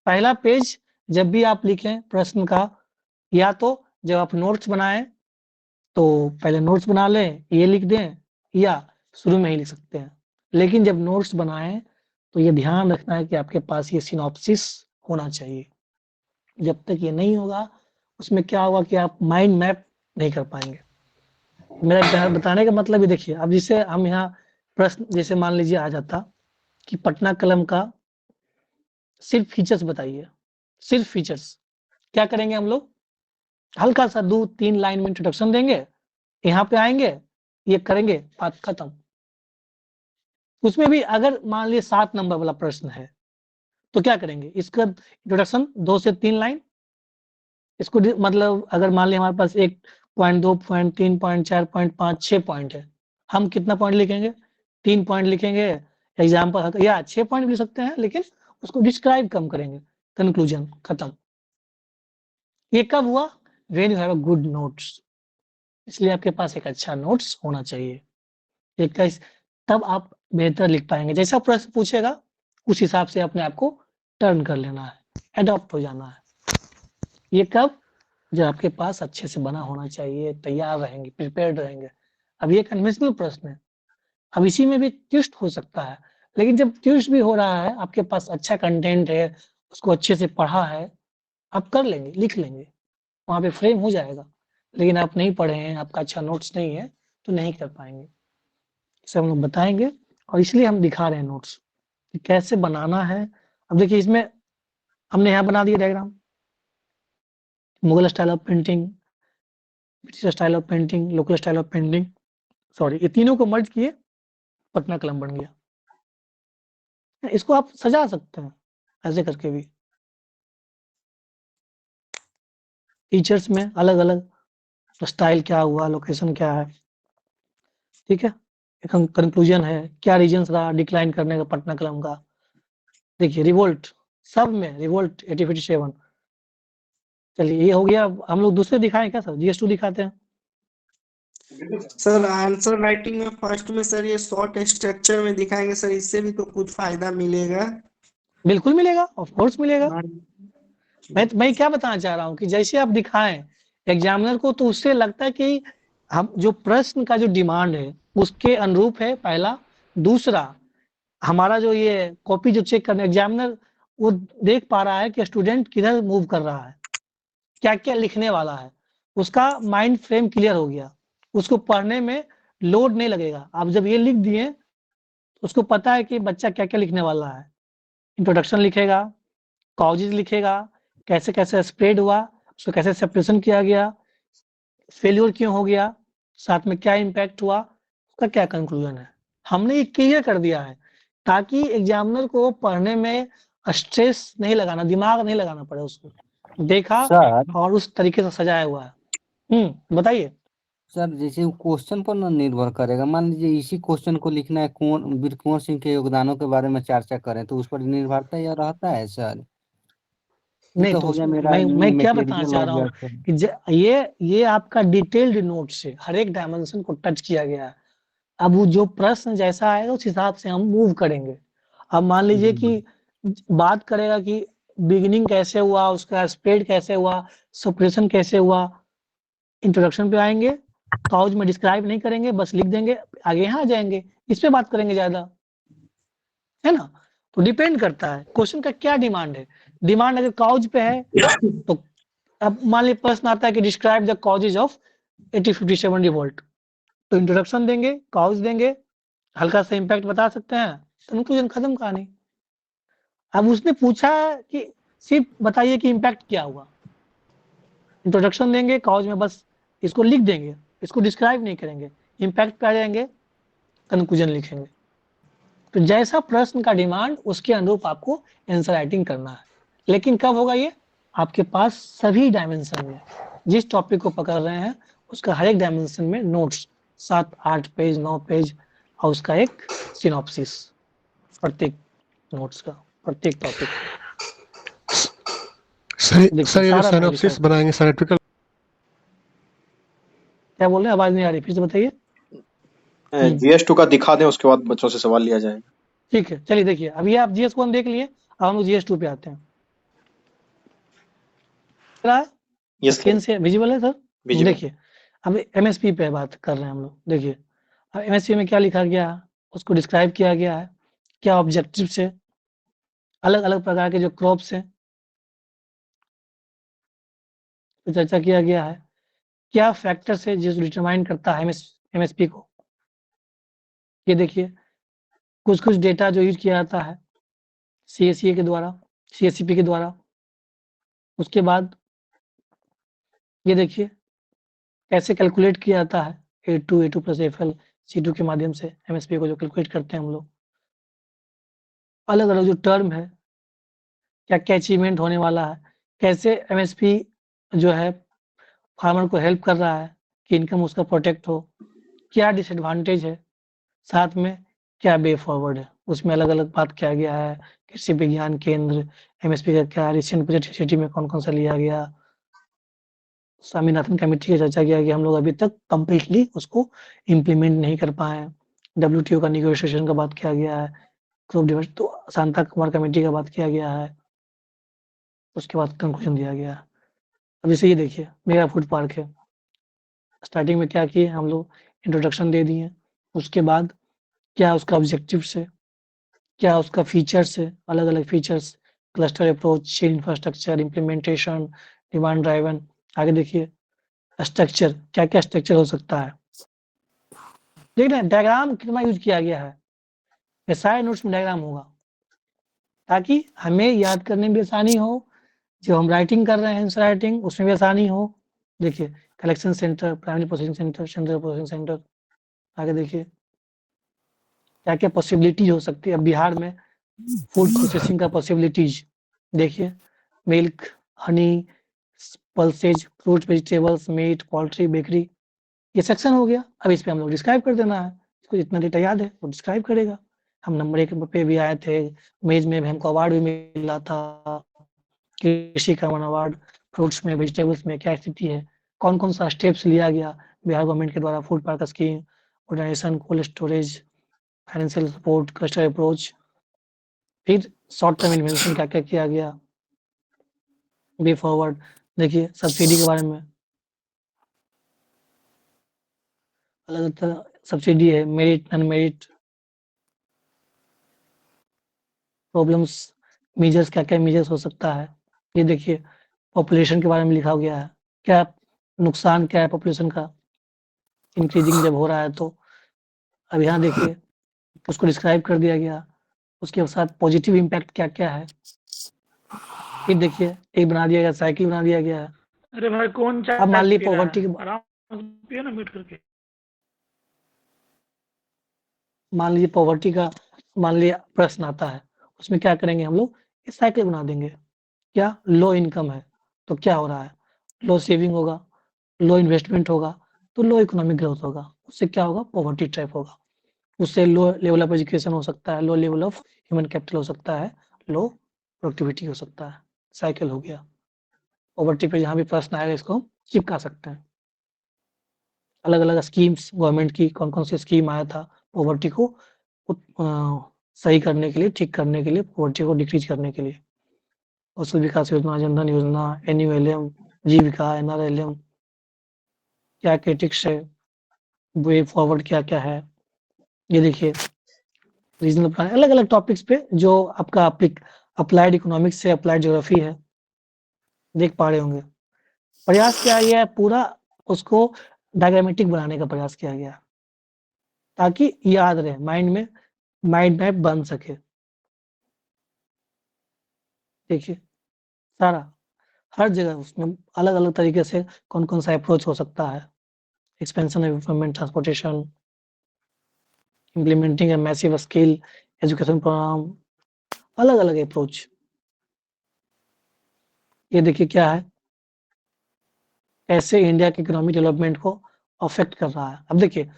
पहला पेज जब भी आप लिखें प्रश्न का, या तो जब आप नोट्स बनाएं तो पहले नोट्स बना लें, ये लिख दें, या शुरू में ही लिख सकते हैं। लेकिन जब नोट्स बनाएं तो ये ध्यान रखना है कि आपके पास ये सिनॉप्सिस होना चाहिए। जब तक ये नहीं होगा उसमें क्या होगा कि आप माइंड मैप नहीं कर पाएंगे। मेरा बताने का मतलब ही देखिए, अब जिसे हम यहाँ प्रश्न जैसे मान लीजिए आ जाता कि पटना कलम का सिर्फ फीचर्स बताइए, सिर्फ फीचर्स, क्या करेंगे हम लोग? हल्का सा 2-3 लाइन में इंट्रोडक्शन देंगे, यहाँ पे आएंगे, ये करेंगे, बात खत्म। उसमें भी अगर मान लीजिए 7 नंबर वाला प्रश्न है तो क्या करेंगे? इसका इंट्रोडक्शन 2 से 3 लाइन, इसको मतलब अगर मान लीजिए हमारे पास 1 point, 2 point, 3 point, 4 point, 5, 6 point है, हम कितना पॉइंट लिखेंगे? 3 पॉइंट लिखेंगे। एग्जाम्पल या 6 पॉइंट भी लिख सकते हैं, लेकिन उसको डिस्क्राइब कम करेंगे, कंक्लूजन खत्म। ये कब हुआ? When you have a good notes. इसलिए आपके पास एक अच्छा नोट्स होना चाहिए, एक तब आप बेहतर लिख पाएंगे। जैसा प्रश्न पूछेगा उस हिसाब से अपने आप को टर्न कर लेना है, एडॉप्ट हो जाना है। ये कब? जब आपके पास अच्छे से बना होना चाहिए, तैयार रहेंगे, प्रिपेयर्ड रहेंगे। अब ये कन्वेंशनल प्रश्न है, अब इसी में भी ट्विस्ट हो सकता है, लेकिन जब ट्विस्ट भी हो रहा है, आपके पास अच्छा कंटेंट है, उसको अच्छे से पढ़ा है, आप कर लेंगे, लिख लेंगे, वहाँ पे फ्रेम हो जाएगा। लेकिन आप नहीं पढ़े हैं, आपका अच्छा नोट्स नहीं है, तो नहीं कर पाएंगे। इसे हम लोग बताएंगे और इसलिए हम दिखा रहे हैं नोट्स कि कैसे बनाना है। अब देखिए इसमें हमने यहाँ बना दिया diagram, Mughal style of painting, British style of painting, local style of painting, sorry, ये तीनों को मर्ज किए, पटना कलम बन गया। इसको आप सजा सकते हैं ऐसे करके भी। टीचर्स में अलग अलग स्टाइल क्या हुआ, लोकेशन क्या है, ठीक है। एक कंक्लूजन है, क्या रीजंस रहा डिक्लाइन करने का पटना कलम का। देखिए रिवोल्ट, सब में रिवोल्ट 1857। चलिए ये हो गया। हम लोग दूसरे दिखाएं क्या सर? GS2 दिखाते हैं। सर आंसर राइटिंग में फर्स्ट में सर ये शॉर्ट स्ट्रक्चर में दिखाएंगे सर, इससे भी तो कुछ फायदा मिलेगा। बिल्कुल मिलेगा, ऑफ कोर्स मिलेगा। मैं क्या बताना चाह रहा हूँ कि जैसे आप दिखाएं एग्जामिनर को, तो उससे लगता है कि हम जो प्रश्न का जो डिमांड है उसके अनुरूप है, पहला। दूसरा, हमारा जो ये कॉपी जो चेक करने एग्जामिनर वो देख पा रहा है कि स्टूडेंट किधर मूव कर रहा है, क्या क्या लिखने वाला है, उसका माइंड फ्रेम क्लियर हो गया, उसको पढ़ने में लोड नहीं लगेगा। आप जब ये लिख दिए उसको पता है कि बच्चा क्या क्या लिखने वाला है। इंट्रोडक्शन लिखेगा, कॉजेज लिखेगा, कैसे कैसे स्प्रेड हुआ, उसको कैसे सेपरेशन किया गया, फेल्योर क्यों हो गया, साथ में क्या इम्पैक्ट हुआ, उसका क्या कंक्लूजन है। हमने ये क्लियर कर दिया है ताकि एग्जामिनर को पढ़ने में स्ट्रेस नहीं लगाना, दिमाग नहीं लगाना पड़े। उसको देखा सर और उस तरीके से सजाया हुआ है। बताइए सर, जैसे क्वेश्चन पर ना निर्भर करेगा। मान लीजिए इसी क्वेश्चन को लिखना है, वीर कुंवर सिंह के योगदानों के बारे में चर्चा करें, तो उस पर निर्भरता यह रहता है सर। ये नहीं तो तो हो गया मेरा मैं क्या बताना मटेरियल चाह हो रहा गया हूँ सर। कि ये आपका डिटेल्ड नोट से हर एक डायमेंशन को टच किया गया है। अब वो जो प्रश्न जैसा आएगा उस हिसाब से हम मूव करेंगे। अब मान लीजिए कि बात करेगा कि बिगिनिंग कैसे हुआ, उसका स्प्रेड कैसे हुआ, सप्रेशन कैसे हुआ, इंट्रोडक्शन पे आएंगे, काउज में डिस्क्राइब नहीं करेंगे, बस लिख देंगे, आगे यहाँ आ जाएंगे, इस पे बात करेंगे ज्यादा, है ना। तो डिपेंड करता है क्वेश्चन का क्या डिमांड है। डिमांड अगर काउज पे है तो अब मान लीजिए प्रश्न आता है कि describe the causes of 1857 revolt, तो इंट्रोडक्शन देंगे, काउज देंगे, हल्का सा इम्पैक्ट बता सकते हैं, कंक्लूजन खत्म कहानी। अब उसने पूछा कि सिर्फ बताइए कि इम्पैक्ट क्या हुआ, इंट्रोडक्शन देंगे, काउज में बस इसको लिख देंगे, इसको डिस्क्राइब नहीं करेंगे, इम्पैक्ट पे आ जाएंगे, कंक्लूजन लिखेंगे। तो जैसा प्रश्न का डिमांड उसके अनुरूप आपको आंसर राइटिंग करना है। लेकिन कब होगा ये? आपके पास सभी डायमेंशन में जिस टॉपिक को पकड़ रहे हैं उसका हर एक डायमेंशन में नोट्स 7-8 पेज 9 पेज और उसका एक सिनॉप्सिस प्रत्येक नोट्स का, प्रत्येक टॉपिक। सर देखिए ये जो सारा मैंने लिखा सिनॉप्सिस है। बनाएंगे सिनेप्टिकल क्या बोल रहे हैं, आवाज नहीं आ रही, फिर से बताइए। GS2 का दिखा दें, उसके बाद बच्चों से सवाल लिया जाएगा। ठीक है, चलिए देखिए, अभी आप GS1 देख लिए, अब हम लोग GS2 पे आते हैं। यस सर, स्क्रीन से विजिबल है सर? विजिबल। देखिए अब MSP पे बात कर रहे हैं हम लोग। देखिए अब MSP में क्या लिखा गया है, उसको डिस्क्राइब किया गया है, क्या ऑब्जेक्टिव्स है, अलग अलग प्रकार के जो क्रॉप्स हैं तो चर्चा किया गया है, क्या फैक्टर्स है जो डिटरमाइन करता है MSP को। ये देखिए कुछ कुछ डेटा जो यूज किया जाता है CSE के द्वारा, CSCP के द्वारा। उसके बाद ये देखिए कैसे कैलकुलेट किया जाता है A2 प्लस FL C2 के माध्यम से MSP को जो कैलकुलेट करते हैं हम लोग। अलग अलग जो टर्म है, क्या क्या अचीवमेंट होने वाला है, कैसे MSP जो है फार्मर को हेल्प कर रहा है कि इनकम उसका प्रोटेक्ट हो, क्या डिसएडवांटेज है, साथ में क्या वे फॉरवर्ड है। उसमें अलग अलग बात किया गया है, कृषि विज्ञान केंद्र MSP का क्या रिसेंट प्रोजेक्ट सिटी में कौन कौन सा लिया गया। स्वामीनाथन कमेटी की चर्चा किया कि हम लोग अभी तक कंप्लीटली उसको इम्प्लीमेंट नहीं कर पाए हैं। WTO का निगोशिएशन का बात किया गया है, तो शांता कुमार कमेटी का बात किया गया है, उसके बाद कंक्लूजन दिया गया है। अब जैसे ये देखिए मेगा फूड पार्क है, स्टार्टिंग में क्या किए हम लोग, इंट्रोडक्शन दे दिए, उसके बाद क्या उसका ऑब्जेक्टिव्स है, क्या उसका फीचर्स है, अलग अलग features, cluster approach, share infrastructure, implementation, demand driven. आगे देखिए स्ट्रक्चर, क्या क्या स्ट्रक्चर हो सकता है। देख रहे हैं डायग्राम कितना यूज किया गया है, ये सारे नोट्स में डायग्राम होगा ताकि हमें याद करने में भी आसानी हो, जो हम राइटिंग कर रहे हैं आंसर राइटिंग उसमें भी आसानी हो। देखिए collection centre, primary processing centre, central processing centre. आगे देखिए क्या क्या पॉसिबिलिटीज हो सकती है। अब बिहार में फूड प्रोसेसिंग का पॉसिबिलिटीज देखिए, milk, honey, pulses, fruit, vegetables, meat, poultry, bakery, ये सेक्शन हो गया। अब इस पे हम लोग डिस्क्राइब कर देना है, इसको जितना डेटा याद है वो डिस्क्राइब करेगा। हम नंबर 1 पे भी आए थे, मेज में भी हमको अवार्ड भी मिला था, कृषि का अवार्ड। फ्रूट्स में, वेजिटेबल्स में क्या स्थिति है, कौन कौन सा स्टेप्स लिया गया बिहार गवर्नमेंट के द्वारा, food park scheme, organisation, cold storage, financial support, cluster approach. फिर शॉर्ट टर्म इन्वेंशन क्या क्या किया गया, वे फॉरवर्ड। देखिए सब्सिडी के बारे में, अलग अलग तरह सब्सिडी है, मेरिट, अनमेरिट, प्रॉब्लम्स, मेजर्स, क्या क्या मेजर्स हो सकता है। ये देखिए पॉपुलेशन के बारे में लिखा गया है, क्या नुकसान क्या है पॉपुलेशन का, इंक्रीजिंग जब हो रहा है तो। अब यहाँ देखिए उसको डिस्क्राइब कर दिया गया, उसके साथ पॉजिटिव इम्पैक्ट क्या क्या है। फिर देखिए एक बना दिया गया, साइकिल बना दिया गया है। अरे भाई कौन चाय अब मान ली पी रहा पॉवर्टी है? के, आराम से पियो ना म्यूट करके। मान लीजिए पॉवर्टी का मान लिया प्रश्न आता है, उसमें क्या करेंगे हम लोग, इस साइकिल बना देंगे। क्या लो इनकम है तो क्या हो रहा है, लो सेविंग होगा, लो इन्वेस्टमेंट होगा तो लो इकोनॉमिक ग्रोथ होगा, उससे क्या होगा, पॉवर्टी ट्रैप होगा। उससे लो लेवल ऑफ एजुकेशन हो सकता है, low level of human capital हो सकता है, लो प्रोडक्टिविटी हो सकता है। साइकिल हो गया। पॉवर्टी पे जहाँ भी प्रश्न आएगा इसको हम चिपका सकते हैं। अलग अलग स्कीम्स गवर्नमेंट की, कौन कौन सी स्कीम आया था पॉवर्टी को सही करने के लिए, ठीक करने के लिए, पॉवर्टी को डिक्रीज करने के लिए। कौशल विकास योजना, जनधन योजना, NULM, जीविका, NRLM, क्या क्रिटिक्स है, वे फॉरवर्ड क्या क्या है। ये देखिए रीजनल प्लान, अलग अलग टॉपिक्स पे जो आपका अप्लाइड इकोनॉमिक्स से अप्लाइड ज्योग्राफी है, देख पा रहे होंगे। प्रयास किया गया है पूरा उसको डायग्रामेटिक बनाने का प्रयास किया गया ताकि याद रहे, माइंड में माइंड मैप बन सके। देखिए सारा हर जगह उसमें अलग अलग तरीके से कौन कौन सा अप्रोच हो सकता है। Expansion of informant transportation, implementing a massive scale education programme, अलग अलग अप्रोच। ये देखिए क्या है, कैसे इंडिया के इकोनॉमिक डेवलपमेंट को अफेक्ट कर रहा है। अब देखिए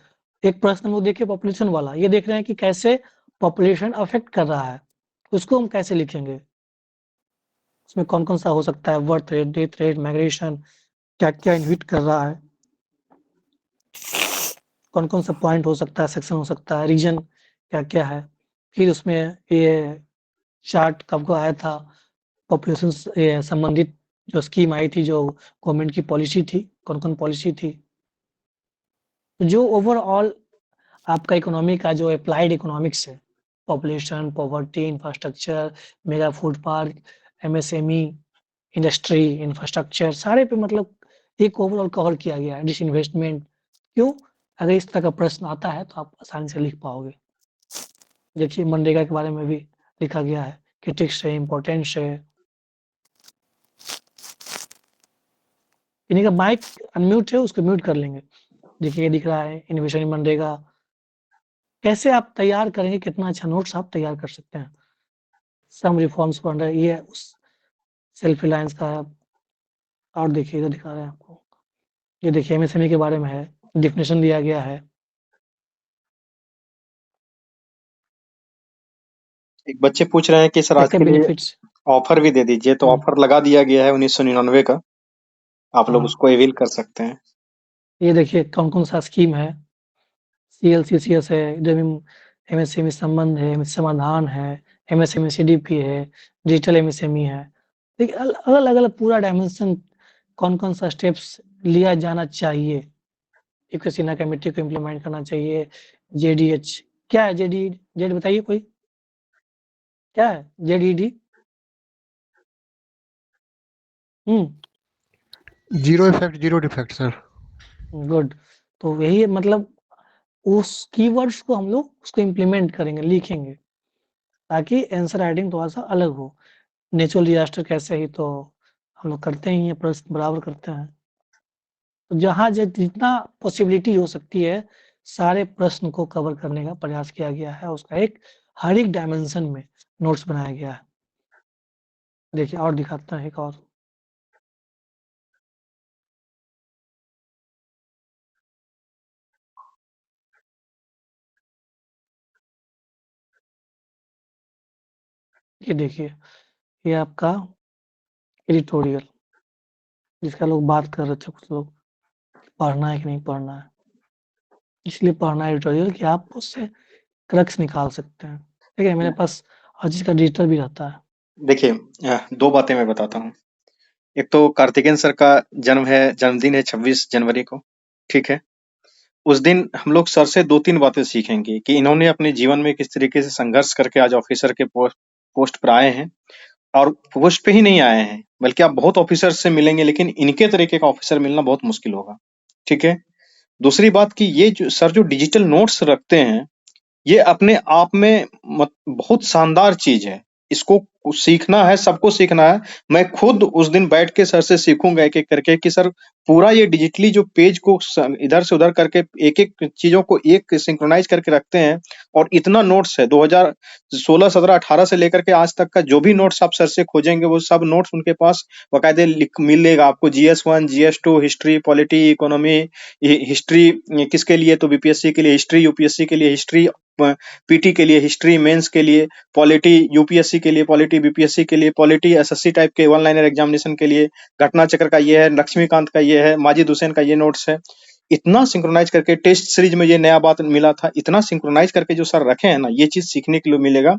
एक प्रश्न हम लोग देखिए पॉपुलेशन वाला, ये देख रहे हैं कि कैसे पॉपुलेशन अफेक्ट कर रहा है, उसको हम कैसे लिखेंगे। उसमें कौन-कौन सा हो सकता है, birth rate, death rate, migration, क्या-क्या इनहिबिट कर रहा है, कौन-कौन सा पॉइंट हो सकता है, सेक्शन हो सकता है, रीजन क्या-क्या है। फिर उसमें ये चार्ट कब आया था, पॉपुलेशन से संबंधित जो स्कीम आई थी, जो गवर्नमेंट की पॉलिसी थी, कौन-कौन पॉलिसी थी। जो ओवरऑल आपका इकोनॉमी का जो एप्लाइड इकोनॉमिक्स है, population, poverty, infrastructure, mega food park, MSME, industry, infrastructure, सारे पे मतलब एक ओवरऑल कवर किया गया है। डिसइन्वेस्टमेंट क्यों? अगर इस तरह का प्रश्न आता है तो आप आसानी से लिख पाओगे। देखिए मनरेगा के बारे में भी लिखा गया है, क्रिटिक्स है, इम्पोर्टेंस है। इन्हीं का माइक अनम्यूट है, उसको म्यूट कर लेंगे। देखिए ये दिख रहा है इनोवेशन इन मनरेगा। कैसे आप तैयार करेंगे, कितना अच्छा नोट्स आप तैयार कर सकते हैं। सम रिफॉर्म्स फॉर अंडर ये उस सेल्फ रिलायंस का है। और देखिए इधर दिखा रहे हैं आपको, ये देखिए एमएसएमई के बारे में है, डेफिनेशन दिया गया है। एक बच्चे पूछ रहे हैं कि सर आज क्या-क्या के लिए बेनिफिट्स। ऑफर भी दे दीजिए, तो ऑफर लगा दिया गया है 1999 का, आप लोग उसको अवेल कर सकते हैं। ये देखिए कौन-कौन सा स्कीम है, सीएलसीसीएस है, एमएसएमई संबंध है, समाधान है, एमएसएमई सीडीपी है, डिजिटल एमएसएमई है। देखिए अलग-अलग पूरा डायमेंशन कौन-कौन सा स्टेप्स लिया जाना चाहिए। इक्वेसिना कमेटी को इम्प्लीमेंट करना चाहिए। जेडीएच क्या है, जेड बताइए कोई, क्या है ZED? Zero effect zero defect sir. Good. तो यही मतलब उस कीवर्ड्स को हम लोग उसको इम्प्लीमेंट करेंगे, लिखेंगे, ताकि आंसर राइटिंग थोड़ा-सा अलग हो। नेचुरल डिजास्टर कैसे ही तो हम लोग करते ही हैं, प्रश्न बराबर करते हैं। तो जहाँ जितना पॉसिबिलिटी हो सकती है, सारे प्रश्न को कवर करने का प्रयास किया गया है। उसका हर एक डायमेंशन में नोट्स बनाया गया है। देखिए और दिखाता है एक और। ये देखिए, ये आपका एडिटोरियल, जिसका लोग बात कर रहे थे कुछ लोग, पढ़ना है कि नहीं पढ़ना है। इसलिए पढ़ना है एडिटोरियल कि आप उससे क्रक्स निकाल सकते हैं। ठीक है, मेरे पास हर चीज़ का डिजिटल भी रहता है। देखिए 2 बातें मैं बताता हूँ। एक तो कार्तिकेयन सर का जन्मदिन है 26 जनवरी को, ठीक है? उस दिन हम लोग सर से 2-3 बातें सीखेंगे कि इन्होंने अपने जीवन में किस तरीके से संघर्ष करके आज ऑफिसर के पोस्ट पर आए हैं, और पोस्ट पे ही नहीं आए हैं, बल्कि आप बहुत ऑफिसर से मिलेंगे, लेकिन इनके तरीके का ऑफिसर मिलना बहुत मुश्किल होगा, ठीक है? दूसरी बात कि ये जो सर जो डिजिटल नोट्स रखते हैं, ये अपने आप में बहुत शानदार चीज है। इसको सीखना है, सबको सीखना है। मैं खुद उस दिन बैठ के सर से सीखूंगा एक एक करके कि सर पूरा ये डिजिटली जो पेज को इधर से उधर करके एक एक चीजों को एक सिंक्रोनाइज करके रखते हैं, और इतना नोट्स है 2016 17 18 से लेकर के आज तक का जो भी नोट्स आप सर से खोजेंगे, वो सब नोट्स उनके पास बाकायदे मिलेगा आपको। GS1 GS2 history, polity, economy, history किसके लिए, तो बीपीएससी के लिए हिस्ट्री, यूपीएससी के लिए हिस्ट्री, पीटी के लिए हिस्ट्री, मेंस के लिए पॉलिटी, यूपीएससी के लिए पॉलिटी, बीपीएससी के लिए पॉलिटी, एसएससी टाइप के वन लाइनर एग्जामिनेशन के लिए घटना चक्र का ये है, लक्ष्मीकांत का ये है, माजिद हुसैन का ये नोट्स है। इतना सिंक्रोनाइज करके टेस्ट सीरीज में ये नया बात मिला था, इतना सिंक्रोनाइज करके जो सर रखे हैं ना, ये चीज सीखने के लिए मिलेगा।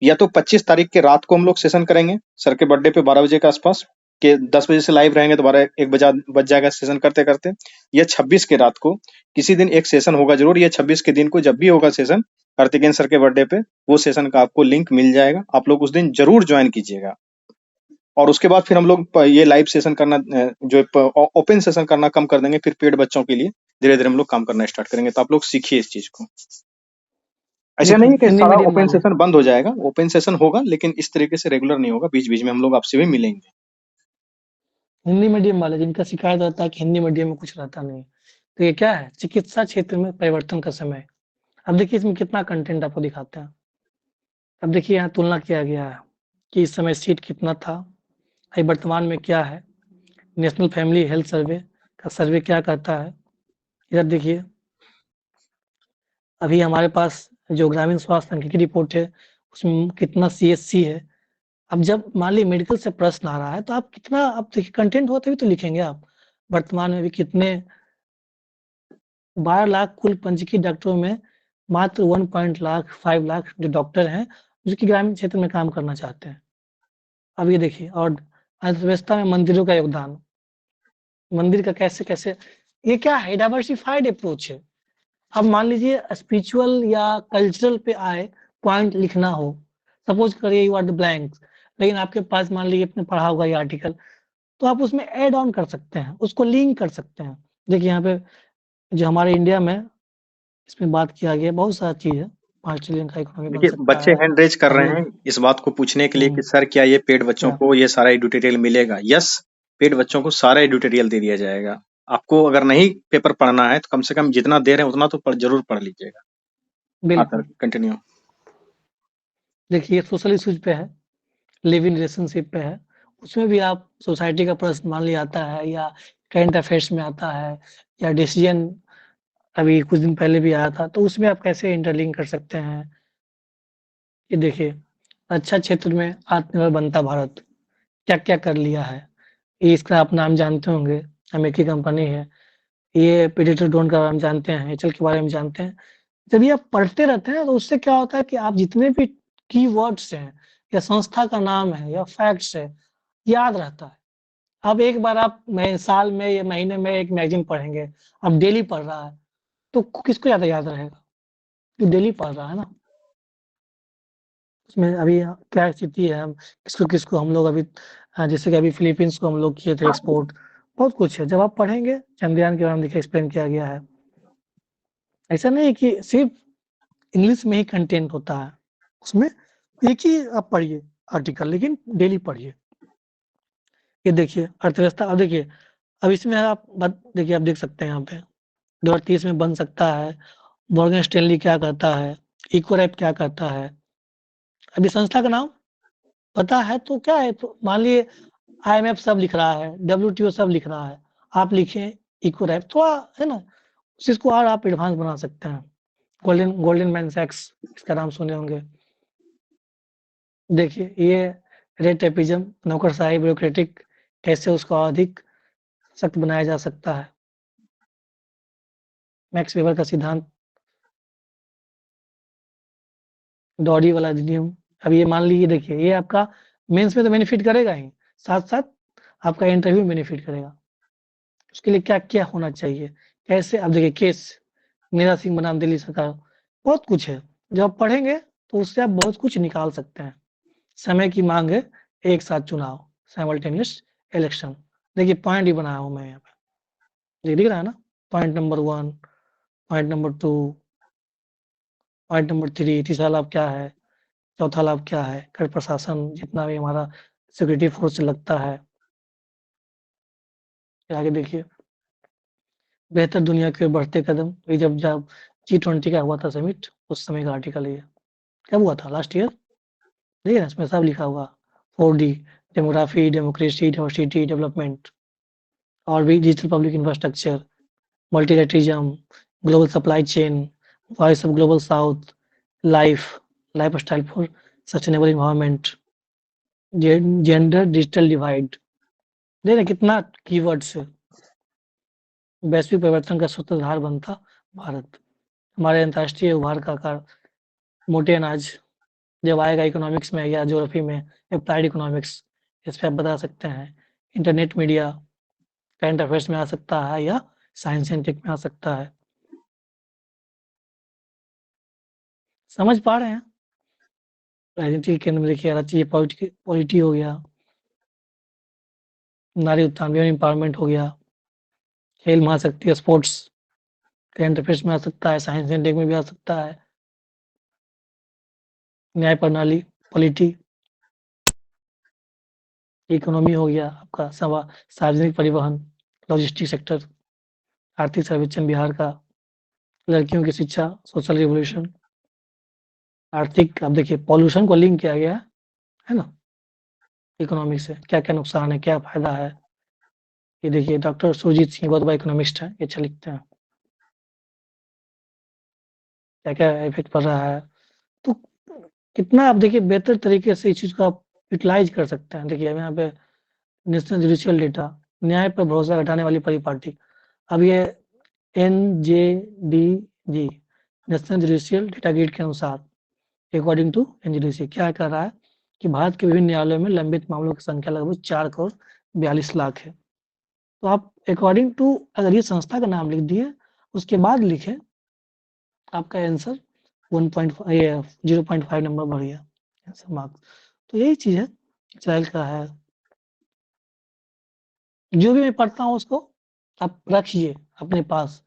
या तो 25 तारीख के रात को हम लोग सेशन करेंगे सर के बर्थडे पे 12 बजे के आसपास, के 10 बजे से लाइव रहेंगे तो 12-1 बज जाएगा सेशन करते करते। या 26 के रात को किसी दिन एक सेशन होगा जरूर। या 26 के दिन को जब भी होगा सेशन कार्तिकेयन सर के बर्थडे पे, वो सेशन का आपको लिंक मिल जाएगा, आप लोग उस दिन जरूर ज्वाइन कीजिएगा। और उसके बाद फिर हम लोग ये लाइव सेशन करना, जो ओपन सेशन करना कम कर देंगे, फिर पेड बच्चों के लिए धीरे धीरे हम लोग काम करना स्टार्ट करेंगे। तो आप लोग सीखिए इस चीज को। ऐसा नहीं है कि हिंदी सारा मीडियम ओपन वाले, सेशन बंद हो जाएगा, ओपन सेशन होगा, लेकिन इस तरीके से रेगुलर नहीं होगा, बीच बीच में हम लोग आपसे भी मिलेंगे। हिंदी मीडियम वाले जिनका शिकायत रहता है कि हिंदी मीडियम में कुछ रहता नहीं, तो ये क्या है, चिकित्सा क्षेत्र में परिवर्तन का समय। अब देखिए इसमें कितना कंटेंट आपको दिखाते हैं। अब देखिए यहाँ तुलना किया गया है कि इस समय सीट कितना था, अभी वर्तमान में क्या है। नेशनल फैमिली हेल्थ सर्वे का सर्वे क्या कहता है, इधर देखिए। अभी हमारे पास जो ग्रामीण स्वास्थ्य सांख्यिकी रिपोर्ट है, उसमें कितना CHC है, अब जब मान ली मेडिकल से प्रश्न आ रहा है तो आप कितना, आप देखिए कंटेंट होते भी तो लिखेंगे आप। वर्तमान में भी कितने 12 लाख कुल पंजीकृत डॉक्टरों में मात्र 5 लाख जो डॉक्टर हैं जो कि ग्रामीण क्षेत्र में काम करना चाहते हैं। अब ये देखिए, और अर्थव्यवस्था में मंदिरों का योगदान, मंदिर का कैसे-कैसे, ये क्या है, डाइवर्सिफाइड अप्रोच है। अब मान लीजिए स्पिरिचुअल या कल्चरल पे आए पॉइंट लिखना हो, सपोज करिए यू आर द ब्लैंक, लेकिन आपके पास मान लीजिए आपने पढ़ा होगा ये आर्टिकल, तो आप उसमें ऐड ऑन कर सकते हैं, उसको लिंक कर सकते हैं। देखिए यहाँ पे जो हमारे इंडिया में इसमें बात किया गया बहुत सारा चीज़ है, 5 ट्रिलियन का इकोनॉमी बन देखिए सकता बच्चे है। हैंड रेज कर रहे अभी हैं इस बात को पूछने के लिए कि हुँ, सर क्या ये पेड बच्चों क्या? को ये सारा एडिटोरियल मिलेगा? यस, पेड बच्चों को सारा एडिटोरियल दे दिया जाएगा। आपको अगर नहीं पेपर पढ़ना है तो कम से कम जितना दे रहे हैं उतना तो जरूर पढ़ लीजिएगा। हाँ सर, बिल्कुल। कंटिन्यू। देखिए सोशल इश्यूज पे है, लिव इन रिलेशनशिप पे है, उसमें भी आप सोसाइटी का प्रश्न मान लिया आता है या करंट अफेयर्स में आता है या डिसीजन अभी कुछ दिन पहले भी आया था, तो उसमें आप कैसे इंटरलिंक कर सकते हैं। ये देखिए, रक्षा क्षेत्र में आत्मनिर्भर बनता भारत, क्या-क्या कर लिया है। ये इसका आप नाम जानते होंगे, अमेरिकी कंपनी है। ये प्रेडेटर ड्रोन का नाम जानते हैं, एचएल के बारे में जानते हैं। जब ये आप पढ़ते रहते हैं तो उससे क्या होता है कि आप जितने भी कीवर्ड्स हैं या संस्था का नाम है या फैक्ट्स है, याद रहता है। अब एक बार आप नए साल में या महीने में एक मैगज़ीन पढ़ेंगे, अब डेली पढ़ रहा है, तो किसको ज़्यादा याद रहेगा? जो डेली पढ़ रहा है ना। उसमें अभी क्या स्थिति है, हम किसको-किसको हम लोग अभी जैसे कि अभी फिलीपींस को हम लोग किए थे एक्सपोर्ट, बहुत कुछ है। जब आप पढ़ेंगे, चंद्रयान के बारे में देखिए एक्सप्लेन किया गया है। ऐसा नहीं है कि सिर्फ़ इंग्लिश में ही कंटेंट होता है, उसमें एक ही आप पढ़िए आर्टिकल, लेकिन डेली पढ़िए। ये देखिए अर्थव्यवस्था, अब देखिए, अब इसमें आप बात देखिए, आप देख सकते हैं यहाँ पे 2030 में बन सकता है, मॉर्गन स्टैनली क्या कहता है, इकोरैप क्या कहता है। अभी संस्था का नाम पता है तो क्या है, तो मान लिए आईएमएफ सब लिख रहा है, डब्ल्यूटीओ सब लिख रहा है, आप लिखें इकोरैप, थोड़ा है ना, उस चीज़ को और आप एडवांस बना सकते हैं। गोल्डमैन सैक्स, इसका नाम सुने होंगे। देखिए ये रेट टेपिज्म, नौकरशाही, ब्यूरोक्रेटिक, कैसे उसको अधिक सख्त बनाया जा सकता है। मैक्स वेबर का सिद्धांत, डॉडी वाला अधिनियम। अब ये मान लीजिए, देखिए ये आपका मेंस में तो बेनिफिट करेगा ही, साथ-साथ आपका इंटरव्यू में बेनिफिट करेगा। उसके लिए क्या-क्या होना चाहिए, कैसे, अब देखिए केस, मेरा सिंह बनाम दिल्ली सरकार, बहुत कुछ है। जब आप पढ़ेंगे तो उससे आप बहुत कुछ निकाल सकते हैं। समय की माँग है, एक साथ चुनाव, साइमल्टेनियस इलेक्शन। देखिए पॉइंट ही बनाया हूँ मैं यहाँ पे, ये दिख रहा है ना? Point number 1, point number 2, point number 3, तीसरा लाभ क्या है, चौथा लाभ क्या है, कर प्रशासन जितना भी हमारा सिक्योरिटी फोर्स से लगता है। फिर आगे देखिए, बेहतर दुनिया की ओर बढ़ते कदम, ये जब G20 का हुआ था समिट, उस समय का आर्टिकल है ये। कब हुआ था? Last year. देखिए ना, इसमें सब लिखा हुआ 4D, demography, democracy, diversity, development, और भी digital public infrastructure, मल्टीलैटरिज्म, global supply chain, voice of global south, lifestyle for sustainable environment, gender digital divide. देख रहे कितना कीवर्ड्स है। वैश्विक परिवर्तन का सूत्रधार बनता भारत, हमारे अंतर्राष्ट्रीय उभार का आकार, मोटे अनाज जब आएगा इकोनॉमिक्स में या ज्योग्राफी में, एप्लाइड इकोनॉमिक्स, इस पे आप बता सकते हैं। इंटरनेट मीडिया करंट अफेयर्स में आ सकता है या साइंस एंड टेक में आ सकता है। समझ पा रहे हैं? राजनीति के केंद्र में देखिए राज्य पॉलिटी हो गया, नारी उत्थान एम्पावरमेंट हो गया, खेल महाशक्ति स्पोर्ट्स करंट अफेयर्स में आ सकता है, साइंस एंड टेक में भी आ सकता है। न्याय प्रणाली, पॉलिटी, इकोनॉमी हो गया आपका, सार्वजनिक परिवहन, लॉजिस्टिक सेक्टर, आर्थिक सर्वेक्षण बिहार का, लड़कियों की शिक्षा, सोशल रिवॉल्यूशन, आर्थिक, अब देखिए पॉल्यूशन को लिंक किया गया है ना, इकोनॉमिक से, क्या-क्या नुकसान है, क्या फ़ायदा है। ये देखिए डॉक्टर सुरजीत सिंह बहुत बड़ा इकोनॉमिस्ट है, ये अच्छा लिखते हैं। क्या-क्या इफ़ेक्ट पड़ रहा है। तो कितना आप देखिए बेहतर तरीके से इस चीज़ को आप यूटिलाइज कर सकते हैं। देखिए यहाँ पे नेशनल जुडिशियल डेटा, न्याय पर भरोसा घटाने वाली परिपाटी। अब ये NJDG national judicial data gate के अनुसार अकॉर्डिंग टू NJDC क्या कर रहा है कि भारत के विभिन्न न्यायालयों में लंबित मामलों की संख्या लगभग 4,42,00,000 है। तो आप अकॉर्डिंग टू अगर ये संस्था का नाम लिख दिए उसके बाद लिखे, आपका आंसर 0.5 नंबर बढ़ गया आंसर मार्क्स। तो यही चीज है, इजराइल का है। जो भी मैं पढ़ता हूँ उसको आप रखिए अपने पास,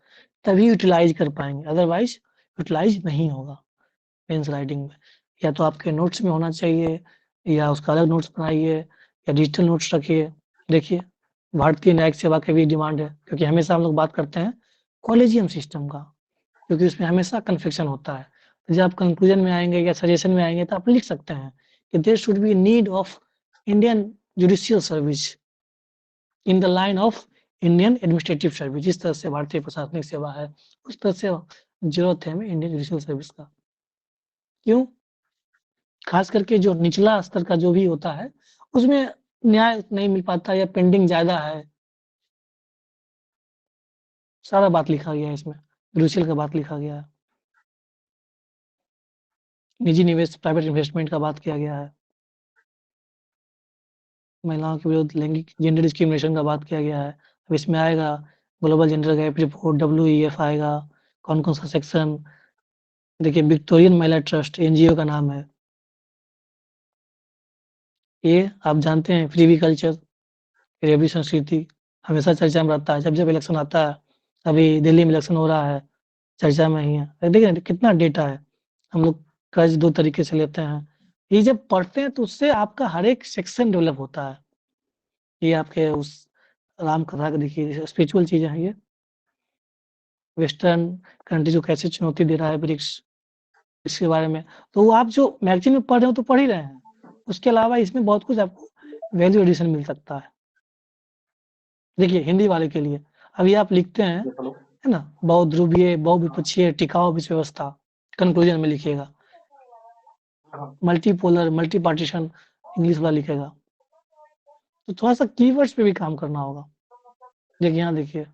तभी यूटिलाइज कर पाएंगे, अदरवाइज यूटिलाइज नहीं होगा पेंस राइटिंग में। या तो आपके नोट्स में होना चाहिए या उसका अलग नोट्स बनाइए या डिजिटल नोट्स रखिए। देखिए भारतीय न्यायिक सेवा की भी डिमांड है, क्योंकि हमेशा हम लोग बात करते हैं कॉलेजियम सिस्टम का, क्योंकि उसमें हमेशा कन्फ्लिक्शन होता है। जब आप कंक्लूजन में आएंगे या सजेशन में आएंगे तो आप लिख सकते हैं कि there should be need of Indian judicial service in the line of Indian administrative service. जिस तरह से भारतीय प्रशासनिक सेवा है उस तरह से जरूरत है हमें इंडियन जुडिशियल सर्विस का। क्यों? खास करके जो निचला स्तर का जो भी होता है उसमें न्याय नहीं मिल पाता या पेंडिंग ज्यादा है। सारा बात लिखा गया है इसमें, जुडिशियल का बात लिखा गया है, निजी निवेश प्राइवेट इन्वेस्टमेंट का बात किया गया है, महिलाओं के विरुद्ध लैंगिक जेंडर डिस्क्रिमिनेशन का बात किया गया है। अब इसमें आएगा global gender gap report WEF आएगा, कौन कौन सा सेक्शन। देखिए विक्टोरियन महिला ट्रस्ट NGO का नाम है। ये आप जानते हैं फ्री कल्चर रेवड़ी संस्कृति हमेशा चर्चा में रहता है। जब जब इलेक्शन आता है, अभी दिल्ली में इलेक्शन हो रहा है, चर्चा में ही है। देखिए कितना डेटा है, हम लोग कर्ज 2 तरीके से लेते हैं। ये जब पढ़ते हैं तो उससे आपका हर एक सेक्शन डेवलप होता है। ये आपके उस राम कथा का देखिए स्पिरिचुअल चीजें हैं ये। वेस्टर्न कंट्री जो कैसे चुनौती दे रहा है ब्रिक्स, इसके बारे में तो वो आप जो मैगजीन में पढ़ रहे हो तो पढ़ ही रहे हैं। उसके अलावा इसमें बहुत कुछ आपको वैल्यू एडिशन मिल सकता है। देखिए हिंदी वाले के लिए अभी आप लिखते हैं है ना, बहुध्रुवीय बहुविपक्षीय टिकाऊ विश्व व्यवस्था, कंक्लूजन में लिखिएगा। मल्टीपोलर मल्टी पार्टीशन इंग्लिश वाला लिखेगा। तो थोड़ा सा कीवर्ड्स पे भी काम करना होगा। देखिए यहाँ देखिए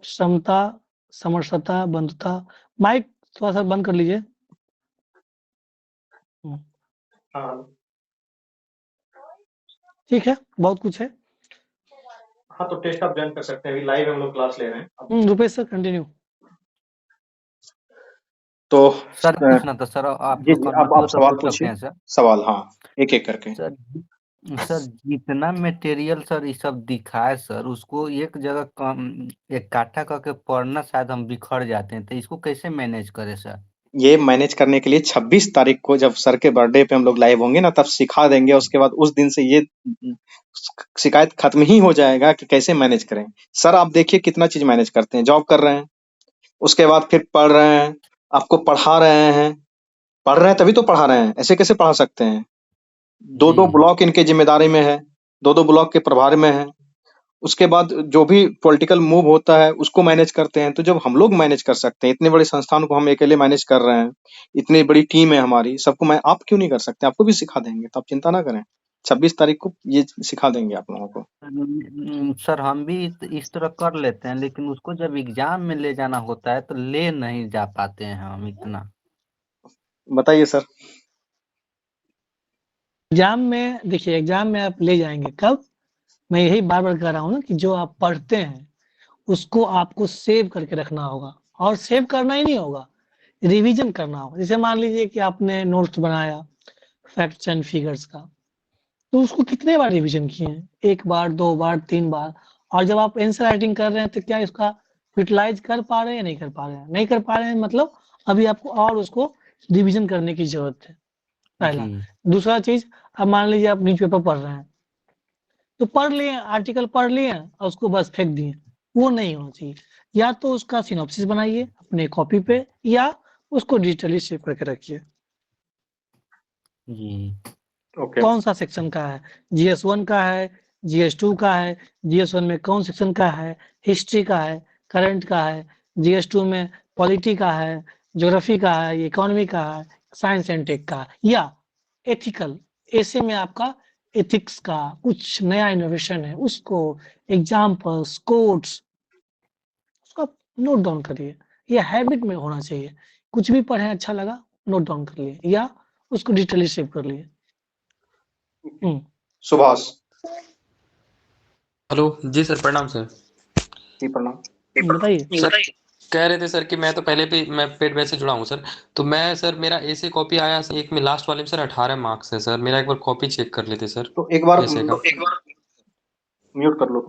समता समरसता बंधुता। माइक थोड़ा सा बंद कर लीजिए। ठीक है, बहुत कुछ है। हाँ तो टेस्ट आप ज्वाइन कर सकते हैं, अभी लाइव हम लोग क्लास ले रहे हैं। Rupesh sir continue. तो सर पूछना था सर, जी आपको जी अनुमति आप हो तो सवाल पूछ सकते पूछिए। हैं सर। सवाल हाँ एक एक करके। सर जितना मटेरियल सर ये सब दिखाए सर, उसको एक जगह कम इकट्ठा करके पढ़ना शायद हम बिखर जाते हैं, तो इसको कैसे मैनेज करें सर? ये मैनेज करने के लिए 26 तारीख को जब सर के बर्थडे पे हम लोग लाइव होंगे ना, तब सिखा देंगे। उसके बाद उस दिन से ये शिकायत खत्म ही हो जाएगा कि कैसे मैनेज करें। सर आप देखिए कितना चीज मैनेज करते हैं, जॉब कर रहे हैं, उसके बाद फिर पढ़ रहे हैं, आपको पढ़ा रहे हैं, पढ़ रहे हैं तभी तो पढ़ा रहे हैं, ऐसे कैसे पढ़ा सकते हैं। 2-2 ब्लॉक इनके जिम्मेदारी में है, 2-2 ब्लॉक के प्रभार में है। उसके बाद जो भी पॉलिटिकल मूव होता है उसको मैनेज करते हैं। तो जब हम लोग मैनेज कर सकते हैं, इतने बड़े संस्थान को हम अकेले मैनेज कर रहे हैं, इतनी बड़ी टीम है हमारी, सबको मैं आप क्यों नहीं कर सकते? आपको भी सिखा देंगे, तो आप चिंता ना करें। 26 तारीख को ये सिखा देंगे आप लोगों को। सर हम भी इस तरह कर लेते हैं, लेकिन उसको जब एग्जाम में ले जाना होता है तो ले नहीं जा पाते हैं हम इतना। बताइए सर। एग्जाम में देखिए, एग्जाम में आप ले जाएंगे कब? मैं यही बार बार कह रहा हूँ ना कि जो आप पढ़ते हैं उसको आपको सेव करके रखना होगा, और सेव करना ही नहीं होगा, रिवीजन करना होगा। जैसे मान लीजिए कि आपने नोट्स बनाया फैक्ट्स एंड फिगर्स का, तो उसको कितने बार रिवीजन किए हैं? 1 बार 2 बार 3 बार। और जब आप आंसर राइटिंग कर रहे हैं तो क्या इसका यूटिलाइज कर पा रहे हैं या नहीं कर पा रहे हैं? नहीं कर पा रहे हैं मतलब अभी आपको और उसको रिवीजन करने की जरूरत है, पहला। दूसरा चीज, अब मान लीजिए आप न्यूज़पेपर पढ़ रहे हैं, तो पढ़ लिए आर्टिकल पढ़ लिए और उसको बस फेंक दिए, वो नहीं होना चाहिए। या तो उसका सिनॉप्सिस बनाइए अपने कॉपी पे, या उसको डिजिटली सेव करके रखिए। कौन सा सेक्शन का है? GS1 का है, GS2 का है, GS1 में कौन सेक्शन का है? हिस्ट्री का है, करंट का है, GS2 में पॉलिटी का है, ज्योग्राफी का है, इकोनॉमी का है, साइंस एंड टेक का है, या एथिकल, ऐसे में आपका एथिक्स का कुछ नया इनोवेशन है, उसको एग्जाम्पल्स, कोड्स, उसको आप नोट डाउन करिए। ये हैबिट में होना चाहिए। कुछ भी पढ़े अच्छा लगा, नोट डाउन कर लिए या उसको डिजिटली सेव कर लिए। सुभाष हेलो जी सर, प्रणाम सर। जी प्रणाम। बताइए। सर कह रहे थे सर कि मैं तो पहले भी मैं पेड बैच से जुड़ा हूँ सर, तो मैं सर मेरा ऐसे कॉपी आया सर, एक में लास्ट वाले में सर 18 मार्क्स है सर। मेरा एक बार कॉपी चेक कर लेते सर। तो एक बार ऐसे का म्यूट कर लो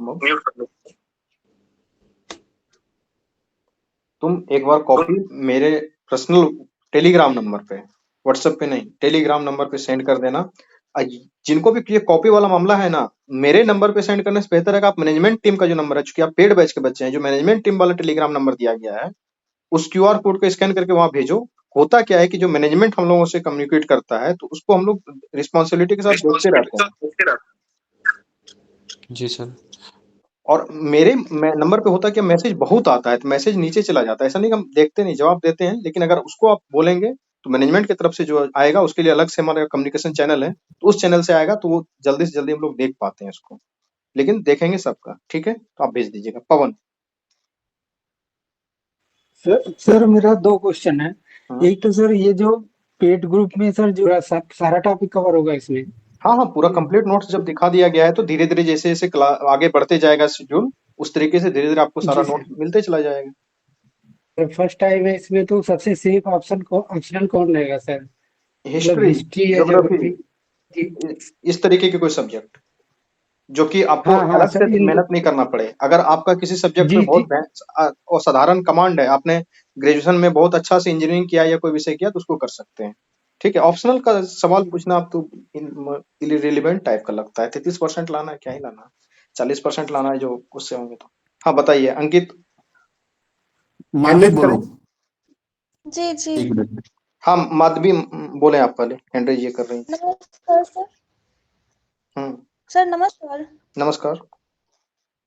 तुम एक बार कॉपी मेरे पर्सनल टेलीग्राम नंबर पे, व्हाट्सएप पे नहीं, टेलीग्राम नंबर पे सेंड कर देना। जिनको भी ये कॉपी वाला मामला है ना, मेरे नंबर पे सेंड करने से बेहतर है कि आप मैनेजमेंट टीम का जो नंबर है, चूंकि आप पेड बैच के बच्चे हैं, जो मैनेजमेंट टीम वाला टेलीग्राम नंबर दिया गया है, उस क्यूआर कोड को स्कैन करके वहां भेजो। होता क्या है कि जो मैनेजमेंट हम लोगों से कम्युनिकेट करता है, तो उसको हम लोग रिस्पॉन्सिबिलिटी के साथ देखते रहते हैं। जी सर। और मेरे नंबर पे होता क्या, मैसेज बहुत आता है, तो मैसेज नीचे चला जाता है। ऐसा नहीं कि हम देखते नहीं, जवाब देते हैं, लेकिन अगर उसको आप बोलेंगे तो मैनेजमेंट की तरफ से जो आएगा, उसके लिए अलग से हमारा कम्युनिकेशन चैनल है, तो उस चैनल से आएगा, तो वो जल्दी से जल्दी हम लोग देख पाते हैं उसको, लेकिन देखेंगे सबका। ठीक है, तो आप भेज दीजिएगा। पवन। सर मेरा 2 क्वेश्चन है। एक तो सर ये जो पेड ग्रुप में सर जो सारा टॉपिक कवर होगा इसमें? हाँ, पूरा कंप्लीट नोट्स जब दिखा दिया गया है, तो धीरे धीरे जैसे जैसे आगे बढ़ते जाएगा शेड्यूल, उस तरीके से धीरे धीरे आपको सारा जी सर। नोट मिलते चला जाएगा। तो फर्स्ट टाइम है इसमें, तो सबसे सेफ ऑप्शनल कौन रहेगा सर? मतलब हिस्ट्री, हिस्ट्री या ज्योग्राफी, जी। इस तरीके के कोई सब्जेक्ट जो कि आपको हाँ अलग से सर, इन मेहनत नहीं करना पड़े। अगर आपका किसी सब्जेक्ट में जी बहुत और साधारण कमांड है, आपने ग्रेजुएशन में बहुत अच्छा से इंजीनियरिंग किया या कोई विषय किया, तो उसको कर सकते हैं। ठीक है, ऑप्शनल का सवाल पूछना आप तो इरिलेवेंट टाइप का लगता है। 33% लाना है, क्या ही लाना है, 40% लाना है जो उससे होंगे तो। हाँ बताइए अंकित। माधवी बोलो। जी जी। हाँ माधवी बोले आप पहले, हैंड रेज ये कर रही हैं। नमस्कार सर। सर नमस्कार। नमस्कार।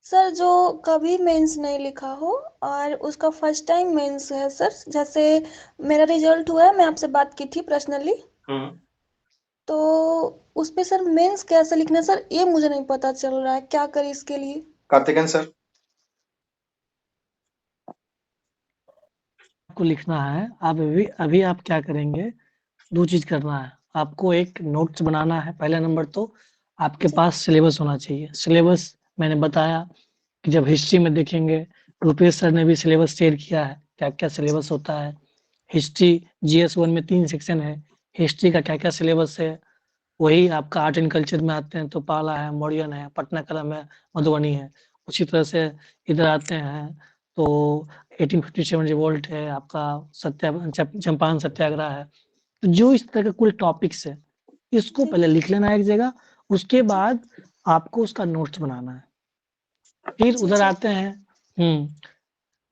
सर जो कभी मेंस नहीं लिखा हो और उसका फर्स्ट टाइम मेंस है सर, जैसे मेरा रिजल्ट हुआ है, मैं आपसे बात की थी पर्सनली, तो उस पे सर मेंस कैसे लिखना है सर, ये मुझे नहीं पता चल रहा है, क्या करें इसके लिए? कार्तिकेन सर। आपको लिखना है, आप अभी आप क्या करेंगे, 2 चीज करना है। आपको एक नोट्स बनाना है। पहला नंबर तो आपके पास सिलेबस होना चाहिए। सिलेबस मैंने बताया कि जब हिस्ट्री में देखेंगे, रुपेश सर ने भी सिलेबस शेयर किया है, क्या-क्या सिलेबस होता है। हिस्ट्री जीएस 1 में 3 सेक्शन है, हिस्ट्री का क्या-क्या सिलेबस है। वही आपका आर्ट एंड कल्चर में आते हैं तो पाला है, मौर्यन है, पटना कलम है, मधुबनी है। उसी तरह से इधर आते हैं तो 1857 रिवोल्ट है, आपका चंपारण सत्याग्रह है। तो जो इस तरह के कुल टॉपिक्स है, इसको पहले लिख लेना है एक जगह, उसके बाद आपको उसका नोट्स बनाना है। फिर उधर आते हैं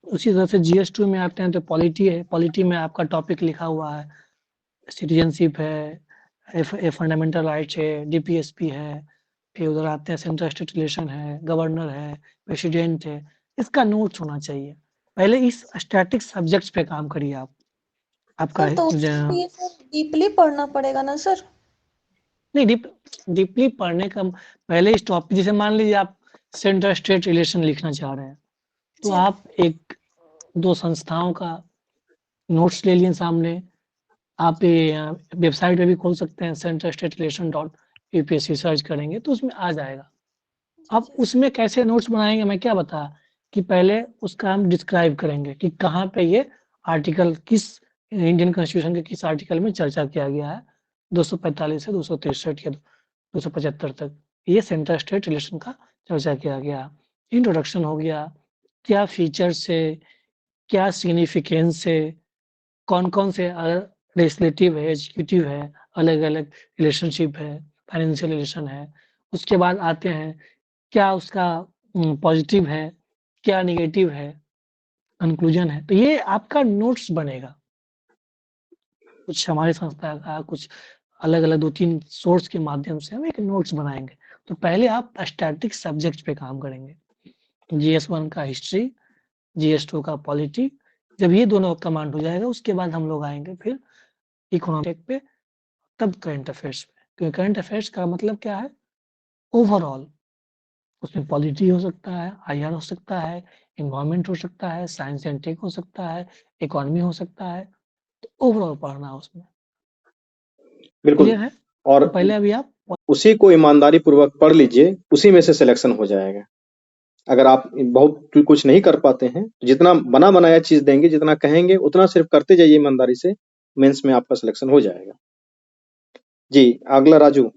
उसी तरह से जीएस2 में आते हैं तो पॉलिटी है। पॉलिटी में आपका टॉपिक लिखा हुआ है, सिटीजनशिप है, फंडामेंटल राइट्स है, डीपीएसपी है। फिर उधर आते हैं सेंट्रल स्टेट रिलेशन है, गवर्नर है, प्रेसिडेंट है। इसका नोट्स होना चाहिए। पहले इस स्टैटिक सब्जेक्ट्स पे काम करिए आप। आपका सर तो उसके लिए सर डीपली पढ़ना पड़ेगा ना सर? नहीं, डीपली पढ़ने का पहले इस टॉपिक, जैसे मान लीजिए आप सेंट्रल स्टेट रिलेशन लिखना चाह रहे हैं, तो आप 1-2 संस्थाओं का नोट्स ले लिए सामने। आप वेबसाइट पे भी खोल सकते हैं, central state relation .UPSC search करेंगे तो उसमें आ जाएगा। अब उसमें कैसे नोट्स बनाएंगे, मैं क्या बताया कि पहले उसका हम डिस्क्राइब करेंगे कि कहाँ पे ये आर्टिकल किस इंडियन कॉन्स्टिट्यूशन के किस आर्टिकल में चर्चा किया गया है, 245 से 263 या 275 तक ये सेंट्रल स्टेट रिलेशन का चर्चा किया गया। इंट्रोडक्शन हो गया, क्या फीचर्स है, क्या सिग्निफिकेंस है, कौन-कौन से लेजिस्लेटिव है, एग्जीक्यूटिव है, अलग-अलग रिलेशनशिप है, फाइनेंशियल रिलेशन है। उसके बाद आते हैं क्या उसका पॉजिटिव है, क्या नेगेटिव है, कंक्लूजन है। तो ये आपका नोट्स बनेगा। कुछ हमारी संस्था का, कुछ अलग-अलग 2-3 सोर्स के माध्यम से हम एक नोट्स बनाएँगे। तो पहले आप स्टैटिक सब्जेक्ट्स पे काम करेंगे। जीएस1 का हिस्ट्री, जीएस2 का पॉलिटी। जब ये दोनों कमांड हो जाएगा, उसके बाद हम लोग आएँगे फिर इकोनॉमिक पे, तब करंट अफेयर्स में, क्योंकि करंट अफेयर्स का मतलब क्या है, ओवरऑल उसमें पॉलिटी हो सकता है, आईआर हो सकता है, एनवायरमेंट हो सकता है, साइंस एंड टेक हो सकता है, इकोनॉमी हो सकता है, तो ओवरऑल पढ़ना है उसमें। बिल्कुल। क्लियर है? और तो पहले अभी आप उसी को ईमानदारी पूर्वक पढ़ लीजिए, उसी में से सिलेक्शन हो जाएगा। अगर आप बहुत कुछ नहीं कर पाते हैं, जितना बना बनाया चीज देंगे, जितना कहेंगे उतना सिर्फ करते जाइए ईमानदारी से, मेंस में आपका सिलेक्शन हो जाएगा। जी, अगला राजू।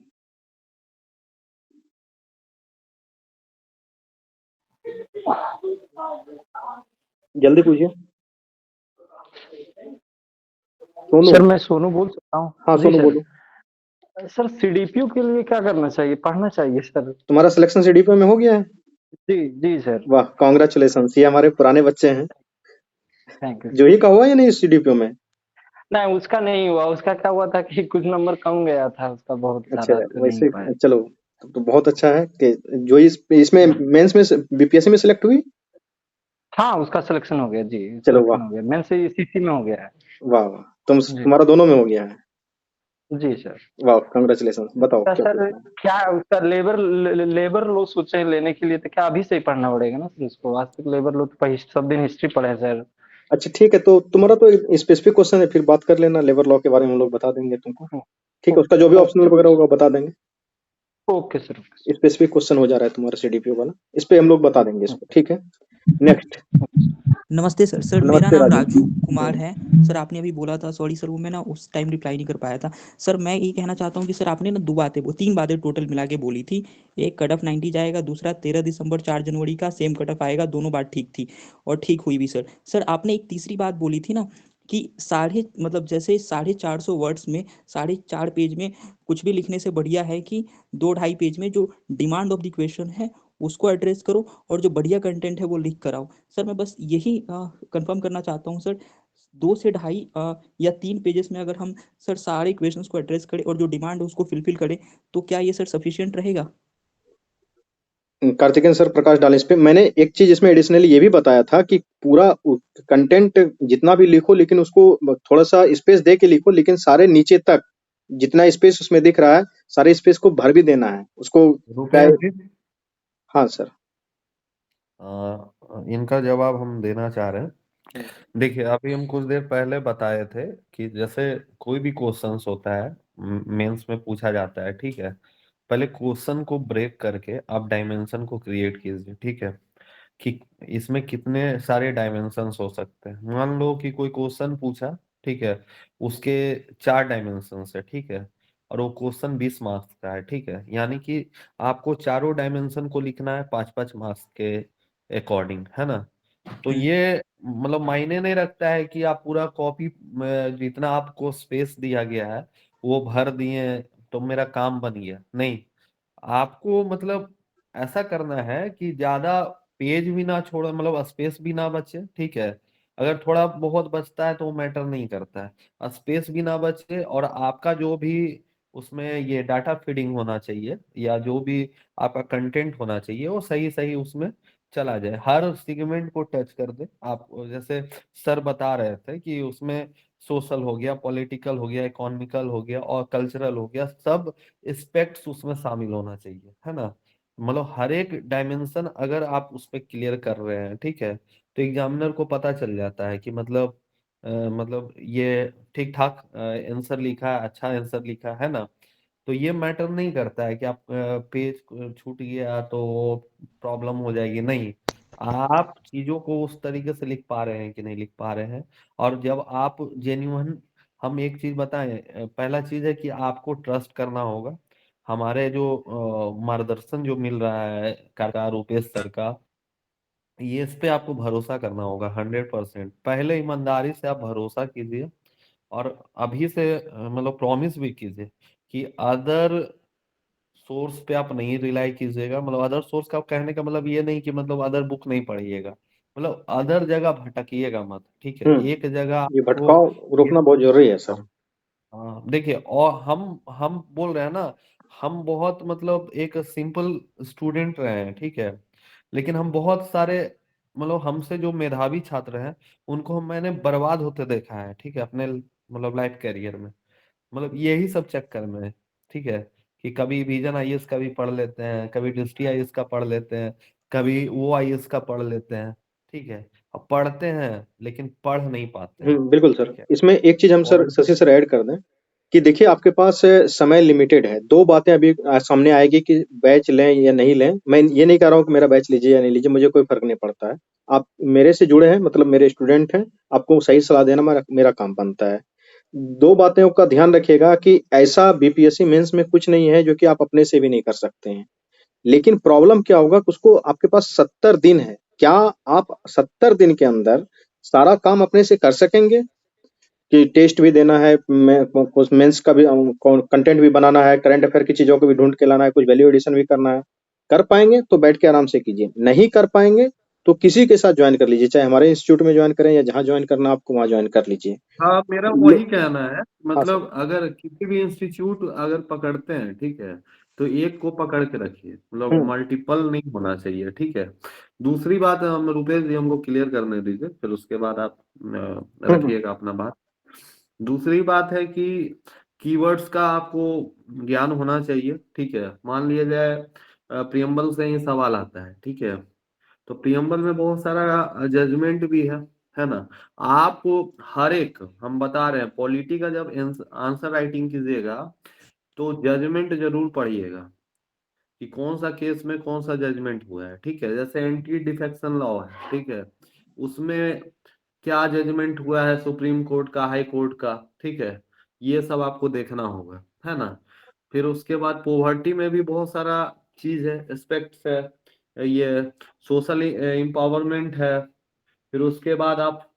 जल्दी पूछिए। सोनू। सर मैं सोनू बोल सकता हूँ। हाँ जी सोनू सर। बोलो। सर सीडीपीयू के लिए क्या करना चाहिए, पढ़ना चाहिए सर? तुम्हारा सिलेक्शन सीडीपीओ में हो गया है? जी जी सर। वाह, कांग्रेचुलेशन, ये हमारे पुराने बच्चे हैं। Thank you. जूही का हुआ या नहीं सीडीपीओ में? नहीं उसका नहीं हुआ, उसका क्या हुआ था कि कुछ नंबर कम गया था उसका बहुत अच्छा, सारा, तो नहीं वैसे पाया। चलो, तो बहुत अच्छा है कि जो इसमें मेंस में बीपीएससी में सिलेक्ट हुई। हाँ उसका सिलेक्शन हो गया जी, चलो सिलेक्शन वाह, हो गया, मेन से सीसी में हो गया है। वाह वाह, जी तुम्हारा दोनों में हो गया है। जी सर। वाह, कांग्रेचुलेशन। बताओ तो क्या सर पूछना है? क्या उसका लेबर लो सोचे हैं लेने के लिए, तो क्या अभी से ही पढ़ना पड़ेगा ना सर उसको? आज तक लेबर लो तो सब दिन हिस्ट्री पढ़े हैं सर। अच्छा ठीक है, तो तुम्हारा तो स्पेसिफिक क्वेश्चन है, फिर बात कर लेना, लेबर लॉ के बारे में हम लोग बता देंगे तुमको। ठीक है, उसका जो भी ऑप्शनल वगैरह होगा बता देंगे। Okay sir. स्पेसिफिक क्वेश्चन हो जा रहा है तुम्हारा सीडीपीओ वाला, इस पे हम लोग बता देंगे इसको। ठीक है, नेक्स्ट। नमस्ते सर। सर मेरा नमस्ते नाम राजू। राजू कुमार है। सर आपने अभी बोला था, सॉरी सर वो मैं ना उस टाइम रिप्लाई नहीं कर पाया था। सर मैं ये कहना चाहता हूँ कि सर आपने ना तीन बातें टोटल मिला के बोली थी। एक कट ऑफ 90 जाएगा, दूसरा 13 दिसंबर 4 जनवरी का सेम कट ऑफ आएगा। दोनों बात ठीक थी और ठीक हुई भी सर। सर आपने एक तीसरी बात बोली थी ना कि जैसे 450 वर्ड्स में 4.5 पेज में कुछ भी लिखने से बढ़िया है कि 2-2.5 पेज में जो डिमांड ऑफ द क्वेश्चन है उसको एड्रेस करो और जो बढ़िया कंटेंट है वो लिख कर आओ। सर मैं बस यही कंफर्म करना चाहता हूँ सर, 2 से ढाई या 3 पेजेस में अगर हम सर सारे क्वेश्चंस को एड्रेस करें और जो डिमांड है उसको फिलफिल करें, तो क्या ये सर सफिशिएंट रहेगा? कार्तिकेयन सर प्रकाश डालें इस पे। मैंने एक चीज इसमें एडिशनली ये भी बताया था कि पूरा कंटेंट जितना भी लिखो, लेकिन उसको थोड़ा सा स्पेस दे के लिखो, लेकिन सारे नीचे तक जितना स्पेस उसमें दिख रहा है, सारे स्पेस को भर भी देना है उसको। रुपया जी। हाँ सर। इनका जवाब हम देना चाह रहे हैं। देखिए, अभी हम कुछ देर पहले बताए थे कि जैसे कोई भी क्वेश्चंस होता है मेंस में पूछा जाता है, ठीक है, पहले क्वेश्चन को ब्रेक करके आप डायमेंशन को क्रिएट कीजिए। ठीक है, कि इसमें कितने सारे डायमेंशंस हो सकते हैं। मान लो कि कोई क्वेश्चन पूछा, ठीक है, उसके 4 डायमेंशंस है, ठीक है, और वो क्वेश्चन 20 मार्क्स का है, ठीक है, यानी कि आपको चारों डायमेंशन को लिखना है 5-5 मार्क्स के अकॉर्डिंग, है ना। तो ये मतलब मायने नहीं रखता है कि आप पूरा कॉपी जितना आपको स्पेस दिया गया है वो भर दिए तो मेरा काम बन गया, नहीं। आपको मतलब ऐसा करना है कि ज्यादा पेज भी ना छोड़ो, मतलब स्पेस भी ना बचे, ठीक है। अगर थोड़ा बहुत बचता है तो मैटर नहीं करता है, स्पेस भी ना बचे, और आपका जो भी उसमें ये डाटा फीडिंग होना चाहिए या जो भी आपका कंटेंट होना चाहिए वो सही सही उसमें चला जाए, हर सेगमेंट को टच कर दे। आप जैसे सर बता रहे थे कि उसमें सोशल हो गया, पॉलिटिकल हो गया, इकोनॉमिकल हो गया और कल्चरल हो गया, सब एस्पेक्ट्स उसमें शामिल होना चाहिए, है ना। मतलब हर एक डायमेंशन अगर आप उस पर क्लियर कर रहे हैं, ठीक है, तो एग्जामिनर को पता चल जाता है कि मतलब ये ठीक ठाक आंसर लिखा है, अच्छा आंसर लिखा है ना। तो ये मैटर नहीं करता है कि आप पेज छूट गया तो प्रॉब्लम हो जाएगी, नहीं। आप चीजों को उस तरीके से लिख पा रहे हैं कि नहीं लिख पा रहे हैं। और जब आप जेन्युइन, हम एक चीज बताएं, पहला चीज है कि आपको ट्रस्ट करना होगा। हमारे जो मार्गदर्शन जो मिल रहा है कारगर रूपेश सर का, ये इस पे आपको भरोसा करना होगा 100%। पहले ईमानदारी से आप भरोसा कीजिए और अभी से मतलब प्रॉमिस भी कीजिए कि अदर सोर्स पे आप नहीं रिलाई कीजिएगा। मतलब अदर सोर्स का कहने का मतलब ये नहीं कि मतलब अदर बुक नहीं पढ़िएगा, मतलब अदर जगह भटकिएगा मत, ठीक है। एक जगह ये आपको भटकाव रोकना बहुत जरूरी है सर। हाँ, हाँ, देखिए, और हम बोल रहे हैं ना, हम बहुत मतलब एक सिंपल स्टूडेंट रहे हैं, ठीक है, लेकिन हम बहुत सारे मतलब हमसे जो मेधावी छात्र हैं उनको मैंने बर्बाद होते देखा है, ठीक है, अपने मतलब लाइफ कैरियर में। मतलब यही सब चक्कर में है, ठीक है, कि कभी विजन आईएएस का भी पढ़ लेते हैं, कभी डिस्ट्री आईएएस का पढ़ लेते हैं, कभी वो आईएएस का पढ़ लेते हैं, ठीक है। अब पढ़ते हैं लेकिन पढ़ नहीं पाते हैं, बिल्कुल सर। ठीक है। इसमें एक चीज हम सर और शशि सर ऐड कर दें कि देखिए आपके पास समय लिमिटेड है। दो बातें अभी सामने आएगी कि बैच लें या नहीं लें। मैं ये नहीं कह रहा हूँ कि मेरा बैच लीजिए या नहीं लीजिए, मुझे कोई फर्क नहीं पड़ता है। आप मेरे से जुड़े हैं, मतलब मेरे स्टूडेंट हैं, आपको सही सलाह देना मेरा काम बनता है। दो बातों का ध्यान रखिएगा कि ऐसा बीपीएससी मेंस में कुछ नहीं है जो कि आप अपने से भी नहीं कर सकते हैं। लेकिन प्रॉब्लम क्या होगा, उसको आपके पास 70 दिन है। क्या आप 70 दिन के अंदर सारा काम अपने से कर सकेंगे? कि टेस्ट भी देना है, मेंस का भी कंटेंट भी बनाना है, करंट अफेयर की चीजों को भी ढूंढ के लाना है, कुछ वैल्यू एडिशन भी करना है। कर पाएंगे तो बैठ के आराम से कीजिए, नहीं कर पाएंगे तो किसी के साथ ज्वाइन कर लीजिए, चाहे हमारे इंस्टीट्यूट में ज्वाइन करें या जहां ज्वाइन करना आपको वहां ज्वाइन कर लीजिए। हाँ, मेरा ये वही कहना है, हाँ सर। मतलब अगर किसी भी इंस्टीट्यूट अगर पकड़ते हैं, ठीक है, तो एक को पकड़ के रखिए, मतलब हम्म मल्टीपल नहीं होना चाहिए, ठीक है। दूसरी बात हम रुपेश जी हमको क्लियर करने दीजिए, फिर उसके बाद आप हम्म रखिएगा अपना बात। दूसरी बात है कि कीवर्ड्स का आपको ज्ञान होना चाहिए, ठीक है। मान लिया जाए प्रियम्बल से ही सवाल आता है, ठीक है, तो प्रियम्बल में बहुत सारा जजमेंट भी है ना। आपको हर एक, हम बता रहे हैं, पॉलिटी का जब आंसर राइटिंग कीजिएगा तो जजमेंट जरूर पढ़िएगा कि कौन सा केस में कौन सा जजमेंट हुआ है, ठीक है। जैसे एंटी डिफेक्शन लॉ है, ठीक है, उसमें क्या जजमेंट हुआ है सुप्रीम कोर्ट का, हाई कोर्ट का, ठीक है, ये सब आपको देखना होगा, है ना। फिर उसके बाद पोवर्टी में भी बहुत सारा चीज है, एस्पेक्ट्स है, ये सोशल एम्पावरमेंट है। फिर उसके बाद आप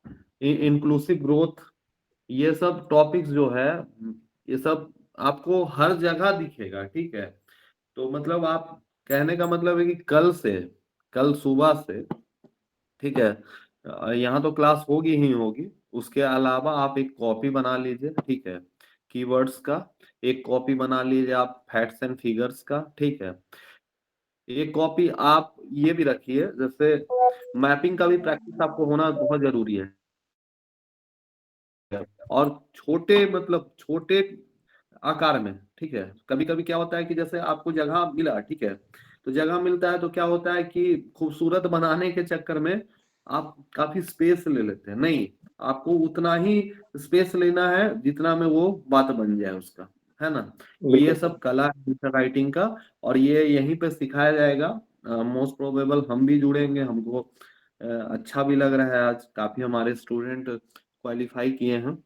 इंक्लूसिव ग्रोथ, ये सब टॉपिक्स जो है, ये सब आपको हर जगह दिखेगा, ठीक है। तो मतलब आप, कहने का मतलब है कि कल सुबह से, ठीक है, यहाँ तो क्लास होगी ही होगी, उसके अलावा आप एक कॉपी बना लीजिए, ठीक है, कीवर्ड्स का एक कॉपी बना लीजिए आप, फैक्ट्स एंड फिगर्स का, ठीक है। एक कॉपी आप ये भी रखिए, जैसे मैपिंग का भी प्रैक्टिस आपको होना बहुत जरूरी है। और छोटे, मतलब छोटे आकार में, ठीक है। कभी कभी क्या होता है कि जैसे आपको जगह मिला, ठीक है, तो जगह मिलता है तो क्या होता है कि खूबसूरत बनाने के चक्कर में आप काफी स्पेस ले लेते हैं। नहीं, आपको उतना ही स्पेस लेना है जितना में वो बात बन जाए उसका, है ना। ये बिल्कुल सर। सब कला है राइटिंग का, और ये यहीं पे सिखाया जाएगा। मोस्ट प्रोबेबल हम भी जुड़ेंगे, हमको अच्छा भी लग रहा है, आज काफी हमारे स्टूडेंट क्वालिफाई किए हैं।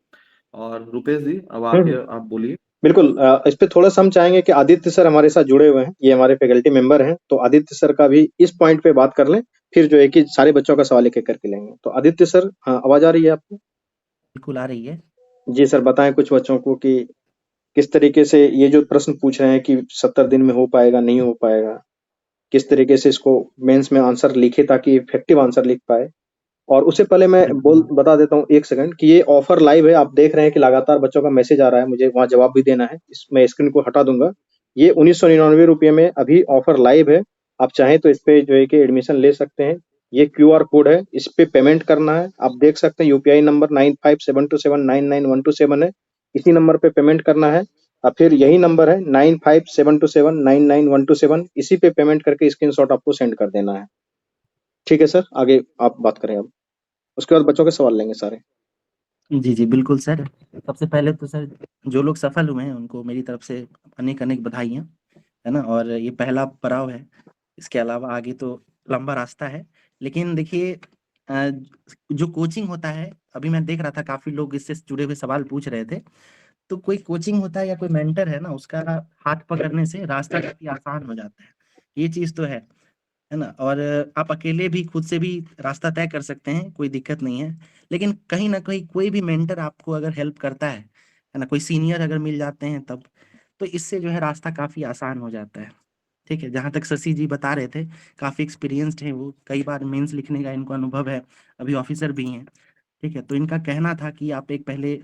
और रुपेश जी अब हम्म आप बोलिए। बिल्कुल। इस पे थोड़ा सा हम चाहेंगे कि आदित्य सर हमारे साथ जुड़े हुए हैं, ये हमारे फैकल्टी मेंबर हैं, तो आदित्य सर का भी इस पॉइंट पे बात कर लें, फिर जो है कि सारे बच्चों का सवाल एक एक करके लेंगे। तो आदित्य सर, हाँ, आवाज आ रही है आपको? बिल्कुल आ रही है। जी सर, बताएं कुछ बच्चों को कि किस तरीके से ये जो प्रश्न पूछ रहे हैं कि 70 दिन में हो पाएगा नहीं हो पाएगा, किस तरीके से इसको मेंस में आंसर लिखे ताकि इफेक्टिव आंसर लिख पाए। और उससे पहले मैं बता देता हूँ एक सेकंड कि ये ऑफर लाइव है। आप देख रहे हैं कि लगातार बच्चों का मैसेज आ रहा है, मुझे वहां जवाब भी देना है। मैं स्क्रीन को हटा दूंगा। ये 1999 में अभी ऑफर लाइव है। आप चाहें तो इस पे जो है कि एडमिशन ले सकते हैं। ये QR कोड है, इस पे पेमेंट करना है। आप देख सकते हैं यूपीआई नंबर 9572799127 है, इसी नंबर पे पेमेंट करना है। और फिर यही नंबर है 9572799127, इसी पे पेमेंट करके स्क्रीनशॉट आपको सेंड कर देना है। ठीक है सर, आगे आप बात करें अब, उसके बाद बच्चों के सवाल लेंगे सारे। जी जी बिल्कुल सर। सबसे पहले तो सर जो लोग सफल हुए हैं उनको मेरी तरफ से अनेक अनेक बधाइयाँ, है ना। और ये पहला पड़ाव है, इसके अलावा आगे तो लंबा रास्ता है। लेकिन देखिए जो कोचिंग होता है, अभी मैं देख रहा था काफी लोग इससे जुड़े हुए सवाल पूछ रहे थे, तो कोई कोचिंग होता है या कोई मेंटर है ना, उसका हाथ पकड़ने से रास्ता काफी आसान हो जाता है। ये चीज तो है ना। और आप अकेले भी खुद से भी रास्ता तय कर सकते हैं, कोई दिक्कत नहीं है। लेकिन कहीं ना कहीं कोई भी मेंटर आपको अगर हेल्प करता है ना, कोई सीनियर अगर मिल जाते हैं तब, तो इससे जो है रास्ता काफी आसान हो जाता है। ठीक है, जहाँ तक शशि जी बता रहे थे, काफी एक्सपीरियंस्ड हैं वो, कई बार मेंस लिखने का इनको अनुभव है, अभी ऑफिसर भी हैं। ठीक है, तो इनका कहना था कि आप एक पहले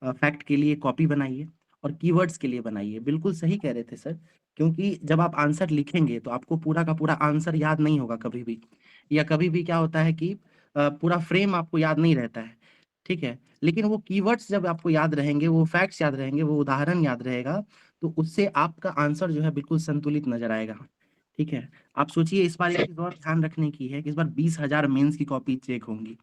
फैक्ट के लिए कॉपी बनाइए और कीवर्ड्स के लिए बनाइए। बिल्कुल सही कह रहे थे सर, क्योंकि जब आप आंसर लिखेंगे तो आपको पूरा का पूरा आंसर याद नहीं होगा कभी भी, या कभी भी क्या होता है कि पूरा फ्रेम आपको याद नहीं रहता है। ठीक है। लेकिन वो कीवर्ड्स जब आपको याद रहेंगे, वो फैक्ट्स याद रहेंगे, वो उदाहरण याद रहेगा, तो उससे आपका आंसर जो है बिल्कुल संतुलित नजर आएगा। ठीक है। आप सोचिए, इस बार एक चीज और ध्यान रखने की है कि इस बार 20,000 मेंस की कॉपी चेक होंगी।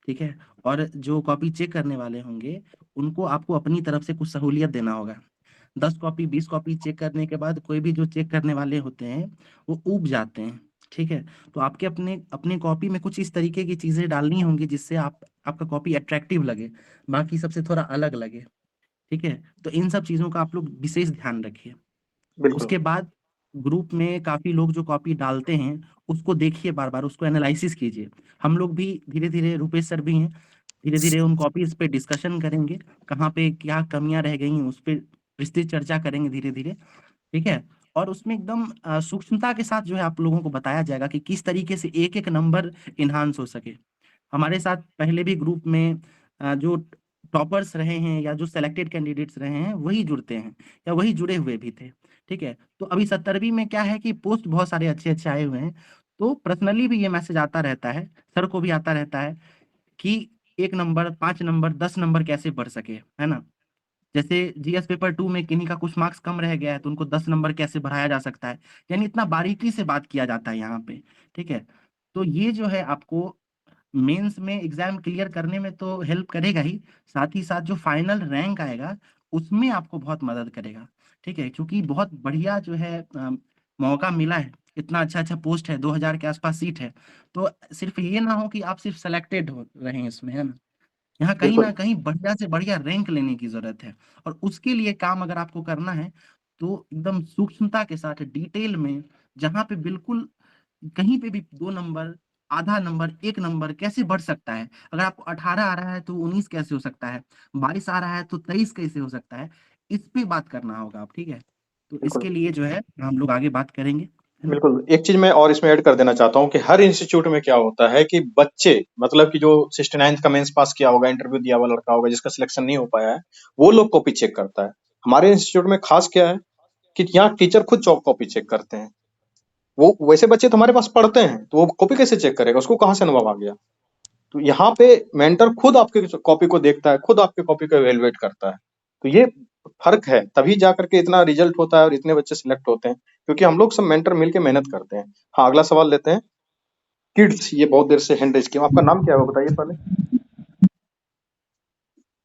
ठीक है। और जो कॉपी चेक करने वाले होंगे उनको आपको अपनी तरफ से कुछ सहूलियत देना होगा। 10 कॉपी 20 कॉपी चेक करने के बाद कोई भी जो चेक करने वाले होते हैं वो ऊब जाते हैं। ठीक है। तो आपके अपने अपने कॉपी में कुछ इस तरीके की चीजें डालनी होंगी जिससे आपका कॉपी अट्रैक्टिव लगे, बाकी सबसे थोड़ा अलग लगे। ठीक है। तो इन सब चीजों का आप लोग विशेष ध्यान रखिए। बिल्कुल उसके बाद ग्रुप में काफी लोग जो कॉपी डालते हैं उसको देखिए, बार बार उसको एनालिसिस कीजिए। हम लोग भी धीरे धीरे, रुपेश सर भी हैं, धीरे धीरे उन कॉपीज पे डिस्कशन करेंगे, कहाँ पे क्या कमियां रह गई हैं उस पर विस्तृत चर्चा करेंगे धीरे धीरे। ठीक है। और उसमें एकदम सूक्ष्मता के साथ जो है आप लोगों को बताया जाएगा कि किस तरीके से एक एक नंबर इन्हांस हो सके। हमारे साथ पहले भी ग्रुप में जो टॉपर्स रहे हैं या जो सेलेक्टेड कैंडिडेट्स रहे हैं वही जुड़ते हैं या वही जुड़े हुए भी थे। ठीक है। तो अभी 70वीं में क्या है कि पोस्ट बहुत सारे अच्छे अच्छे आए हुए हैं, तो पर्सनली भी ये मैसेज आता रहता है, सर को भी आता रहता है कि 1 नंबर, 5 नंबर, 10 नंबर कैसे बढ़ सके, है ना। जैसे जीएस पेपर 2 में किन्हीं का कुछ मार्क्स कम रह गया है तो उनको 10 नंबर कैसे बढ़ाया जा सकता है, यानी इतना बारीकी से बात किया जाता है यहाँ पे। ठीक है। तो ये जो है आपको मेंस में एग्जाम क्लियर करने में तो हेल्प करेगा ही, साथ ही साथ जो फाइनल रैंक आएगा उसमें आपको बहुत मदद करेगा। ठीक है। क्योंकि बहुत बढ़िया जो है मौका मिला है, इतना अच्छा अच्छा पोस्ट है, 2000 के आसपास सीट है। तो सिर्फ ये ना हो कि आप सिर्फ सेलेक्टेड हो रहे हैं इसमें, है ना। यहाँ कहीं ना बिल्कुल कहीं बढ़िया से बढ़िया रैंक लेने की जरूरत है। और उसके लिए काम अगर आपको करना है तो एकदम सूक्ष्मता के साथ डिटेल में, जहाँ पे बिल्कुल कहीं पे भी 2 नंबर, आधा नंबर, 1 नंबर कैसे बढ़ सकता है, अगर आपको 18 आ रहा है तो 19 कैसे हो सकता है, 22 आ रहा है तो 23 कैसे हो सकता है, इस पे बात करना होगा आप। ठीक है। तो बिल्कुल इसके लिए जो है हम लोग आगे बात करेंगे, है ना। बिल्कुल। एक चीज मैं और इसमें ऐड कर देना चाहता हूँ कि हर इंस्टीट्यूट में क्या होता है कि बच्चे, मतलब कि जो 69th का मेंस पास किया होगा, इंटरव्यू दिया हुआ लड़का होगा जिसका सिलेक्शन नहीं हो पाया है, वो लोग कॉपी चेक करता है। हमारे इंस्टीट्यूट में खास क्या है कि यहाँ टीचर खुद कॉपी चेक करते हैं। वो वैसे बच्चे तो हमारे पास पढ़ते हैं, तो वो कॉपी कैसे चेक करेगा, उसको कहाँ से अनुभव आ गया। तो यहाँ पे मेंटर खुद आपके कॉपी को देखता है, खुद आपके कॉपी को एवेलुएट करता है। तो ये फर्क है, तभी जा करके इतना रिजल्ट होता है और इतने बच्चे सिलेक्ट होते हैं, क्योंकि हम लोग सब मेंटर मिलके मेहनत करते हैं। हाँ, अगला सवाल लेते हैं। किड्स, ये बहुत देर से हैंड रेज किया, आपका नाम क्या है वो बताइए पहले।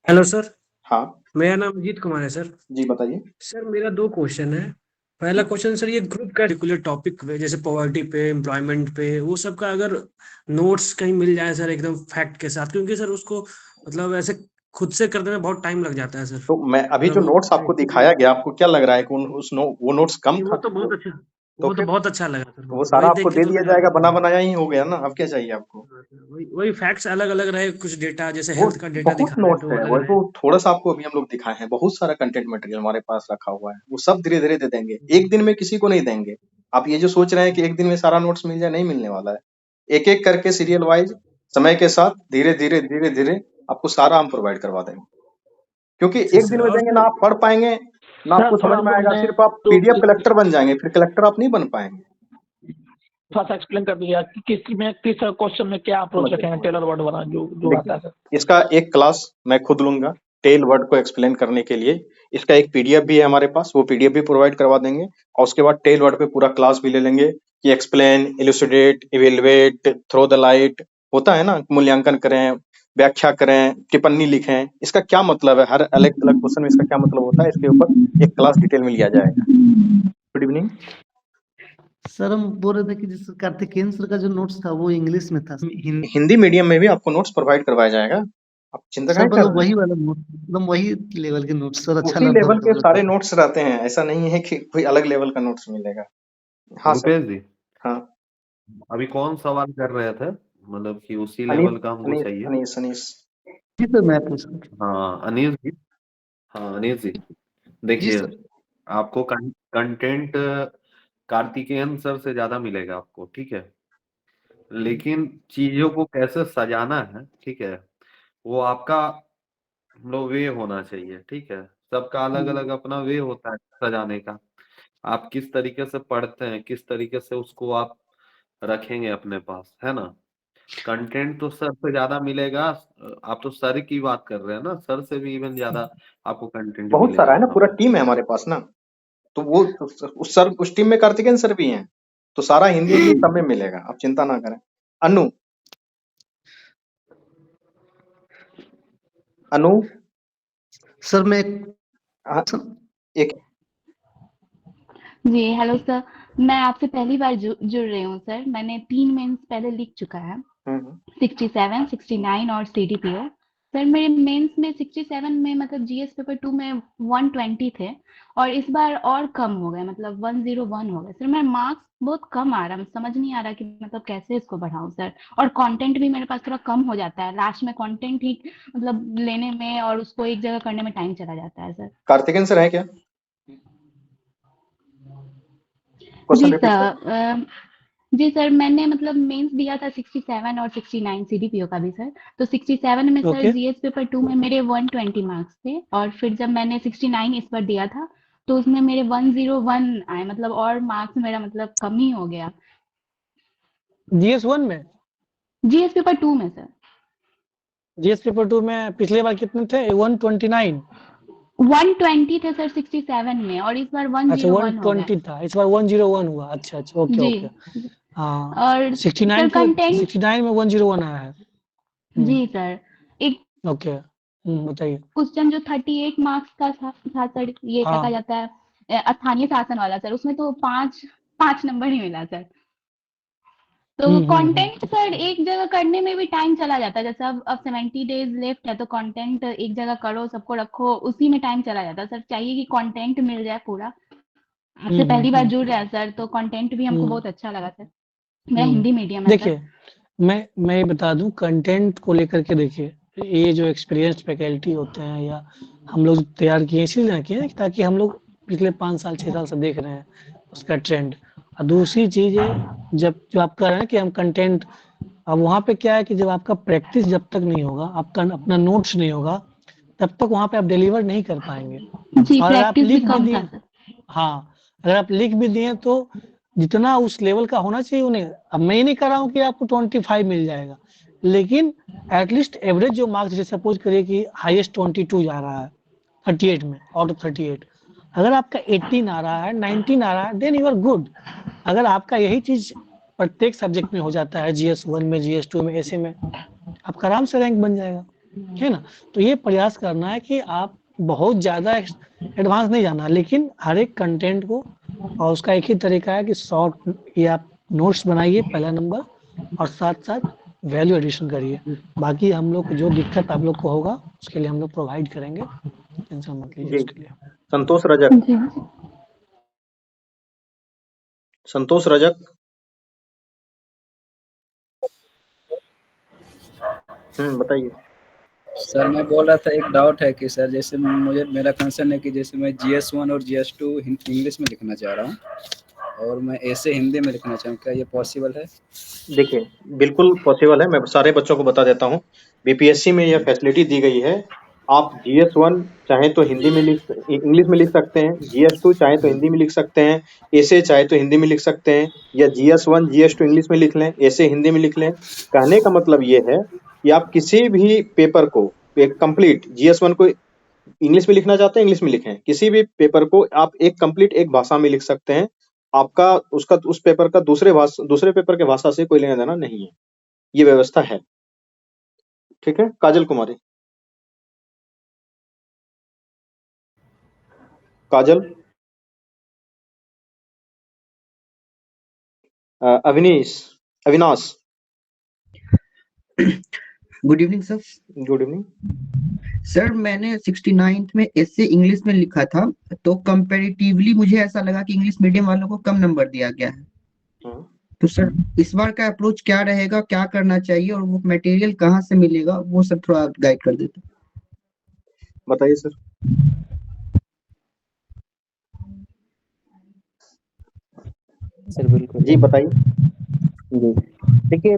हेलो सर, हाँ मेरा नाम अजीत कुमार है सर। जी बताइए। सर मेरा 2 क्वेश्चन है। पहला क्वेश्चन सर, ये ग्रुप का पर्टिकुलर टॉपिक पे जैसे पॉवर्टी पे, एम्प्लॉयमेंट पे, वो सब का अगर नोट्स कहीं मिल जाए सर एकदम फैक्ट के साथ, क्योंकि सर उसको मतलब ऐसे खुद से करने में बहुत टाइम लग जाता है सर। तो मैं अभी मतलब जो वो नोट्स आपको दिखाया गया, आपको क्या लग रहा है कि वो नोट्स कम नहीं, था? तो वो तो फिर बहुत अच्छा लगा सर। वो सारा वही आपको देख के दे तो दिया मेरा जाएगा, बना बनाया ही हो गया ना, अब क्या चाहिए आपको। वही फैक्ट्स अलग अलग रहे, कुछ डेटा जैसे वो हेल्थ का डेटा बहुत दिखा रहे नोट्स तो वो है, अलग वो रहे। तो थोड़ा सा आपको अभी हम लोग दिखाए हैं, बहुत सारा कंटेंट मटेरियल हमारे पास रखा हुआ है, वो सब धीरे धीरे दे देंगे, एक दिन में किसी को नहीं देंगे। आप ये जो सोच रहे हैं कि एक दिन में सारा नोट्स मिल जाए, नहीं मिलने वाला है। एक एक करके सीरियल वाइज, समय के साथ, धीरे धीरे धीरे धीरे आपको सारा हम प्रोवाइड करवा देंगे। क्योंकि अच्छा एक सर, दिन में और देंगे ना सर आप पढ़ पाएंगे, ना सर आपको थोड़ा समझ हम में लोग आएगा, ने सिर्फ आप तो पीडीएफ कलेक्टर बन जाएंगे, फिर कलेक्टर आप नहीं बन पाएंगे। थोड़ा सा एक्सप्लेन कर दीजिए कि किस क्वेश्चन में क्या अप्रोच समझ गए रखेंगे, समझ टेलर वर्ड वाला जो आता है देखिए, सर। इसका एक क्लास मैं खुद लूंगा टेल वर्ड को एक्सप्लेन करने के लिए। इसका एक पीडीएफ भी है हमारे पास, वो पीडीएफ भी प्रोवाइड करवा देंगे। और उसके बाद टेल वर्ड पे पूरा क्लास भी ले लेंगे कि explain, elucidate, evaluate, throw the light, होता है ना, मूल्यांकन करें, व्याख्या करें, टिप्पणी लिखें, इसका क्या मतलब है, हर अलग अलग क्वेश्चन में इसका क्या मतलब होता है, इसके ऊपर एक क्लास डिटेल में लिया जाएगा। Good evening. सर हम बोल रहे थे कि जिस कार्तिकेयन सर का जो नोट्स था वो इंग्लिश में था, हिंदी मीडियम में भी आपको नोट्स प्रोवाइड करवाया जाएगा, आप चिंता सर काहे कर मतलब रहे हैं। वही वाला नोट, एकदम वही लेवल के नोट्स सर, अच्छा उसी लेवल लगभग के मतलब सारे नोट्स रहते हैं, ऐसा नहीं है कि कोई अलग लेवल का नोट्स मिलेगा। हाँ सर। रुपेश जी, हाँ अभी कौन सवाल कर रहे थे, मतलब कि उसी अनीस लेवल का हमको अनीस चाहिए। अनीस अनीस जी सर, मैं पूछ रहा था। हाँ अनीस जी, हाँ अनीस जी, जी देखिए सर। आपको कंटेंट कार्तिकेयन सर से ज्यादा मिलेगा आपको, ठीक है, लेकिन चीजों को कैसे सजाना है, ठीक है, वो आपका मतलब वे होना चाहिए, ठीक है। सबका अलग अलग अपना वे होता है सजाने का। आप किस तरीके से पढ़ते हैं, किस तरीके से उसको आप रखेंगे अपने पास, है ना। कंटेंट तो सर से ज्यादा मिलेगा। आप तो सर की बात कर रहे हैं ना, सर से भी इवन ज्यादा आपको कंटेंट बहुत सारा मिलेगा है ना, वहाँ पूरा पे। टीम है हमारे पास ना। तो वो उस सर, उस टीम में कार्तिकेयन सर भी हैं, तो सारा हिंदी इंग्लिश सब में मिलेगा, आप चिंता ना करें। अनु, अनु सर मैं हाँ, एक जी हेलो सर। मैं आपसे पहली बार जुड़ रही हूँ सर। मैंने 3 मेंस पहले लिख चुका है, 67, 69 और सीडीपीओ। सर मेरे मेंस में 67 में मतलब जीएस पेपर 2 में 120 थे और इस बार और कम हो गए, मतलब 101 हो गए। सर मेरा मार्क्स बहुत कम आ रहा है, समझ नहीं आ रहा कि मतलब कैसे इसको बढ़ाऊं सर। और कंटेंट भी मेरे पास थोड़ा कम हो जाता है, लास्ट में कंटेंट ही मतलब लेने में और उसको एक जगह करने में टाइम चला जाता है सर। कार्तिकेयन सर है क्या? क्वेश्चन जी रिपीट कर। सर। जी सर, मैंने मतलब मेंस दिया था 67 और 69 सीडीपीओ का भी सर। तो 67 में सर ओके। जीएस पेपर 2 में मेरे 120 मार्क्स थे और फिर जब मैंने 69 इस बार दिया था तो उसमें मेरे 101 आए, मतलब और मार्क्स मेरा मतलब कम ही हो गया। GS1 में? जीएस पेपर 2 में सर GS पेपर 2 में पिछले बार कितने थे? 129। 120 थे सर 67 में और इस बार अच्छा 101 हो गए। 120 था, इस बार 101 हुआ। अच्छा अच्छा, ओके जी ओके। हाँ, और 69 सर पे कंटेंट 69 में 101 आया है। जी सर। एक ओके, बताइए। क्वेश्चन जो 38 मार्क्स का था सर, ये क्या कहा हाँ। जाता है स्थानीय शासन वाला सर, उसमें तो पांच पांच नंबर ही मिला सर। तो कंटेंट सर एक जगह करने में भी टाइम चला जाता है, जैसे अब 70 डेज लेफ्ट है तो कंटेंट एक जगह करो, सबको रखो, उसी में टाइम चला जाता है सर। चाहिए कि कंटेंट मिल जाए पूरा। आपसे पहली बार जुड़ रहे हैं सर तो कंटेंट भी हमको बहुत अच्छा लगा सर। मेरा हिंदी मीडियम है सर। देखिए, मैं ये बता दूं कंटेंट को लेकर के। देखिए, ये जो एक्सपीरियंस्ड फैकल्टी होते हैं या हम लोग तैयार किए इसलिए किए ताकि हम लोग पिछले 5 साल 6 साल से देख रहे हैं उसका ट्रेंड। और दूसरी चीज है, जब जो आप कह रहे हैं कि हम कंटेंट, अब वहाँ पे क्या है कि जब आपका प्रैक्टिस जब तक नहीं होगा, आपका अपना नोट्स नहीं होगा, तब तक वहाँ पे आप डिलीवर नहीं कर पाएंगे। जी और अगर आप प्रैक्टिस भी लिख भी कम दिए, था सर। हाँ, अगर आप लिख भी दिए तो जितना उस लेवल का होना चाहिए उन्हें, अब मैं ये नहीं कर रहा हूँ कि आपको 25 मिल जाएगा, लेकिन एटलीस्ट एवरेज जो मार्क्स, जैसे सपोज करिए कि हाईएस्ट 22 जा रहा है 38 में, आउट ऑफ 38, अगर आपका 18 आ रहा है, 19 आ रहा है, देन यू आर गुड। अगर आपका यही चीज प्रत्येक सब्जेक्ट में हो जाता है, GS1 में, GS2 में, ऐसे में आपका आराम से रैंक बन जाएगा, है ना। तो ये प्रयास करना है कि आप बहुत ज्यादा एडवांस नहीं जाना, लेकिन हर एक कंटेंट को, और उसका एक ही तरीका है कि शॉर्ट ये आप नोट्स बनाइए पहला नंबर, और साथ साथ वैल्यू एडिशन करिए। बाकी हम लोग को जो दिक्कत आप लोग को होगा उसके लिए हम लोग प्रोवाइड करेंगे, टेंशन मत लीजिए जी, उसके लिए। संतोष रजक। संतोष रजक। बताइए। सर मैं बोल रहा था, एक डाउट है कि सर जैसे मुझे, मेरा कंसर्न है कि जैसे मैं GS1 और GS2 इंग्लिश में लिखना चाह रहा हूँ और मैं ऐसे हिंदी में लिखना चाहूँ, क्या ये पॉसिबल है? देखिए, बिल्कुल पॉसिबल है, मैं सारे बच्चों को बता देता हूँ। बीपीएससी में यह फैसिलिटी दी गई है। आप GS1 चाहे तो हिंदी में इंग्लिश में लिख सकते हैं, GS2 चाहे तो हिंदी में लिख सकते हैं, ऐसे चाहे तो हिंदी में लिख सकते हैं, या GS1 GS2 इंग्लिश में लिख लें, ऐसे हिंदी में लिख लें। कहने का मतलब ये है कि आप किसी भी पेपर को, एक कंप्लीट GS1 को इंग्लिश में लिखना चाहते हैं, इंग्लिश में लिखें। किसी भी पेपर को आप एक कंप्लीट एक भाषा में लिख सकते हैं। आपका उसका उस पेपर का दूसरे पेपर के भाषा से कोई लेना देना नहीं है, ये व्यवस्था है। ठीक है, Kajal Kumari. Kajal. Avinash. Good evening sir. Good evening sir, मैंने 69th में ऐसे इंग्लिश में लिखा था, तो कंपैरेटिवली मुझे ऐसा लगा कि इंग्लिश मीडियम वालों को कम नंबर दिया गया है। तो सर इस बार का अप्रोच क्या रहेगा, क्या करना चाहिए, और वो मटेरियल कहाँ से मिलेगा, वो सब थोड़ा गाइड कर देते। बताइए सर। सर बिल्कुल जी बताइए। जी। देखिए,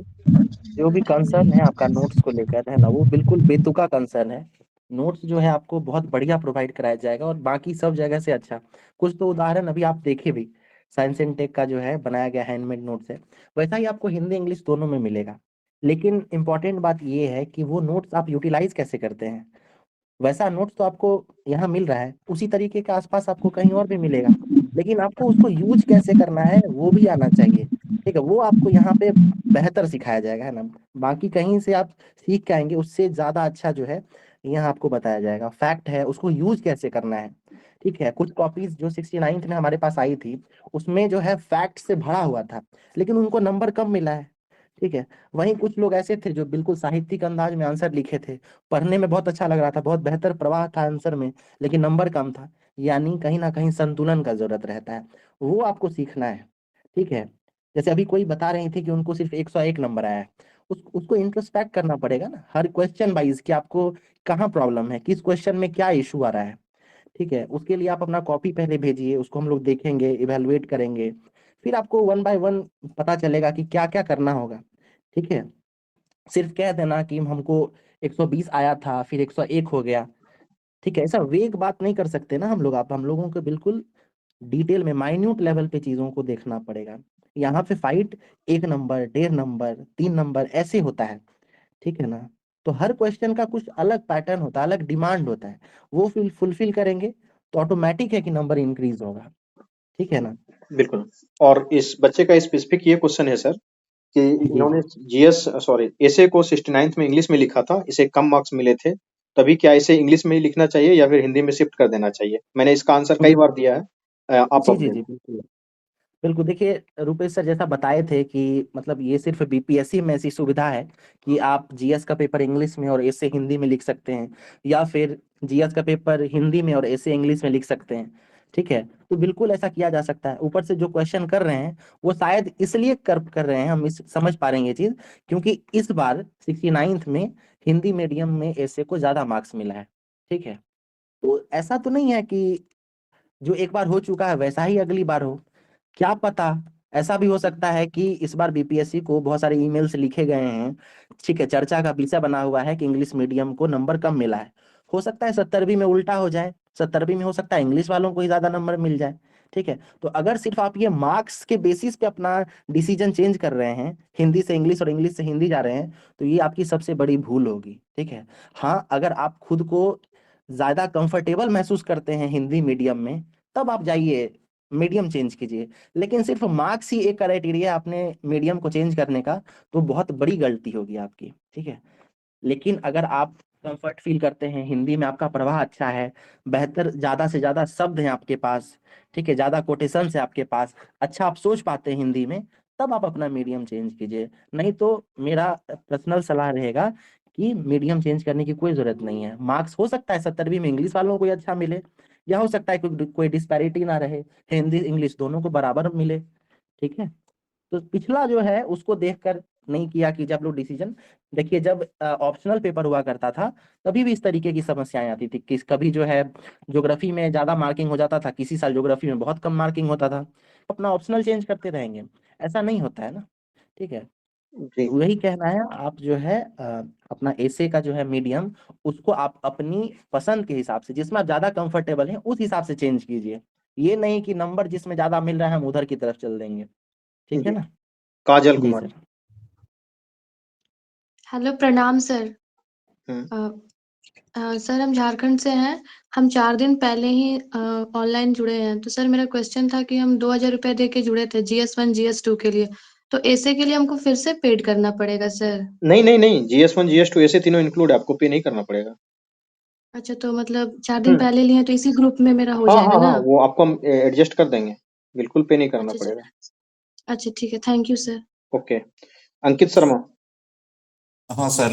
जो भी कंसर्न है आपका नोट्स को लेकर है ना, वो बिल्कुल बेतुका कंसर्न है। नोट्स जो है आपको बहुत बढ़िया प्रोवाइड कराया जाएगा और बाकी सब जगह से अच्छा। कुछ तो उदाहरण अभी आप देखे भी, साइंस एंड टेक का जो है बनाया गया हैंडमेड नोट्स है, वैसा ही आपको हिंदी इंग्लिश दोनों में मिलेगा। लेकिन इम्पोर्टेंट बात ये है कि वो नोट्स आप यूटिलाइज कैसे करते हैं। वैसा नोट्स तो आपको यहाँ मिल रहा है, उसी तरीके के आसपास आपको कहीं और भी मिलेगा, लेकिन आपको उसको यूज कैसे करना है वो भी आना चाहिए। ठीक है, वो आपको यहाँ पे बेहतर सिखाया जाएगा, है ना। बाकी कहीं से आप सीख के आएंगे उससे ज्यादा अच्छा जो है यहाँ आपको बताया जाएगा। फैक्ट है, उसको यूज कैसे करना है। ठीक है, कुछ कॉपीज जो 69th में हमारे पास आई थी उसमें जो है फैक्ट से भरा हुआ था, लेकिन उनको नंबर कम मिला है। ठीक है, वहीं कुछ लोग ऐसे थे जो बिल्कुल साहित्यिक अंदाज में आंसर लिखे थे, पढ़ने में बहुत अच्छा लग रहा था, बहुत बेहतर प्रवाह था आंसर में, लेकिन नंबर कम था। यानी कहीं ना कहीं संतुलन का जरूरत रहता है, वो आपको सीखना है। ठीक है, जैसे अभी कोई बता रही थी कि उनको सिर्फ 101 नंबर आया है, उसको इंट्रोस्पेक्ट करना पड़ेगा ना, हर क्वेश्चन वाइज कि आपको कहाँ प्रॉब्लम है, किस क्वेश्चन में क्या इशू आ रहा है। ठीक है, उसके लिए आप अपना कॉपी पहले भेजिए, उसको हम लोग देखेंगे, इवेलुएट करेंगे, फिर आपको 1 बाय 1 पता चलेगा कि क्या क्या करना होगा। ठीक है, सिर्फ कह देना कि हमको 120 आया था फिर 101 हो गया, ठीक है, ऐसा वेग बात नहीं कर सकते ना हम लोग। आप हम लोगों को बिल्कुल डिटेल में माइन्यूट लेवल पे चीजों को देखना पड़ेगा। यहाँ पे फाइट 1 नंबर, 1.5 नंबर, 3 नंबर ऐसे होता है। ठीक है ना, तो हर क्वेश्चन का कुछ अलग पैटर्न होता है, अलग डिमांड होता है, वो फुलफिल करेंगे तो ऑटोमेटिक है कि नंबर इंक्रीज होगा। ठीक है ना। बिल्कुल। और इस बच्चे का स्पेसिफिक ये क्वेश्चन है सर कि इन्होंने एसे को 69th में इंग्लिश में लिखा था, इसे कम मार्क्स मिले थे, तभी क्या इसे इंग्लिश में ही लिखना चाहिए या फिर हिंदी में शिफ्ट कर देना चाहिए? मैंने इसका आंसर कई बार दिया है, आप जी जी जी बिल्कुल बिल्कुल। देखिए रुपेश सर जैसा बताए थे कि मतलब ये सिर्फ बीपीएससी में ऐसी सुविधा है कि आप जीएस का पेपर इंग्लिश में और ऐसे हिंदी में लिख सकते हैं, या फिर जीएस का पेपर हिंदी में और ऐसे इंग्लिश में लिख सकते हैं। ठीक है, तो बिल्कुल ऐसा किया जा सकता है। ऊपर से जो क्वेश्चन कर रहे हैं वो शायद इसलिए कर रहे हैं, हम इस समझ पा रहे हैं ये चीज, क्योंकि इस बार 69th में हिंदी मीडियम में ऐसे को ज्यादा मार्क्स मिला है। ठीक है, तो ऐसा तो नहीं है कि जो एक बार हो चुका है वैसा ही अगली बार हो, क्या पता। ऐसा भी हो सकता है कि इस बार बीपीएससी को बहुत सारे ईमेल्स लिखे गए हैं, ठीक है, चर्चा का विषय बना हुआ है कि इंग्लिश मीडियम को नंबर कम मिला है। हो सकता है 70वीं में उल्टा हो जाए, 70वीं में हो सकता है इंग्लिश वालों को ही ज्यादा नंबर मिल जाए। ठीक है, तो अगर सिर्फ आप ये मार्क्स के बेसिस पे अपना डिसीजन चेंज कर रहे हैं, हिंदी से इंग्लिश और इंग्लिश से हिंदी जा रहे हैं, तो ये आपकी सबसे बड़ी भूल होगी। ठीक है, हाँ अगर आप खुद को ज्यादा कंफर्टेबल महसूस करते हैं हिंदी मीडियम में, तब आप जाइए मीडियम चेंज कीजिए। लेकिन सिर्फ मार्क्स ही एक क्राइटेरिया आपने मीडियम को चेंज करने का, तो बहुत बड़ी गलती होगी आपकी। ठीक है, लेकिन अगर आप कंफर्ट फील करते हैं, हिंदी में आपका प्रवाह अच्छा है, बेहतर ज्यादा से ज्यादा शब्द हैं आपके पास, ठीक है, ज्यादा कोटेशन है आपके पास, अच्छा आप सोच पाते हैं हिंदी में, तब आप अपना मीडियम चेंज कीजिए। नहीं तो मेरा पर्सनल सलाह रहेगा कि मीडियम चेंज करने की कोई जरूरत नहीं है। मार्क्स हो सकता है 70वीं में इंग्लिश वालों को अच्छा मिले, या हो सकता है कोई डिस्पैरिटी ना रहे, हिंदी इंग्लिश दोनों को बराबर मिले। ठीक है, तो पिछला जो है उसको देखकर नहीं किया कि जब लोग डिसीजन, देखिए जब ऑप्शनल पेपर हुआ करता था तभी भी इस तरीके की समस्याएं आती थी कि कभी जो है ज्योग्राफी में ज्यादा मार्किंग हो जाता था, किसी साल ज्योग्राफी में बहुत कम मार्किंग होता था। अपना ऑप्शनल चेंज करते रहेंगे, ऐसा नहीं होता है ना। ठीक है, जी तो वही कहना है, आप जो है अपना एसे का जो है मीडियम, उसको आप अपनी पसंद के हिसाब से, जिसमें आप ज्यादा कंफर्टेबल हैं उस हिसाब से चेंज कीजिए। ये नहीं कि नंबर जिसमें ज्यादा मिल रहा है हम उधर की तरफ चल देंगे। ठीक है जी ना। काजल जी कुमारी। सर। हेलो प्रणाम सर। सर हम झारखंड से हैं। हम 4 दिन पहले ही ऑनलाइन जुड़े हैं। तो सर मेरा क्वेश्चन था कि हम 2000 रुपये दे के जुड़े थे GS1 GS2 के लिए, तो ऐसे के लिए हमको फिर से पेड करना पड़ेगा सर? नहीं नहीं नहीं, GS1 GS2 ऐसे तीनों इंक्लूड है, आपको पे नहीं करना पड़ेगा। अच्छा, तो मतलब 4 दिन पहले लिए तो इसी ग्रुप में मेरा हो हाँ जाएगा हाँ ना? हाँ, वो आपको हम एडजस्ट कर देंगे, बिल्कुल पे नहीं करना अच्छा पड़ेगा। अच्छा ठीक है, thank you sir. Okay, Ankit Sharma. हाँ सर,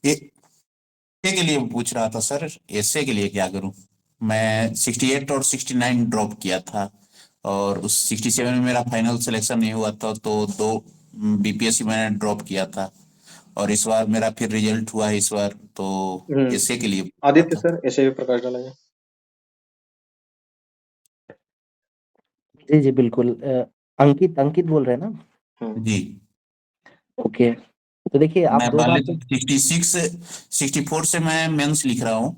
ये एसे के लिए पूछ रहा था सर, एसे के लिए क्या करूं? मैं 68 और 69 ड्रॉप किया था, और उस 67 में मेरा फाइनल सिलेक्शन नहीं हुआ था, तो 2 बीपीएससी मैंने ड्रॉप किया था, और इस बार मेरा फिर रिजल्ट हुआ है इस बार, तो एसे के लिए पूछ रहा आदित्य था। सर, ऐसे भी प्रकाश डाला जाए। जी जी बिल्कुल। अंकित अंकित बोल रहे हैं ना। जी, ओके, तो देखिए आप मैं 2 बार पहले तो 64 से मैं मेंस लिख रहा हूँ,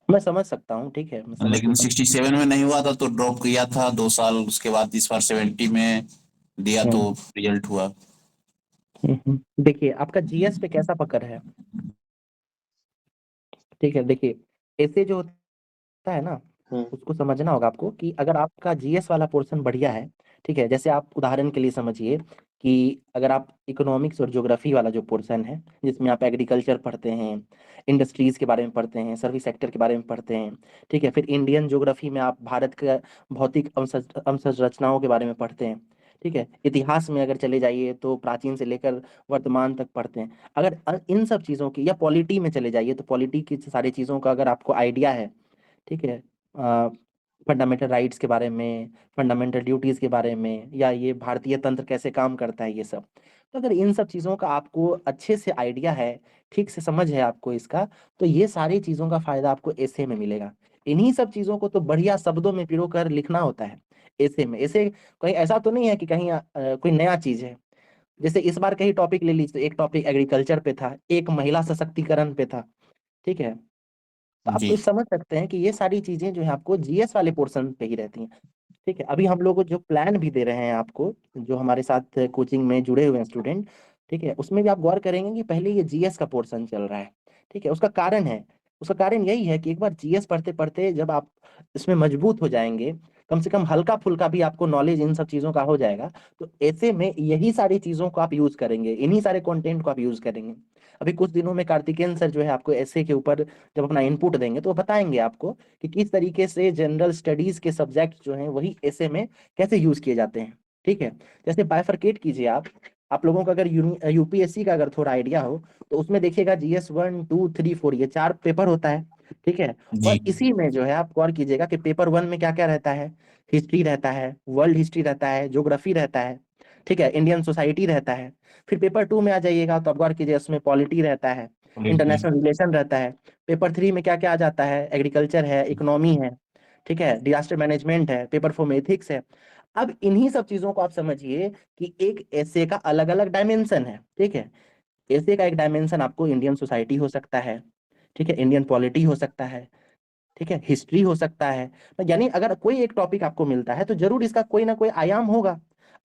मैं समझ सकता हूँ, ठीक है, मैं समझ लेकिन सकता 67 में नहीं हुआ था तो ड्रॉप किया था 2 साल, उसके बाद इस बार 70 में दिया हूँ। तो रिजल्ट हुआ। देखिए आपका जीएस पे कैसा पकड़ है, ठीक है। देखिए ऐसे जो होता है ना, उसको समझना होगा आपको कि अगर आपका जीएस वाला पोर्शन बढ़िया है, ठीक है, जैसे आप उदाहरण के लिए समझिए कि अगर आप इकोनॉमिक्स और ज्योग्राफी वाला जो पोर्शन है, जिसमें आप एग्रीकल्चर पढ़ते हैं, इंडस्ट्रीज के बारे में पढ़ते हैं, सर्विस सेक्टर के बारे में पढ़ते हैं, ठीक है, फिर इंडियन ज्योग्राफी में आप भारत का भौतिक अवसंरचनाओं के बारे में पढ़ते हैं, ठीक है, इतिहास में अगर चले जाइए तो प्राचीन से लेकर वर्तमान तक पढ़ते हैं। अगर इन सब चीज़ों की, या पॉलिटी में चले जाइए तो पॉलिटी की सारी चीज़ों का अगर आपको आइडिया है, ठीक है, फंडामेंटल राइट्स के बारे में, फंडामेंटल ड्यूटीज़ के बारे में, या ये भारतीय तंत्र कैसे काम करता है, ये सब, तो अगर इन सब चीज़ों का आपको अच्छे से आइडिया है, ठीक से समझ है आपको इसका, तो ये सारी चीज़ों का फायदा आपको एसे में मिलेगा। इन्हीं सब चीज़ों को तो बढ़िया शब्दों में पिरो कर लिखना होता है एसे में। एसे कहीं ऐसा तो नहीं है कि कहीं कोई नया चीज़ है। जैसे इस बार कहीं टॉपिक ले लीजिए, एक टॉपिक एग्रीकल्चर पे था, एक महिला सशक्तिकरण पे था, ठीक है, तो आप जी तो समझ सकते हैं कि ये सारी चीजें जो है आपको जीएस वाले पोर्शन पे ही रहती हैं, ठीक है। अभी हम लोग जो प्लान भी दे रहे हैं आपको, जो हमारे साथ कोचिंग में जुड़े हुए हैं स्टूडेंट, ठीक है, उसमें भी आप गौर करेंगे कि पहले ये जीएस का पोर्शन चल रहा है, ठीक है। उसका कारण यही है कि एक बार जीएस पढ़ते पढ़ते जब आप इसमें मजबूत हो जाएंगे, कम से कम हल्का फुल्का भी आपको नॉलेज इन सब चीज़ों का हो जाएगा, तो ऐसे में यही सारी चीज़ों को आप यूज़ करेंगे, इन्हीं सारे कंटेंट को आप यूज़ करेंगे। अभी कुछ दिनों में कार्तिकेयन सर जो है आपको ऐसे के ऊपर जब अपना इनपुट देंगे तो वो बताएंगे आपको कि किस तरीके से जनरल स्टडीज के सब्जेक्ट जो हैं वही ऐसे में कैसे यूज किए जाते हैं, ठीक है। जैसे बाइफरकेट कीजिए आप लोगों का अगर यूपीएससी का अगर थोड़ा आइडिया हो तो उसमें देखिएगा जीएस 1, 2, 3, 4 ये 4 पेपर होता है, ठीक है। और जी इसी में जो है आप गौर कीजिएगा कि पेपर 1 में क्या क्या रहता है, हिस्ट्री रहता है, वर्ल्ड हिस्ट्री रहता है, ज्योग्राफी रहता है, ठीक है, इंडियन सोसाइटी रहता है। फिर पेपर 2 में आ जाइएगा तो आप गौर कीजिए, उसमें पॉलिटी रहता है, पॉलिटी इंटरनेशनल रिलेशन रहता है। पेपर 3 में क्या क्या आ जाता है, एग्रीकल्चर है, इकोनॉमी है, ठीक है, डिजास्टर मैनेजमेंट है, पेपर 4 में एथिक्स है। अब इन्हीं सब चीजों को आप समझिए कि एक ऐसे का अलग अलग डायमेंशन है, ठीक है। ऐसे का एक डायमेंशन आपको इंडियन सोसाइटी हो सकता है, ठीक है, इंडियन पॉलिटी हो सकता है, ठीक है, हिस्ट्री हो सकता है। तो यानी अगर कोई एक टॉपिक आपको मिलता है तो जरूर इसका कोई ना कोई आयाम होगा।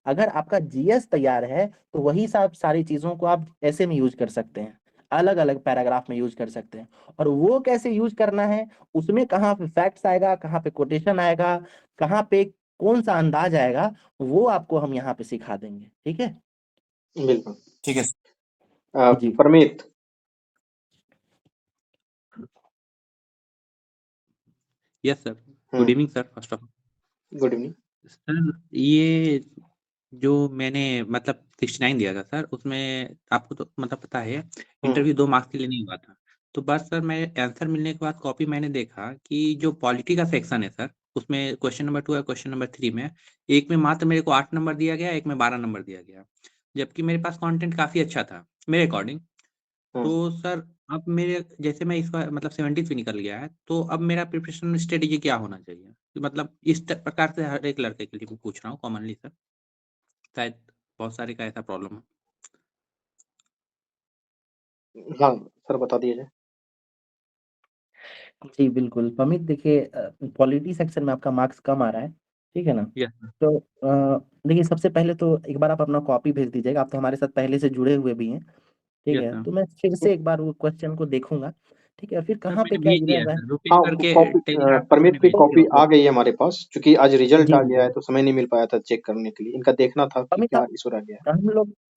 अगर आपका जीएस तैयार है तो वही सब सारी चीजों को आप ऐसे में यूज कर सकते हैं, अलग अलग पैराग्राफ में यूज कर सकते हैं। और वो कैसे यूज करना है, उसमें कहाँ पे फैक्ट्स आएगा, कहाँ पे कोटेशन आएगा, कहाँ पे कौन सा अंदाज आएगा, वो आपको हम यहाँ पे सिखा देंगे, ठीक है। बिल्कुल ठीक है जी Paramit. Yes sir, good evening sir. First of good evening sir, ये जो मैंने मतलब 69 दिया था सर, उसमें आपको तो मतलब पता है इंटरव्यू 2 मार्क्स के लिए नहीं हुआ था। तो बस सर मैं आंसर मिलने के बाद कॉपी मैंने देखा कि जो पॉलिटी का सेक्शन है सर, उसमें क्वेश्चन नंबर 2 और क्वेश्चन नंबर 3 में एक में मात्र मेरे को 8 नंबर दिया गया, एक में 12 नंबर दिया गया, जबकि मेरे पास कंटेंट काफी अच्छा था मेरे अकॉर्डिंग। तो सर अब मेरे जैसे मैं इस बार मतलब 70 पे निकल गया है, तो अब मेरा प्रिपरेशन स्ट्रेटेजी क्या होना चाहिए? कि मतलब इस प्रकार से हर एक लड़के के लिए मैं पूछ रहा हूँ कॉमनली सर, शायद बहुत सारे का ऐसा प्रॉब्लम है। हाँ सर बता दीजिए। जी बिल्कुल पमित, देखिए पॉलिटी सेक्शन में आपका मार्क्स कम आ रहा है, ठीक है ना। Yes sir. तो देखिए सबसे पहले तो एक बार आप अपना कॉपी भेज दीजिएगा, आप तो हमारे साथ पहले से जुड़े हुए भी हैं, ठीक यस है। सर। तो मैं फिर से एक बार वो क्वेश्चन को देखूंगा, ठीक है, फिर सर कहाँ पे मैंने क्या भेज दिया है इरर है। सर, रुपीस हाँ करके कॉपी टेलीग्राम पे परमित मैंने की भेज कॉपी दिया। आ गई है हमारे पास, क्योंकि आज रिजल्ट जी आ गया है जी तो समय नहीं मिल पाया था चेक करने के लिए, इनका देखना था कि अमित, क्या इशू रह गया।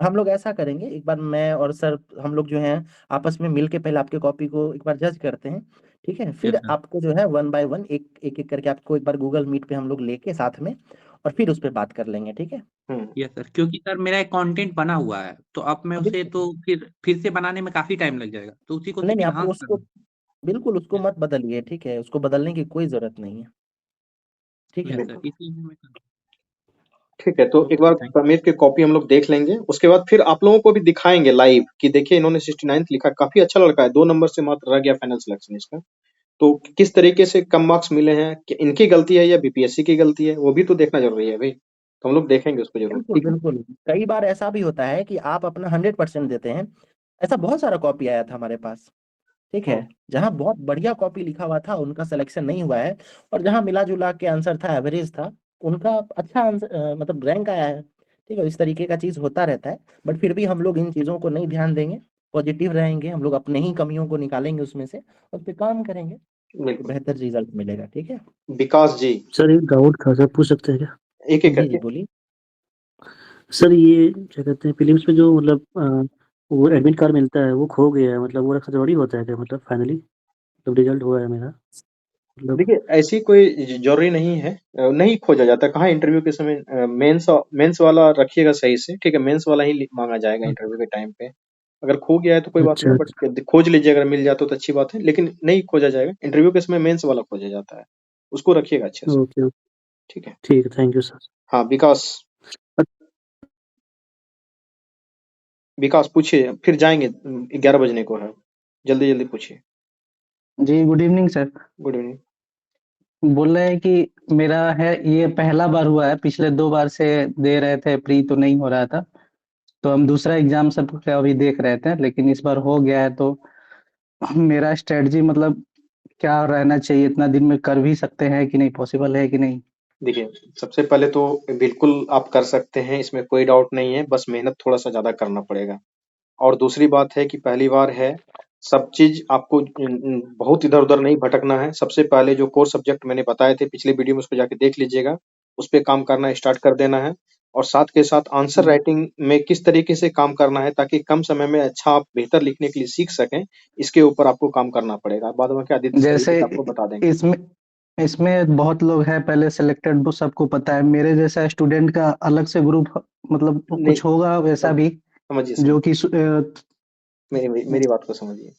हम लोग ऐसा करेंगे, एक बार मैं और सर हम लोग जो हैं आपस में मिल के पहले आपके कॉपी को एक बार जज करते हैं, ठीक है। फिर यस सर। आपको जो है 1 बाय 1 एक एक एक करके आपको एक बार गूगल मीट पे हम लोग लेके साथ में, और फिर उस पर बात कर लेंगे, ठीक है। यस सर, क्योंकि सर मेरा एक कंटेंट बना हुआ है, तो अब मैं उसे तो फिर से बनाने में काफी टाइम लग जाएगा, तो उसी को नहीं सिर्फ नहीं, आप इन्हांस उसको करना। बिल्कुल उसको मत बदलिए, ठीक है, उसको बदलने की कोई जरूरत नहीं है, ठीक है। यस सर, इसीलिए मैं ठीक है, तो एक ओके बार सर, थैंक परमित की कॉपी हम लोग देख लेंगे, उसके बाद फिर आप लोगों को भी दिखाएंगे लाइव कि देखिए इन्होंने 69 लिखा, काफी अच्छा लड़का है, 2 नंबर से मात्र रह गया फाइनल सिलेक्शन इसका। तो किस तरीके से कम मार्क्स मिले हैं, कि इनकी गलती है या बीपीएससी की गलती है, वो भी तो देखना जरूरी है भाई। तो हम लोग देखेंगे उसको जरूर, बिल्कुल ठीक है। बिल्कुल, कई बार ऐसा भी होता है कि आप अपना 100% देते हैं। ऐसा बहुत सारा कॉपी आया था हमारे पास, ठीक है, जहाँ बहुत बढ़िया कॉपी लिखा हुआ था उनका सिलेक्शन नहीं हुआ है, और जहाँ मिला जुला के आंसर था, एवरेज था, उनका अच्छा आंसर मतलब रैंक आया है, ठीक है, इस तरीके का चीज होता रहता है, बट फिर भी हम लोग इन चीजों को नहीं ध्यान देंगे, पॉजिटिव रहेंगे, हम लोग अपने ही कमियों को निकालेंगे उसमें से और फिर काम करेंगे, तो बेहतर रिजल्ट मिलेगा। ठीक है विकास जी, सर एक डाउट था सर, पूछ सकते हैं क्या? एक एक जी करके। बोलिए। सर ये क्या कहते हैं, फिल्म्स में जो मतलब वो एडमिट कार्ड मिलता है वो खो गया है, मतलब वो रखा जरूरी होता है क्या? मतलब फाइनली जब रिजल्ट हुआ है मेरा, मतलब देखिए ऐसी कोई जरूरी नहीं है, नहीं खोजा जाता। कहाँ इंटरव्यू के समय मेंस वाला रखिएगा सही से, ठीक है, मेंस वाला ही मांगा जाएगा इंटरव्यू के टाइम पे। अगर खो गया है तो कोई बात अच्छा नहीं, बट खोज लीजिए, अगर मिल जाता तो अच्छी बात है, लेकिन नहीं खोजा जाएगा। इंटरव्यू के समय मेंस वाला खोजा जाता है, उसको रखिएगा अच्छे से। ओके ओके ठीक है, ठीक है, थैंक यू सर। हाँ विकास, विकास पूछिए, फिर जाएंगे, 11 बजने को है, जल्दी जल्दी पूछिए। जी good evening sir. Good evening. बोल रहे हैं कि मेरा है ये पहला बार हुआ है, पिछले 2 बार से दे रहे थे प्री तो नहीं हो रहा था, तो हम दूसरा एग्जाम सब का अभी देख रहे थे, लेकिन इस बार हो गया है। तो मेरा स्ट्रेटजी मतलब क्या रहना चाहिए, इतना दिन में कर भी सकते हैं कि नहीं, पॉसिबल है कि नहीं? देखिए सबसे पहले तो बिल्कुल आप कर सकते हैं, इसमें कोई डाउट नहीं है, बस मेहनत थोड़ा सा ज्यादा करना पड़ेगा। और दूसरी बात है कि पहली बार है, सब चीज आपको बहुत इधर उधर नहीं भटकना है। सबसे पहले जो कोर सब्जेक्ट मैंने बताए थे पिछले वीडियो में, उसको जाके देख लीजिएगा, उस पे काम करना स्टार्ट कर देना है। और साथ के साथ आंसर राइटिंग में किस तरीके से काम करना है ताकि कम समय में अच्छा आप बेहतर लिखने के लिए सीख सकें, इसके ऊपर आपको काम करना पड़ेगा। बाद में क्या आदित्य सर जैसे आपको बता देंगे। इसमें इसमें बहुत लोग हैं पहले सिलेक्टेड, वो सबको पता है। मेरे जैसा स्टूडेंट का अलग से ग्रुप मतलब नहीं, कुछ होगा वैसा भी, समझिए जो कि मेरी बात को समझिए।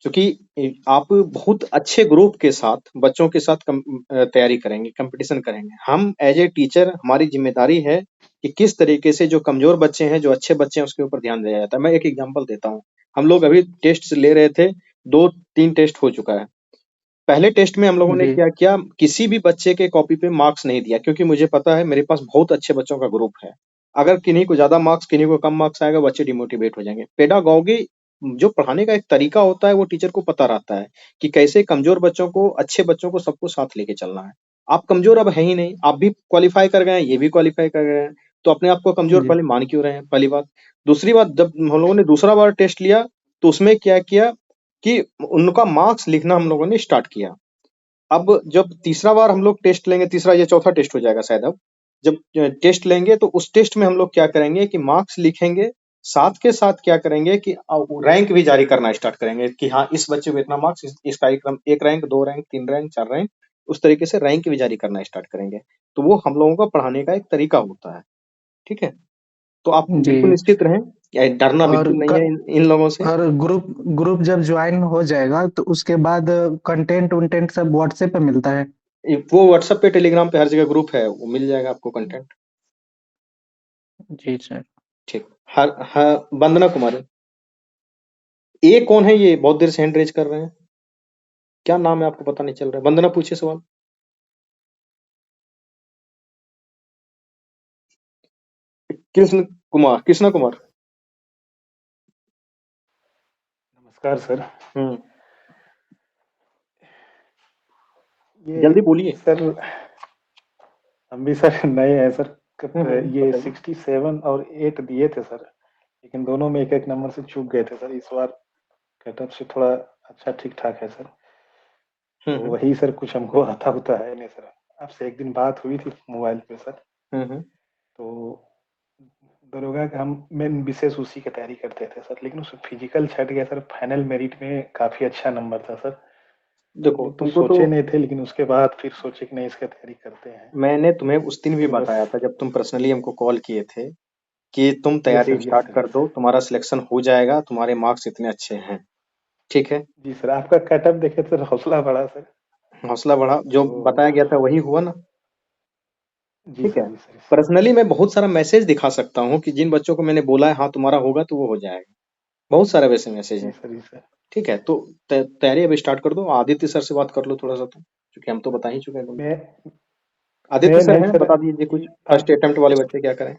क्योंकि आप बहुत अच्छे ग्रुप के साथ, बच्चों के साथ तैयारी करेंगे, कंपटीशन करेंगे। हम एज ए टीचर, हमारी जिम्मेदारी है कि किस तरीके से जो कमजोर बच्चे हैं, जो अच्छे बच्चे हैं, उसके ऊपर ध्यान दिया जाता है। मैं एक एग्जांपल देता हूँ। हम लोग अभी टेस्ट ले रहे थे, 2-3 टेस्ट हो चुका है। पहले टेस्ट में हम लोगों ने जी क्या किया, किसी भी बच्चे के कॉपी पे मार्क्स नहीं दिया, क्योंकि मुझे पता है मेरे पास बहुत अच्छे बच्चों का ग्रुप है। अगर किन्हीं को ज्यादा मार्क्स, किन्हीं को कम मार्क्स आएगा, बच्चे डिमोटिवेट हो जाएंगे। पेडागॉजी जो पढ़ाने का एक तरीका होता है, वो टीचर को पता रहता है कि कैसे कमजोर बच्चों को, अच्छे बच्चों को, सबको साथ लेके चलना है। आप कमजोर अब है ही नहीं, आप भी क्वालिफाई कर गए हैं, ये भी क्वालिफाई कर गए हैं, तो अपने आप को कमजोर जी पहले मान क्यों रहे हैं, पहली बात। दूसरी बात, जब हम लोगों ने दूसरा बार टेस्ट लिया, तो उसमें क्या किया कि उनका मार्क्स लिखना हम लोगों ने स्टार्ट किया। अब जब तीसरा बार हम लोग टेस्ट लेंगे, तीसरा या चौथा टेस्ट हो जाएगा शायद, अब जब टेस्ट लेंगे तो उस टेस्ट में हम लोग क्या करेंगे कि मार्क्स लिखेंगे, साथ के साथ क्या करेंगे कि रैंक भी जारी करना स्टार्ट करेंगे कि हाँ इस बच्चे को इतना मार्क्स, इसका एक रैंक, 2 रैंक, 3 रैंक, 4 रैंक, उस तरीके से रैंक भी जारी करना स्टार्ट करेंगे। तो वो हम लोगों का पढ़ाने का एक तरीका होता है। ठीक है, तो आप बिल्कुल जी। निश्चित रहें, डरना और बिल्कुल नहीं है इन लोगों से। और ग्रुप ग्रुप जब ज्वाइन हो जाएगा तो उसके बाद कंटेंट उन्टेंट सब व्हाट्सएप पे मिलता है? वो व्हाट्सएप पे, टेलीग्राम पे, हर जगह ग्रुप है, वो मिल जाएगा आपको कंटेंट। जी सर। ठीक। हर वंदना कुमारी, ये कौन है? ये बहुत देर से हैंड रेज कर रहे हैं, क्या नाम है आपको पता नहीं चल रहा है? वंदना पूछिए सवाल। कृष्णा कुमार। नमस्कार सर। ये जल्दी बोलिए सर, हम भी सर नए हैं सर। ये बताइए। 67 और 8 दिए थे सर, लेकिन दोनों में एक एक नंबर से चूक गए थे सर। इस बार कटअप से थोड़ा अच्छा ठीक ठाक है सर। तो वही सर, कुछ हमको आता होता है नहीं सर। आपसे एक दिन बात हुई थी मोबाइल पे सर, तो दरोगा का हम मेन विशेष उसी की तैयारी करते थे सर, लेकिन उसमें फिजिकल छट गया सर। फाइनल मेरिट में काफी अच्छा नंबर था सर। देखो तो तुमको तो सोचे नहीं थे, लेकिन उसके बाद फिर सोचे कि नहीं, इसका तैयारी करते हैं। मैंने तुम्हें उस दिन भी तो बस बताया था, जब तुम पर्सनली हमको कॉल किए थे, कि तुम यस तैयारी सर, यस स्टार्ट सर, कर यस दो, तुम्हारा सिलेक्शन हो जाएगा, तुम्हारे मार्क्स इतने अच्छे हैं। ठीक है, जी सर। आपका कटअप देखे सर, हौसला बढ़ा सर। हौसला बढ़ा, जो तो बताया गया था वही हुआ ना। जी ठीक सर, है, जी सर। पर्सनली मैं बहुत सारा मैसेज दिखा सकता हूँ कि जिन बच्चों को मैंने बोला है हाँ तुम्हारा होगा तो वो हो जाएगा, बहुत सारे वैसे मैसेज जी हैं। सर, जी सर। ठीक है, तो तैयारी अब स्टार्ट कर दो। आदित्य सर से बात कर लो थोड़ा सा, तो क्योंकि हम तो बता ही चुके हैं तुमको। मैं आदित्य मेन सर है हैं, सर बता दीजिए कुछ, कि फर्स्ट आप अटेम्प्ट वाले बच्चे क्या करें।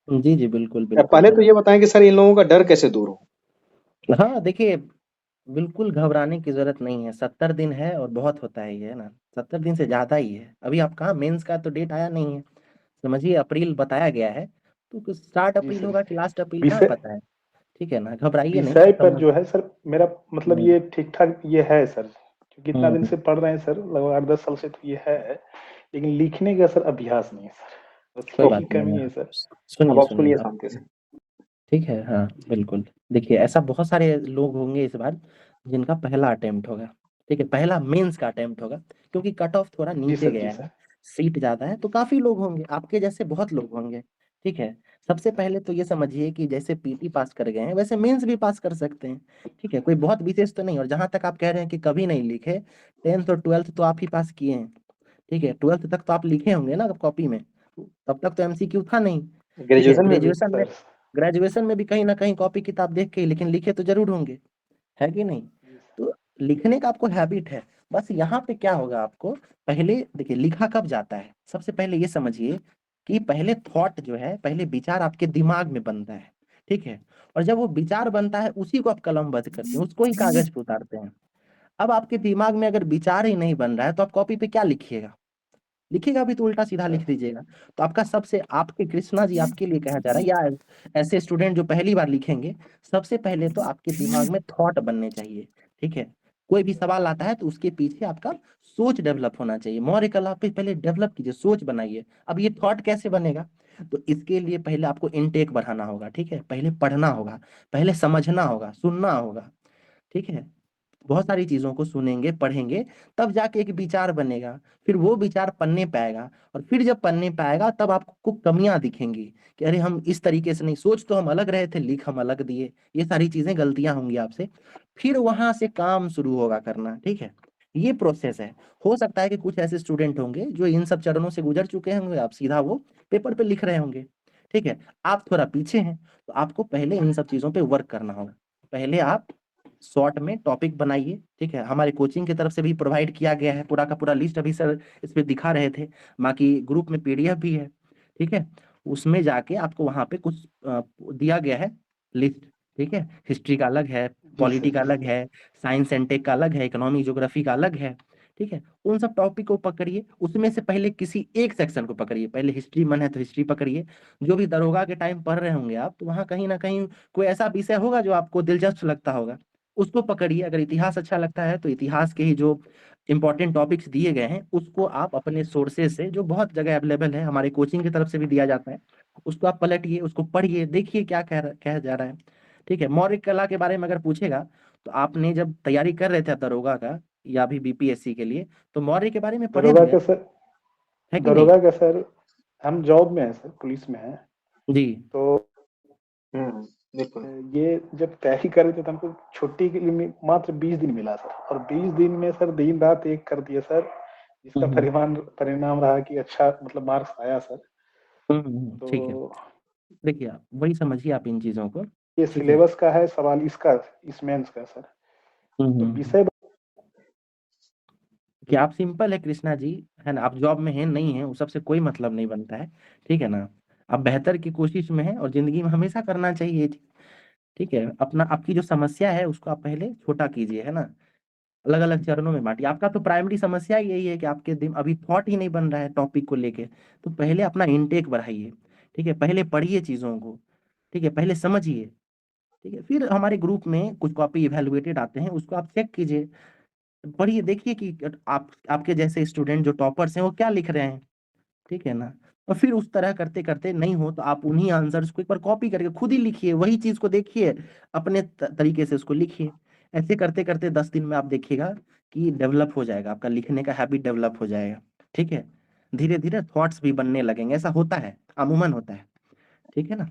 जी जी बिल्कुल बिल्कुल पहले तो हाँ। ये बताएं कि सर इन लोगों का डर कैसे दूर हो। हाँ देखिए, बिल्कुल घबराने की जरूरत नहीं है। 70 दिन है और बहुत होता है ये, है ना। 70 दिन से ज्यादा ही है। अभी आप कहाँ, मेंस का तो डेट आया नहीं है, समझिए अप्रैल बताया गया है। तो स्टार्ट जी अपील सर। होगा कि लास्ट अपील कहाँ विषय पता है, ठीक है ना, घबराइए नहीं। विषय पर समझ जो है सर मेरा मतलब ये ठीक ठाक ये है सर, क्योंकि इतना दिन हम्म, से पढ़ रहे हैं सर, लगभग 8-10 साल से तो ये है, लेकिन लिखने का सर अभ्यास नहीं है सर, बस कोई यही बात नहीं कमी है। है सर। अब सुनिए आप सुनिए सुनिए आप, शांति से। ठीक है, हाँ बिल्कुल। देखिए ऐसा बहुत सारे लोग होंगे इस बार जिनका पहला अटेम्प्ट होगा, ठीक है, पहला मेंस का अटेम्प्ट होगा, क्योंकि कट ऑफ थोड़ा जी नीचे सर, जी गया सर। है, सीट ज्यादा है, तो काफी लोग होंगे, आपके जैसे बहुत लोग होंगे, ठीक है। सबसे पहले तो ये समझिए कि जैसे पीटी पास कर गए हैं वैसे मेंस भी पास कर सकते हैं, ठीक है, कोई बहुत विशेष तो नहीं। और जहां तक आप कह रहे हैं कि कभी नहीं लिखे, 10th और 12th तो आप ही पास किए हैं, ठीक है, 12th तक तो आप लिखे होंगे ना कॉपी में, तब तक तो एमसीक्यू था नहीं, ठीक है। ग्रेजुएशन में भी सर ग्रेजुएशन में भी कहीं ना कहीं कॉपी किताब देख के ही, लेकिन लिखे तो जरूर होंगे, है कि नहीं। तो लिखने का आपको हैबिट है, बस यहाँ पे क्या होगा आपको, पहले देखिए लिखा कब जाता है, सबसे पहले ये समझिए कि पहले थॉट जो है, पहले विचार आपके दिमाग में बनता है, ठीक है, और जब वो विचार बनता है उसी को आप कलमबद्ध करते हैं, उसको ही कागज पे उतारते हैं। अब आपके दिमाग में अगर विचार ही नहीं बन रहा है तो आप कॉपी पे क्या लिखिएगा, लिखिएगा भी तो उल्टा सीधा लिख दीजिएगा। तो आपका सबसे, आपके कृष्णा जी आपके लिए कहा जा रहा है, या ऐसे स्टूडेंट जो पहली बार लिखेंगे, सबसे पहले तो आपके दिमाग में थॉट बनने चाहिए, ठीक है। कोई भी सवाल आता है तो उसके पीछे आपका सोच डेवलप होना चाहिए, मौर्य कला पे पहले डेवलप कीजिए, सोच बनाइए। अब ये थॉट कैसे बनेगा, तो इसके लिए पहले आपको इनटेक बढ़ाना होगा, ठीक है, पहले पढ़ना होगा, पहले समझना होगा, सुनना होगा, ठीक है। बहुत सारी चीजों को सुनेंगे पढ़ेंगे, तब जाके एक विचार बनेगा, फिर वो विचार पन्ने पे आएगा, और फिर जब पन्ने पे आएगा तब आपको कमियां दिखेंगी कि अरे हम इस तरीके से नहीं, सोच तो हम अलग रहे थे, लिख हम अलग दिए, ये सारी चीजें गलतियां होंगी आपसे। फिर वहां से काम शुरू होगा करना, ठीक है। ये प्रोसेस है। हो सकता है कि कुछ ऐसे स्टूडेंट होंगे जो इन सब चरणों से गुजर चुके होंगे, आप सीधा वो पेपर पे लिख रहे होंगे, ठीक है। आप थोड़ा पीछे हैं, तो आपको पहले इन सब चीजों पे वर्क करना होगा। पहले आप शॉर्ट में टॉपिक बनाइए, ठीक है, हमारे कोचिंग की तरफ से भी प्रोवाइड किया गया है पूरा का पूरा लिस्ट, अभी सर इस पे दिखा रहे थे, बाकी ग्रुप में पीडीएफ भी है, ठीक है। उसमें जाके आपको वहां पे कुछ दिया गया है लिस्ट, ठीक है, हिस्ट्री का अलग है, जी सर, पॉलिटी का जी अलग सर। है, साइंस एंड टेक का अलग है, इकोनॉमी ज्योग्राफी का अलग है, ठीक है। उन सब टॉपिक को पकड़िए, उसमें से पहले किसी एक सेक्शन को पकड़िए, पहले हिस्ट्री मन है तो हिस्ट्री पकड़िए। जो भी दरोगा के टाइम पढ़ रहे होंगे आप, तो वहाँ कहीं ना कहीं कोई ऐसा विषय होगा जो आपको दिलचस्प लगता होगा, उसको पकड़िए। अगर इतिहास अच्छा लगता है तो इतिहास के ही जो इंपॉर्टेंट टॉपिक्स दिए गए हैं उसको आप अपने सोर्सेज से, जो बहुत जगह अवेलेबल है, हमारे कोचिंग की तरफ से भी दिया जाता है, उसको आप पलटिए, उसको पढ़िए, देखिए क्या कहा जा रहा है, ठीक है। मौर्य कला के बारे में अगर पूछेगा, तो आपने जब तैयारी कर रहे थे दरोगा का या अभी बीपीएससी के लिए, तो मौर्य के बारे में पढ़े दरोगा होंगे, का सर, है कि नहीं। दरोगा का सर, हम जॉब में हैं सर, पुलिस में हैं, जी तो बिल्कुल। ये जब तैयारी कर रहे थे तो हमको छुट्टी के लिए मात्र 20 दिन मिला सर, और 20 दिन में सर दिन रात एक कर दिया सर, जिसका परिणाम रहा कि अच्छा मतलब मार्क्स आया सर। ठीक है, तो देखिए आप वही समझिए आप इन चीजों को, ये ठीक है। सिलेबस का है सवाल, इसका इस मेंस का सर, तो विषय कि आप सिंपल है कृष्णा जी, है ना, आप जॉब में हैं नहीं है, उस सबसे कोई मतलब नहीं बनता है, ठीक है ना। आप बेहतर की कोशिश में है और जिंदगी में हमेशा करना चाहिए ये चीज, ठीक है। अपना, आपकी जो समस्या है उसको आप पहले छोटा कीजिए, है ना, अलग अलग चरणों में बांटिए। आपका तो प्राइमरी समस्या यही है कि आपके दिन अभी थॉट ही नहीं बन रहा है टॉपिक को लेके, तो पहले अपना इनटेक बढ़ाइए, ठीक है, पहले पढ़िए चीजों को, ठीक है, पहले समझिए, ठीक है। फिर हमारे ग्रुप में कुछ कॉपी इवेलुएटेड आते हैं, उसको आप चेक कीजिए, पढ़िए, देखिए कि आप, आपके जैसे स्टूडेंट जो टॉपर्स हैं वो क्या लिख रहे हैं, ठीक है ना। और फिर उस तरह करते करते नहीं हो तो आप उन्हीं आंसर्स को एक बार कॉपी करके खुद ही लिखिए, वही चीज को देखिए, अपने तरीके से उसको लिखिए। ऐसे करते करते 10 दिन में आप देखिएगा कि डेवलप हो जाएगा, आपका लिखने का हैबिट डेवलप हो जाएगा, ठीक है। धीरे धीरे थॉट्स भी बनने लगेंगे, ऐसा होता है, अमूमन होता है, ठीक है ना।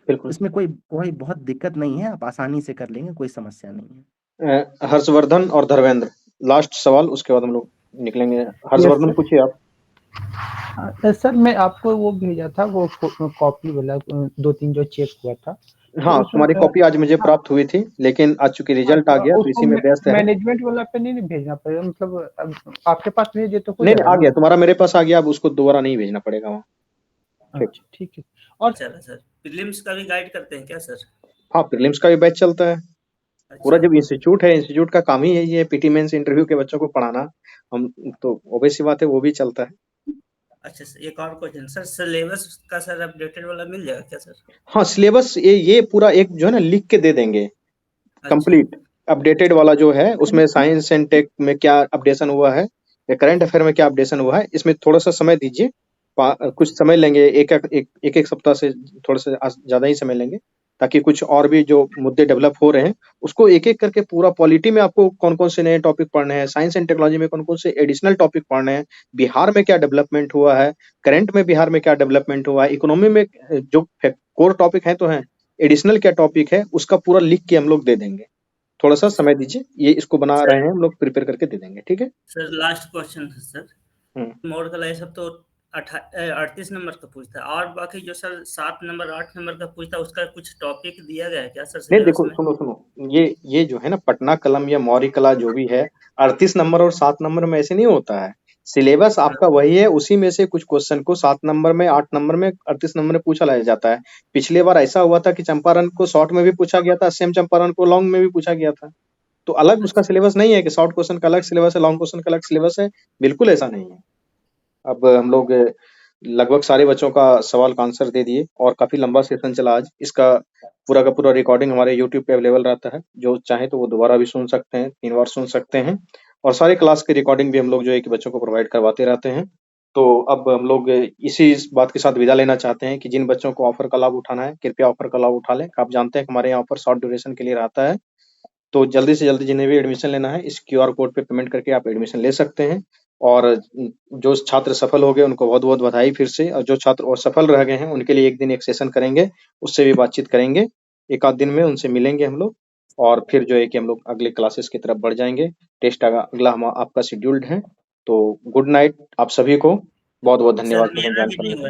बिल्कुल। इसमें कोई कोई बहुत दिक्कत नहीं है, आप आसानी से कर लेंगे, कोई समस्या नहीं है। हर्षवर्धन और धर्मेंद्र, लास्ट सवाल, उसके बाद हम लोग निकलेंगे। हर्षवर्धन पूछिए आप। सर मैं आपको वो भेजा था, वो कॉपी वाला 2-3 जो चेक हुआ था, तो हाँ, उसमें तुम्हारी कॉपी आज मुझे प्राप्त हुई थी, लेकिन आज चूंकि रिजल्ट आ गया तो उसको इसी में व्यस्त है। मैनेजमेंट वाला पे नहीं भेजना पड़ेगा, मतलब आपके पास भेजे तो हो नहीं जाएगा आ ना? गया, तुम्हारा मेरे पास आ गया, अब उसको दोबारा नहीं भेजना पड़ेगा वहाँ। ठीक, ठीक है। और चलो सर, प्रीलिम्स का भी गाइड करते हैं क्या सर? हाँ, प्रीलिम्स का भी बैच चलता है पूरा। जब इंस्टीट्यूट है, इंस्टीट्यूट का काम ही यही है पीटी मेंस इंटरव्यू के बच्चों को पढ़ाना, हम तो ऑब्वियस सी बात है वो भी चलता है। अच्छा सर, एक और क्वेश्चन सर, सिलेबस का सर अपडेटेड वाला मिल जाएगा क्या सर? हाँ, सिलेबस ये पूरा एक जो है ना लिख के दे देंगे कंप्लीट अपडेटेड वाला जो है, उसमें साइंस एंड टेक में क्या अपडेशन हुआ है या करंट अफेयर में क्या अपडेशन हुआ है, इसमें थोड़ा सा समय दीजिए। कुछ समय लेंगे, एक सप्ताह से थोड़ा सा ज्यादा ही समय लेंगे, ताकि कुछ और भी जो मुद्दे डेवलप हो रहे हैं उसको एक एक करके पूरा पॉलिटी में आपको कौन कौन से नए टॉपिक पढ़ने हैं, साइंस एंड टेक्नोलॉजी में कौन कौन से एडिशनल टॉपिक पढ़ने हैं, बिहार में क्या डेवलपमेंट हुआ है, करंट में बिहार में क्या डेवलपमेंट हुआ है, इकोनॉमी में जो कोर टॉपिक है तो है, एडिशनल क्या टॉपिक है, उसका पूरा लिख के हम लोग दे देंगे। थोड़ा सा समय दीजिए, ये इसको बना रहे हैं हम लोग, प्रिपेयर करके दे देंगे। ठीक है सर, लास्ट क्वेश्चन है सर। मोड का ये सब तो 38 नंबर का पूछता है, और बाकी जो सर 7 नंबर 8 नंबर का पूछता है उसका कुछ टॉपिक दिया गया है क्या सर? नहीं, देखो सुनो, ये जो है ना पटना कलम या मौर्य कला जो भी है, 38 नंबर और 7 नंबर में ऐसे नहीं होता है। सिलेबस आपका वही है, उसी में से कुछ क्वेश्चन को 7 नंबर में, 8 नंबर में, 38 नंबर में पूछा लाया जाता है। पिछले बार ऐसा हुआ था कि चंपारण को शॉर्ट में भी पूछा गया था, सेम चंपारण को लॉन्ग में भी पूछा गया था। तो अलग उसका सिलेबस नहीं है कि शॉर्ट क्वेश्चन का अलग सिलेबस है, लॉन्ग क्वेश्चन का अलग सिलेबस है, बिल्कुल ऐसा नहीं है। अब हम लोग लगभग सारे बच्चों का सवाल का आंसर दे दिए और काफी लंबा सेशन चला आज। इसका पूरा का पूरा रिकॉर्डिंग हमारे यूट्यूब पे अवेलेबल रहता है, जो चाहे तो वो दोबारा भी सुन सकते हैं, 3 बार सुन सकते हैं, और सारे क्लास की रिकॉर्डिंग भी हम लोग जो है कि बच्चों को प्रोवाइड करवाते रहते हैं। तो अब हम लोग इसी बात के साथ विदा लेना चाहते हैं कि जिन बच्चों को ऑफर का लाभ उठाना है, कृपया ऑफर का लाभ उठा लें। आप जानते हैं कि हमारे यहाँ ऑफर शॉर्ट ड्यूरेशन के लिए रहता है, तो जल्दी से जल्दी जिन्हें भी एडमिशन लेना है इस QR कोड पे पेमेंट करके आप एडमिशन ले सकते हैं। और जो छात्र सफल हो गए उनको बहुत बहुत बधाई फिर से, और जो छात्र असफल रह गए हैं उनके लिए एक दिन एक सेशन करेंगे, उससे भी बातचीत करेंगे, एक आध दिन में उनसे मिलेंगे हम लोग, और फिर जो है कि हम लोग अगले क्लासेस की तरफ बढ़ जाएंगे। टेस्ट अगला आपका शेड्यूल्ड है। तो गुड नाइट आप सभी को, बहुत बहुत धन्यवाद सर मेरा ज्वाइन भी करने नहीं के हुआ लिए।